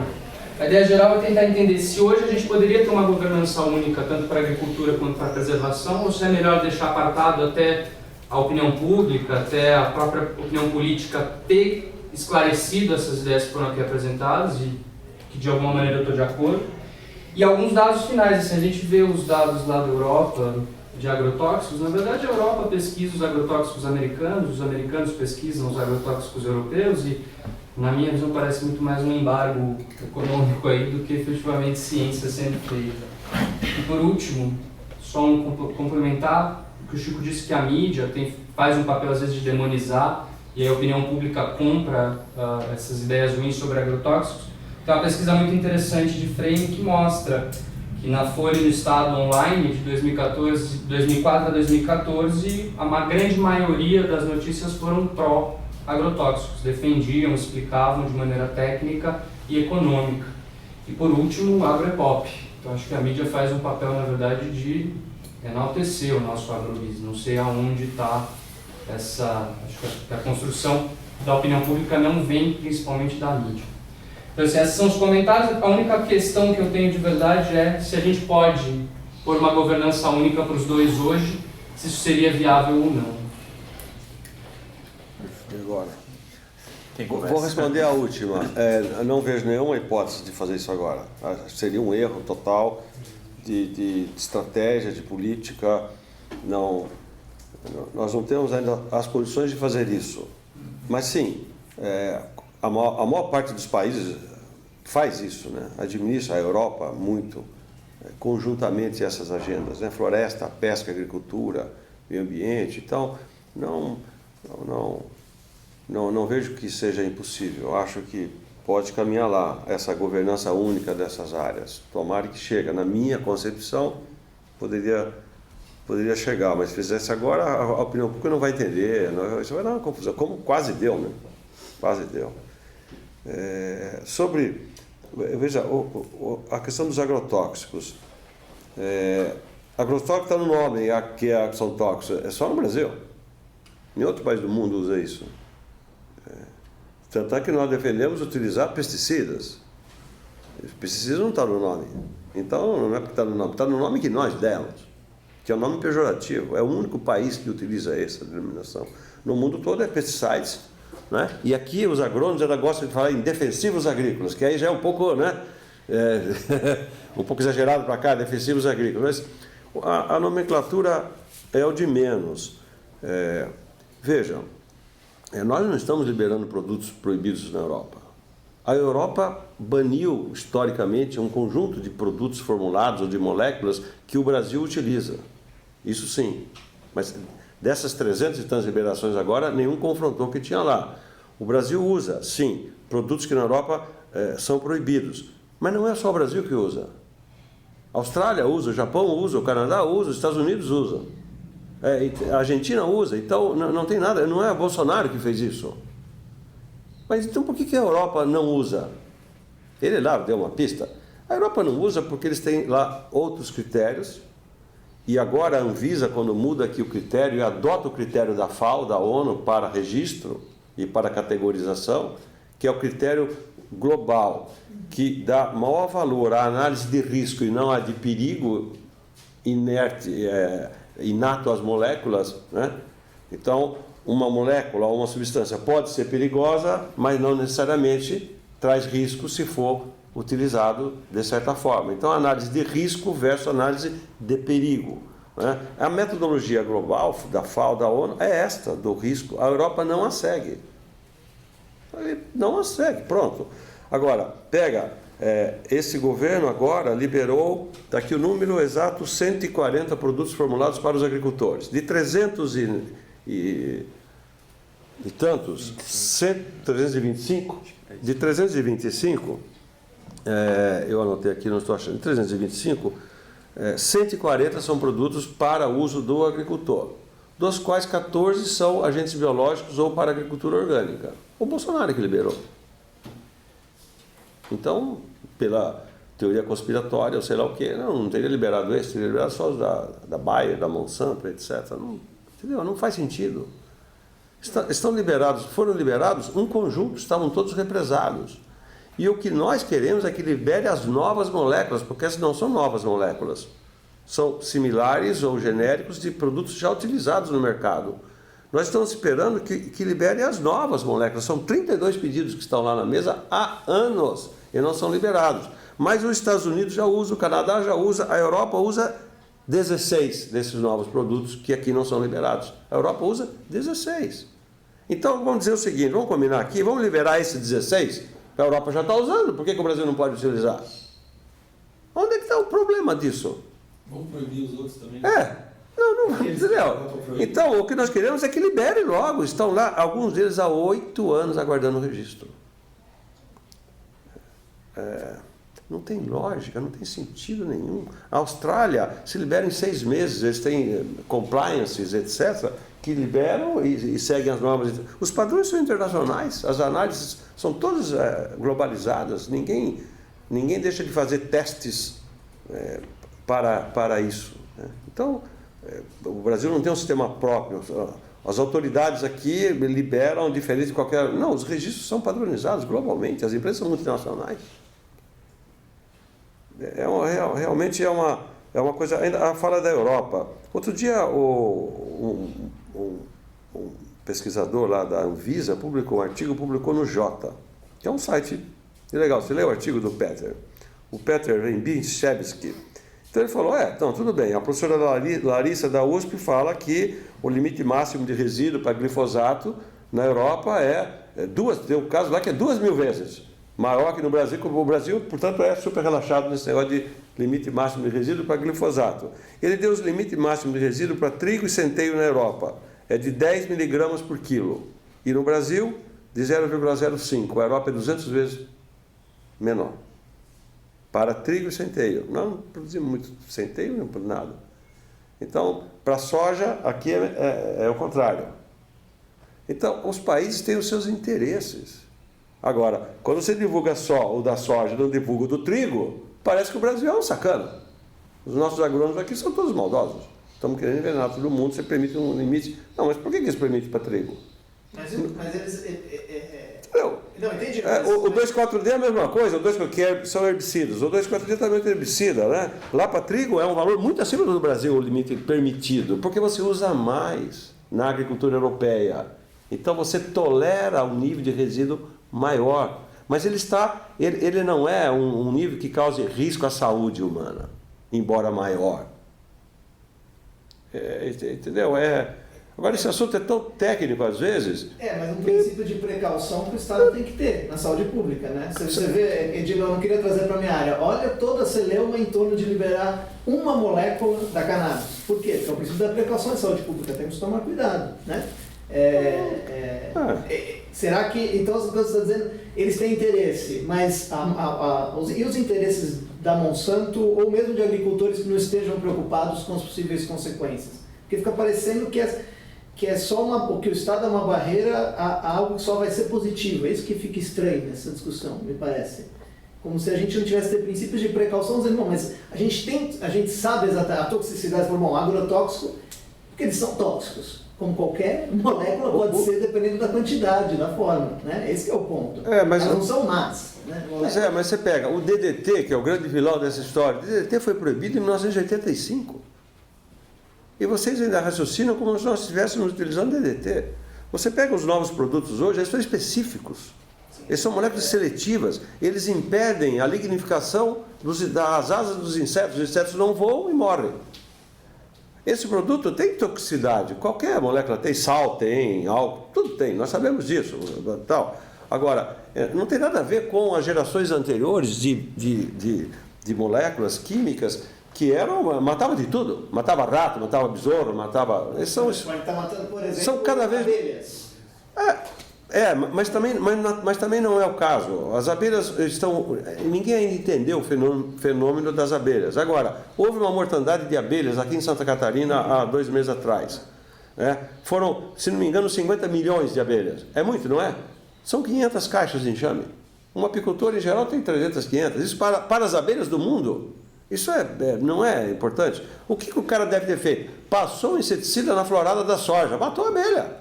A ideia geral é tentar entender se hoje a gente poderia ter uma governança única tanto para a agricultura quanto para a preservação, ou se é melhor deixar apartado até a opinião pública, até a própria opinião política ter esclarecido essas ideias que foram aqui apresentadas e que de alguma maneira eu estou de acordo. E alguns dados finais, assim, a gente vê os dados lá da Europa de agrotóxicos, na verdade a Europa pesquisa os agrotóxicos americanos, os americanos pesquisam os agrotóxicos europeus e na minha visão parece muito mais um embargo econômico aí do que efetivamente ciência sendo feita. E por último, só complementar o que o Chico disse, que a mídia faz um papel às vezes de demonizar e a opinião pública compra essas ideias ruins sobre agrotóxicos. Tem uma pesquisa muito interessante de Frame que mostra que na Folha do Estado Online de 2004 a 2014, a grande maioria das notícias foram pró-agrotóxicos, defendiam, explicavam de maneira técnica e econômica. E por último, o agro é pop. Então acho que a mídia faz um papel, na verdade, de enaltecer o nosso agrobusiness. Não sei aonde está acho que a construção da opinião pública não vem principalmente da mídia. Então, assim, esses são os comentários. A única questão que eu tenho de verdade é se a gente pode pôr uma governança única para os dois hoje, se isso seria viável ou não. E agora? Quem Vou começa? responder a última. Eu não vejo nenhuma hipótese de fazer isso agora. Seria um erro total de estratégia, de política. Nós não temos ainda as condições de fazer isso. Mas sim, a maior parte dos países faz isso, né? Administra a Europa muito conjuntamente essas agendas, né? Floresta, pesca, agricultura, meio ambiente. Então, não vejo que seja impossível. Eu acho que pode caminhar lá essa governança única dessas áreas. Tomara que chegue. Na minha concepção, poderia chegar, mas se fizesse agora, a opinião pública não vai entender, isso vai dar uma confusão, como quase deu, né? Quase deu. Veja, a questão dos agrotóxicos. Agrotóxico está no nome, que são tóxicos, é só no Brasil. Nenhum outro país do mundo usa isso. Tanto é que nós defendemos utilizar pesticidas. Os pesticidas não estão no nome. Então, não é porque está no nome, está no nome que nós demos, que é um nome pejorativo. É o único país que utiliza essa denominação. No mundo todo é pesticides, né? E aqui os agrônomos ainda gostam de falar em defensivos agrícolas, que aí já é um pouco, né? Um pouco exagerado para cá, defensivos agrícolas. Mas a nomenclatura é o de menos. Vejam, nós não estamos liberando produtos proibidos na Europa. A Europa baniu, historicamente, um conjunto de produtos formulados ou de moléculas que o Brasil utiliza. Isso sim. Mas dessas 300 e tantas liberações agora, nenhum confrontou o que tinha lá. O Brasil usa, sim, produtos que na Europa são proibidos. Mas não é só o Brasil que usa. A Austrália usa, o Japão usa, o Canadá usa, os Estados Unidos usam. A Argentina usa, então não tem nada, não é o Bolsonaro que fez isso. Mas então por que a Europa não usa? Ele lá deu uma pista. A Europa não usa porque eles têm lá outros critérios, e agora a Anvisa, quando muda aqui o critério e adota o critério da FAO, da ONU, para registro e para categorização, que é o critério global, que dá maior valor à análise de risco e não à de perigo inerte, inato às moléculas, né? Então, uma molécula ou uma substância pode ser perigosa, mas não necessariamente traz risco se for utilizado de certa forma. Então, a análise de risco versus análise de perigo, né? A metodologia global da FAO, da ONU, é esta, do risco. A Europa não a segue. Não a segue, pronto. Agora, pega, esse governo agora liberou, está aqui o número exato, 140 produtos formulados para os agricultores. De 300 e tantos, 325, de 325, eu anotei aqui, não estou achando, de 325, 140 são produtos para uso do agricultor, dos quais 14 são agentes biológicos ou para agricultura orgânica. O Bolsonaro que liberou. Então, pela teoria conspiratória, ou sei lá o quê, não teria liberado esse, teria liberado só os da Bayer, da Monsanto, etc. Entendeu? Não faz sentido. Estão liberados, foram liberados um conjunto, estavam todos represados. E o que nós queremos é que libere as novas moléculas, porque essas não são novas moléculas. São similares ou genéricos de produtos já utilizados no mercado. Nós estamos esperando que libere as novas moléculas. São 32 pedidos que estão lá na mesa há anos e não são liberados. Mas os Estados Unidos já usam, o Canadá já usa, a Europa usa 16 desses novos produtos que aqui não são liberados. A Europa usa 16. Então vamos dizer o seguinte, vamos combinar aqui, vamos liberar esse 16, que a Europa já está usando, por que o Brasil não pode utilizar? Onde é que está o problema disso? Vamos proibir os outros também? Não, entendeu? Então, o que nós queremos é que libere logo. Estão lá, alguns deles há 8 anos aguardando o registro. Não tem lógica, não tem sentido nenhum. A Austrália se libera em 6 meses, eles têm compliances, etc., que liberam e seguem as normas. Os padrões são internacionais, as análises são todas globalizadas, ninguém deixa de fazer testes para isso, né? Então, o Brasil não tem um sistema próprio. as autoridades aqui liberam diferente de qualquer... Não, os registros são padronizados globalmente, as empresas são multinacionais. Realmente é uma coisa... Ainda fala da Europa. Outro dia, um pesquisador lá da Anvisa publicou um artigo, publicou no Jota, que é um site legal. Você leu o artigo do Peter? O Peter Rembinchevski. Então ele falou, então tudo bem, a professora Larissa da USP fala que o limite máximo de resíduo para glifosato na Europa tem um caso lá que é 2.000 vezes maior que no Brasil, como o Brasil, portanto, é super relaxado nesse negócio de limite máximo de resíduo para glifosato. Ele deu os limites máximos de resíduo para trigo e centeio na Europa, é de 10 miligramas por quilo, e no Brasil, de 0,05, a Europa é 200 vezes menor. Para trigo e centeio. Nós não produzimos muito centeio, nem por nada. Então, para soja, aqui é o contrário. Então, os países têm os seus interesses. Agora, quando você divulga só o da soja e não divulga o do trigo, parece que o Brasil é um sacana. Os nossos agrônomos aqui são todos maldosos. Estamos querendo envenenar todo mundo, você permite um limite. Não, mas por que eles permitem para trigo? Mas eles... Não, entendi. O 2,4-D é a mesma coisa, o 2,4-D que são herbicidas. O 2,4-D também é herbicida, né? Lá para trigo é um valor muito acima do Brasil, o limite permitido, porque você usa mais na agricultura europeia. Então você tolera um nível de resíduo maior. Mas ele não é um nível que cause risco à saúde humana, embora maior. Entendeu? Agora, esse assunto é tão técnico às vezes. Mas um princípio de precaução que o Estado tem que ter na saúde pública, né? Se você vê, Edilo, eu não queria trazer para a minha área, olha toda a celeuma em torno de liberar uma molécula da cannabis. Por quê? Porque é o princípio da precaução em saúde pública, temos que tomar cuidado, né? Será que, então, você está dizendo, eles têm interesse, mas e os interesses da Monsanto ou mesmo de agricultores que não estejam preocupados com as possíveis consequências? Porque fica parecendo que é só que o Estado é uma barreira a algo que só vai ser positivo. É isso que fica estranho nessa discussão, me parece. Como se a gente não tivesse ter princípios de precaução, dizendo, não, mas a gente sabe exatamente a toxicidade, bom, agrotóxico, porque eles são tóxicos. Como qualquer molécula pode ser, dependendo da quantidade, da forma, né? Esse que é o ponto. Mas elas não são más, né? Mas você pega o DDT, que é o grande vilão dessa história. O DDT foi proibido em 1985. E vocês ainda raciocinam como se nós estivéssemos utilizando DDT. Você pega os novos produtos hoje, eles são específicos. Eles são moléculas seletivas. Eles impedem a lignificação das asas dos insetos. Os insetos não voam e morrem. Esse produto tem toxicidade. Qualquer molécula tem, sal tem, álcool, tudo tem. Nós sabemos disso. Tal. Agora, não tem nada a ver com as gerações anteriores de moléculas químicas que matava de tudo. Matava rato, matava besouro, matava... Eles são, pode estar matando, por exemplo, são cada vez... abelhas. Mas também não é o caso. As abelhas estão... Ninguém ainda entendeu o fenômeno das abelhas. Agora, houve uma mortandade de abelhas aqui em Santa Catarina há 2 meses atrás. Foram, se não me engano, 50 milhões de abelhas. É muito, não é? São 500 caixas de enxame. Um apicultor, em geral, tem 300, 500. Isso para as abelhas do mundo... Isso não é importante. O que o cara deve ter feito? Passou um inseticida na florada da soja, matou a abelha.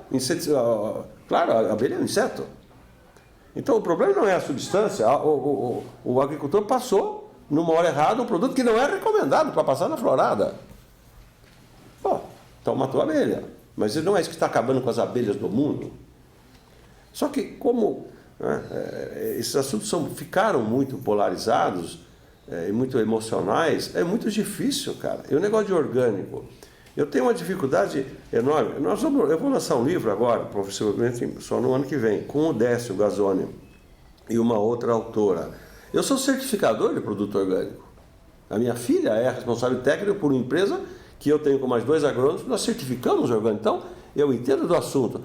Claro, a abelha é um inseto. Então o problema não é a substância. O agricultor passou, numa hora errada, um produto que não é recomendado para passar na florada. Então matou a abelha. Mas não é isso que está acabando com as abelhas do mundo. Só que como esses assuntos ficaram muito polarizados, e muito emocionais, é muito difícil, cara. E o negócio de orgânico, eu tenho uma dificuldade enorme. Eu vou lançar um livro agora, possivelmente só no ano que vem, com o Décio Gazzoni e uma outra autora. Eu sou certificador de produto orgânico. A minha filha é responsável técnica por uma empresa que eu tenho com mais 2 agrônomos, nós certificamos o orgânico. Então, eu entendo do assunto.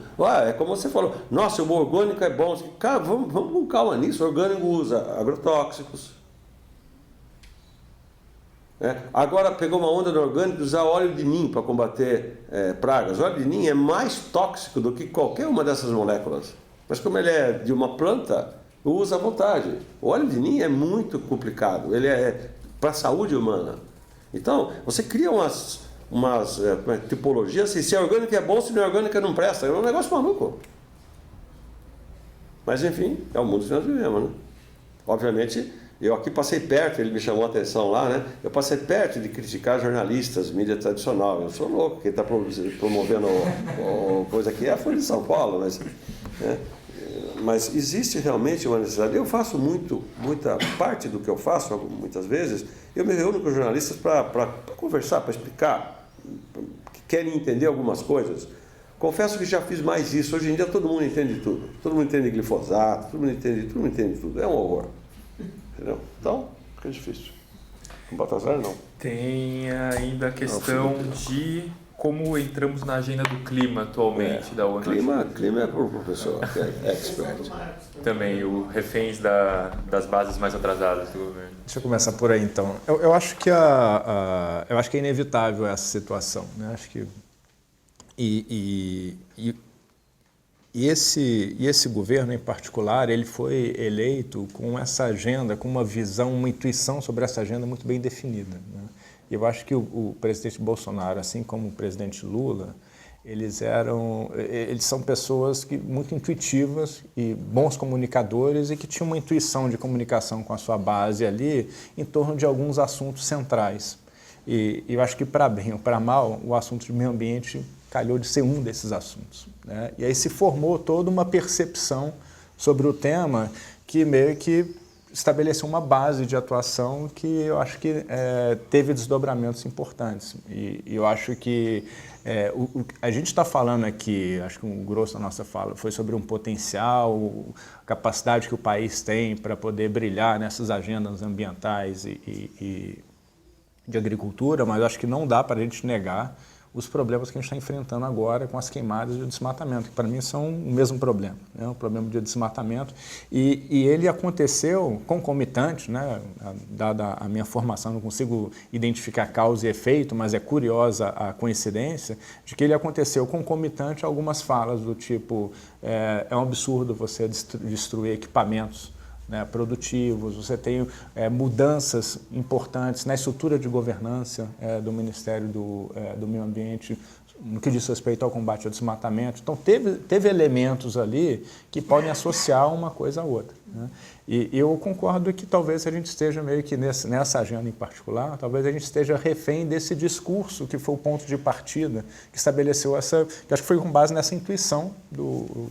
É como você falou, nossa, o orgânico é bom. Cara, vamos com calma nisso. O orgânico usa agrotóxicos. Agora pegou uma onda no orgânico de usar óleo de NIM para combater pragas. O óleo de NIM é mais tóxico do que qualquer uma dessas moléculas. Mas como ele é de uma planta, usa à vontade. O óleo de NIM é muito complicado. Ele é para a saúde humana. Então, você cria umas tipologias, assim, se é orgânica é bom, se não é orgânica não presta. É um negócio maluco. Mas, enfim, é o mundo que nós vivemos, né? Obviamente, eu aqui passei perto, ele me chamou a atenção lá, né? Eu passei perto de criticar jornalistas, mídia tradicional. Eu sou louco, quem está promovendo coisa aqui é a Folha de São Paulo, mas existe realmente uma necessidade. Eu faço muita parte do que eu faço, muitas vezes, eu me reúno com jornalistas para conversar, para explicar, que querem entender algumas coisas. Confesso que já fiz mais isso. Hoje em dia todo mundo entende tudo. Todo mundo entende glifosato, todo mundo entende tudo. É um horror. Entendeu? Então, fica difícil. Com Baltazar, não. Tem ainda a questão de como entramos na agenda do clima atualmente da ONU. Clima é para o professor, que é expert. Também, o reféns das bases mais atrasadas do governo. Deixa eu começar por aí, então. Eu acho que é inevitável essa situação, né? Acho que E esse governo em particular, ele foi eleito com essa agenda, com uma visão, uma intuição sobre essa agenda muito bem definida, né? Eu acho que o presidente Bolsonaro, assim como o presidente Lula, eles são pessoas muito intuitivas e bons comunicadores e que tinham uma intuição de comunicação com a sua base ali em torno de alguns assuntos centrais. E eu acho que, para bem ou para mal, o assunto de meio ambiente calhou de ser um desses assuntos, né? E aí se formou toda uma percepção sobre o tema que meio que estabeleceu uma base de atuação que eu acho que teve desdobramentos importantes. E eu acho que a gente está falando aqui, acho que um grosso da nossa fala foi sobre um potencial, capacidade que o país tem para poder brilhar nessas agendas ambientais e de agricultura, mas acho que não dá para a gente negar os problemas que a gente está enfrentando agora com as queimadas e o desmatamento, que para mim são o mesmo problema, né? O problema de desmatamento. E ele aconteceu concomitante, né? Dada a minha formação, não consigo identificar causa e efeito, mas é curiosa a coincidência de que ele aconteceu concomitante a algumas falas do tipo é um absurdo você destruir equipamentos, né, produtivos, você tem mudanças importantes na estrutura de governança do Ministério do Meio Ambiente no que diz respeito ao combate ao desmatamento. Então, teve elementos ali que podem associar uma coisa a outra, né? E eu concordo que talvez a gente esteja meio que nessa agenda em particular, talvez a gente esteja refém desse discurso que foi o ponto de partida, que estabeleceu que acho que foi com base nessa intuição do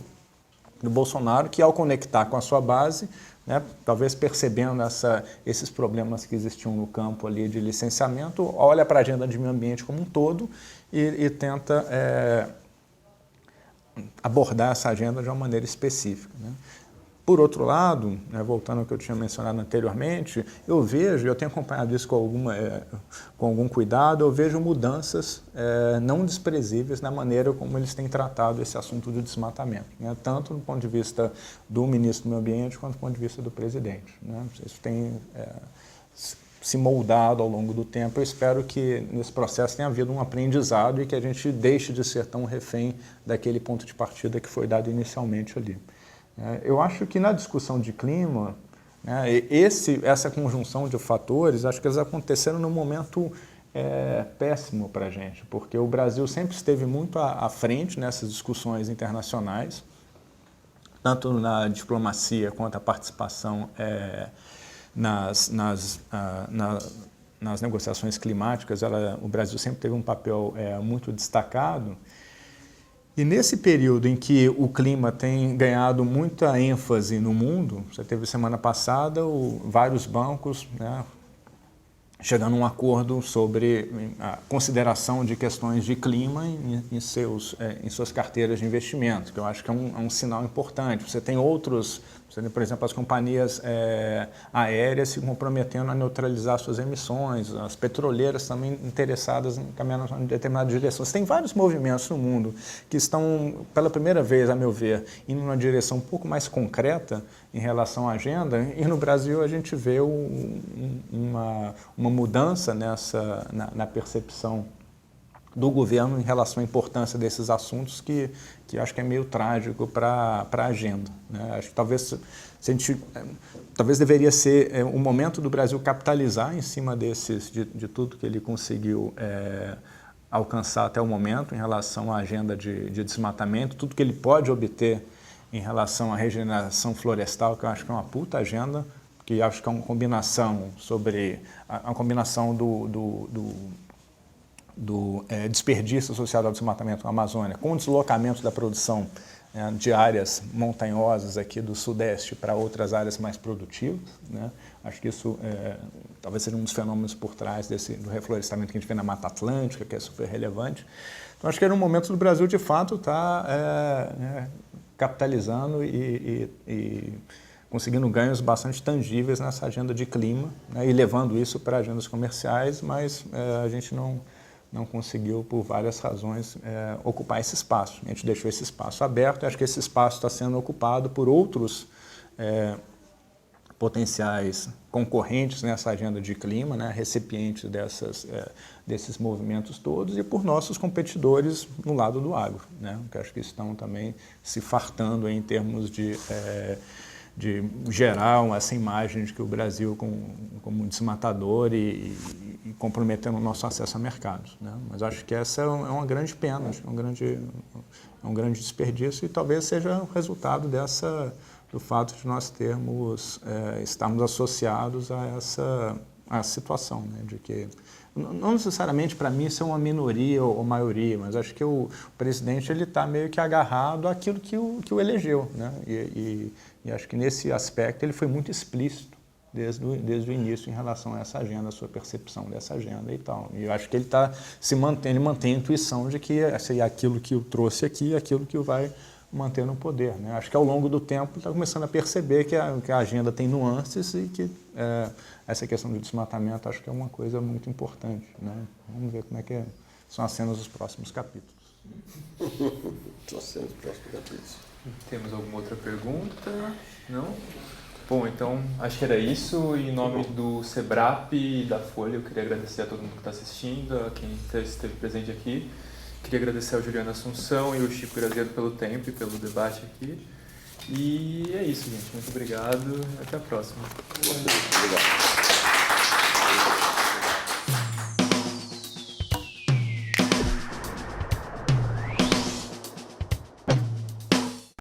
Bolsonaro, que ao conectar com a sua base, né, talvez percebendo esses problemas que existiam no campo ali de licenciamento, olha para a agenda de meio ambiente como um todo e tenta abordar essa agenda de uma maneira específica, né? Por outro lado, né, voltando ao que eu tinha mencionado anteriormente, eu tenho acompanhado isso com algum cuidado, eu vejo mudanças não desprezíveis na maneira como eles têm tratado esse assunto do desmatamento, né, tanto do ponto de vista do ministro do Meio Ambiente quanto do ponto de vista do presidente, né? Isso tem se moldado ao longo do tempo. Eu espero que nesse processo tenha havido um aprendizado e que a gente deixe de ser tão refém daquele ponto de partida que foi dado inicialmente ali. Eu acho que na discussão de clima, né, essa conjunção de fatores, acho que eles aconteceram num momento péssimo para a gente, porque o Brasil sempre esteve muito à frente nessas discussões internacionais, tanto na diplomacia quanto a participação nas negociações climáticas. O Brasil sempre teve um papel muito destacado. E nesse período em que o clima tem ganhado muita ênfase no mundo, você teve semana passada vários bancos, né, chegando a um acordo sobre a consideração de questões de clima em suas carteiras de investimento, que eu acho que é um sinal importante. Você tem por exemplo, as companhias aéreas se comprometendo a neutralizar suas emissões, as petroleiras também interessadas em caminhar em determinada direção. Você tem vários movimentos no mundo que estão, pela primeira vez, a meu ver, indo numa direção um pouco mais concreta em relação à agenda, e no Brasil a gente vê uma mudança na percepção do governo em relação à importância desses assuntos que acho que é meio trágico para a agenda, né? Acho que talvez deveria ser o momento do Brasil capitalizar em cima de tudo que ele conseguiu alcançar até o momento em relação à agenda de desmatamento, tudo que ele pode obter em relação à regeneração florestal, que eu acho que é uma puta agenda, que acho que é uma combinação do desperdício associado ao desmatamento na Amazônia, com o deslocamento da produção de áreas montanhosas aqui do Sudeste para outras áreas mais produtivas, né? Acho que isso talvez seja um dos fenômenos por trás do reflorestamento que a gente vê na Mata Atlântica, que é super relevante. Então, acho que era um momento do Brasil, de fato, estar capitalizando e conseguindo ganhos bastante tangíveis nessa agenda de clima, né? E levando isso para agendas comerciais, mas a gente não conseguiu, por várias razões, ocupar esse espaço. A gente deixou esse espaço aberto e acho que esse espaço está sendo ocupado por outros potenciais concorrentes nessa agenda de clima, né, recipientes desses movimentos todos, e por nossos competidores no lado do agro, né, que acho que estão também se fartando em termos de gerar essa imagem de que o Brasil como desmatador e comprometendo o nosso acesso a mercados, né? Mas acho que essa é uma grande pena, acho que é um grande desperdício, e talvez seja o resultado do fato de nós estarmos associados a essa situação, né? De que não necessariamente para mim isso é uma minoria ou maioria, mas acho que o presidente ele está meio que agarrado àquilo que o elegeu, né? E acho que nesse aspecto ele foi muito explícito desde o início em relação a essa agenda, a sua percepção dessa agenda e tal. E eu acho que ele ele mantém a intuição de que aquilo que o trouxe aqui é aquilo que o vai manter no poder, né? Acho que ao longo do tempo ele está começando a perceber que a agenda tem nuances e que essa questão do desmatamento acho que é uma coisa muito importante, né? Vamos ver como é que são as cenas dos próximos capítulos. São as cenas dos próximos capítulos. Temos alguma outra pergunta? Não? Bom, então acho que era isso. Em nome do SEBRAP e da Folha, eu queria agradecer a todo mundo que está assistindo, a quem esteve presente aqui. Queria agradecer ao Juliano Assunção e ao Chico Graziano pelo tempo e pelo debate aqui. E é isso, gente. Muito obrigado. Até a próxima. Obrigado.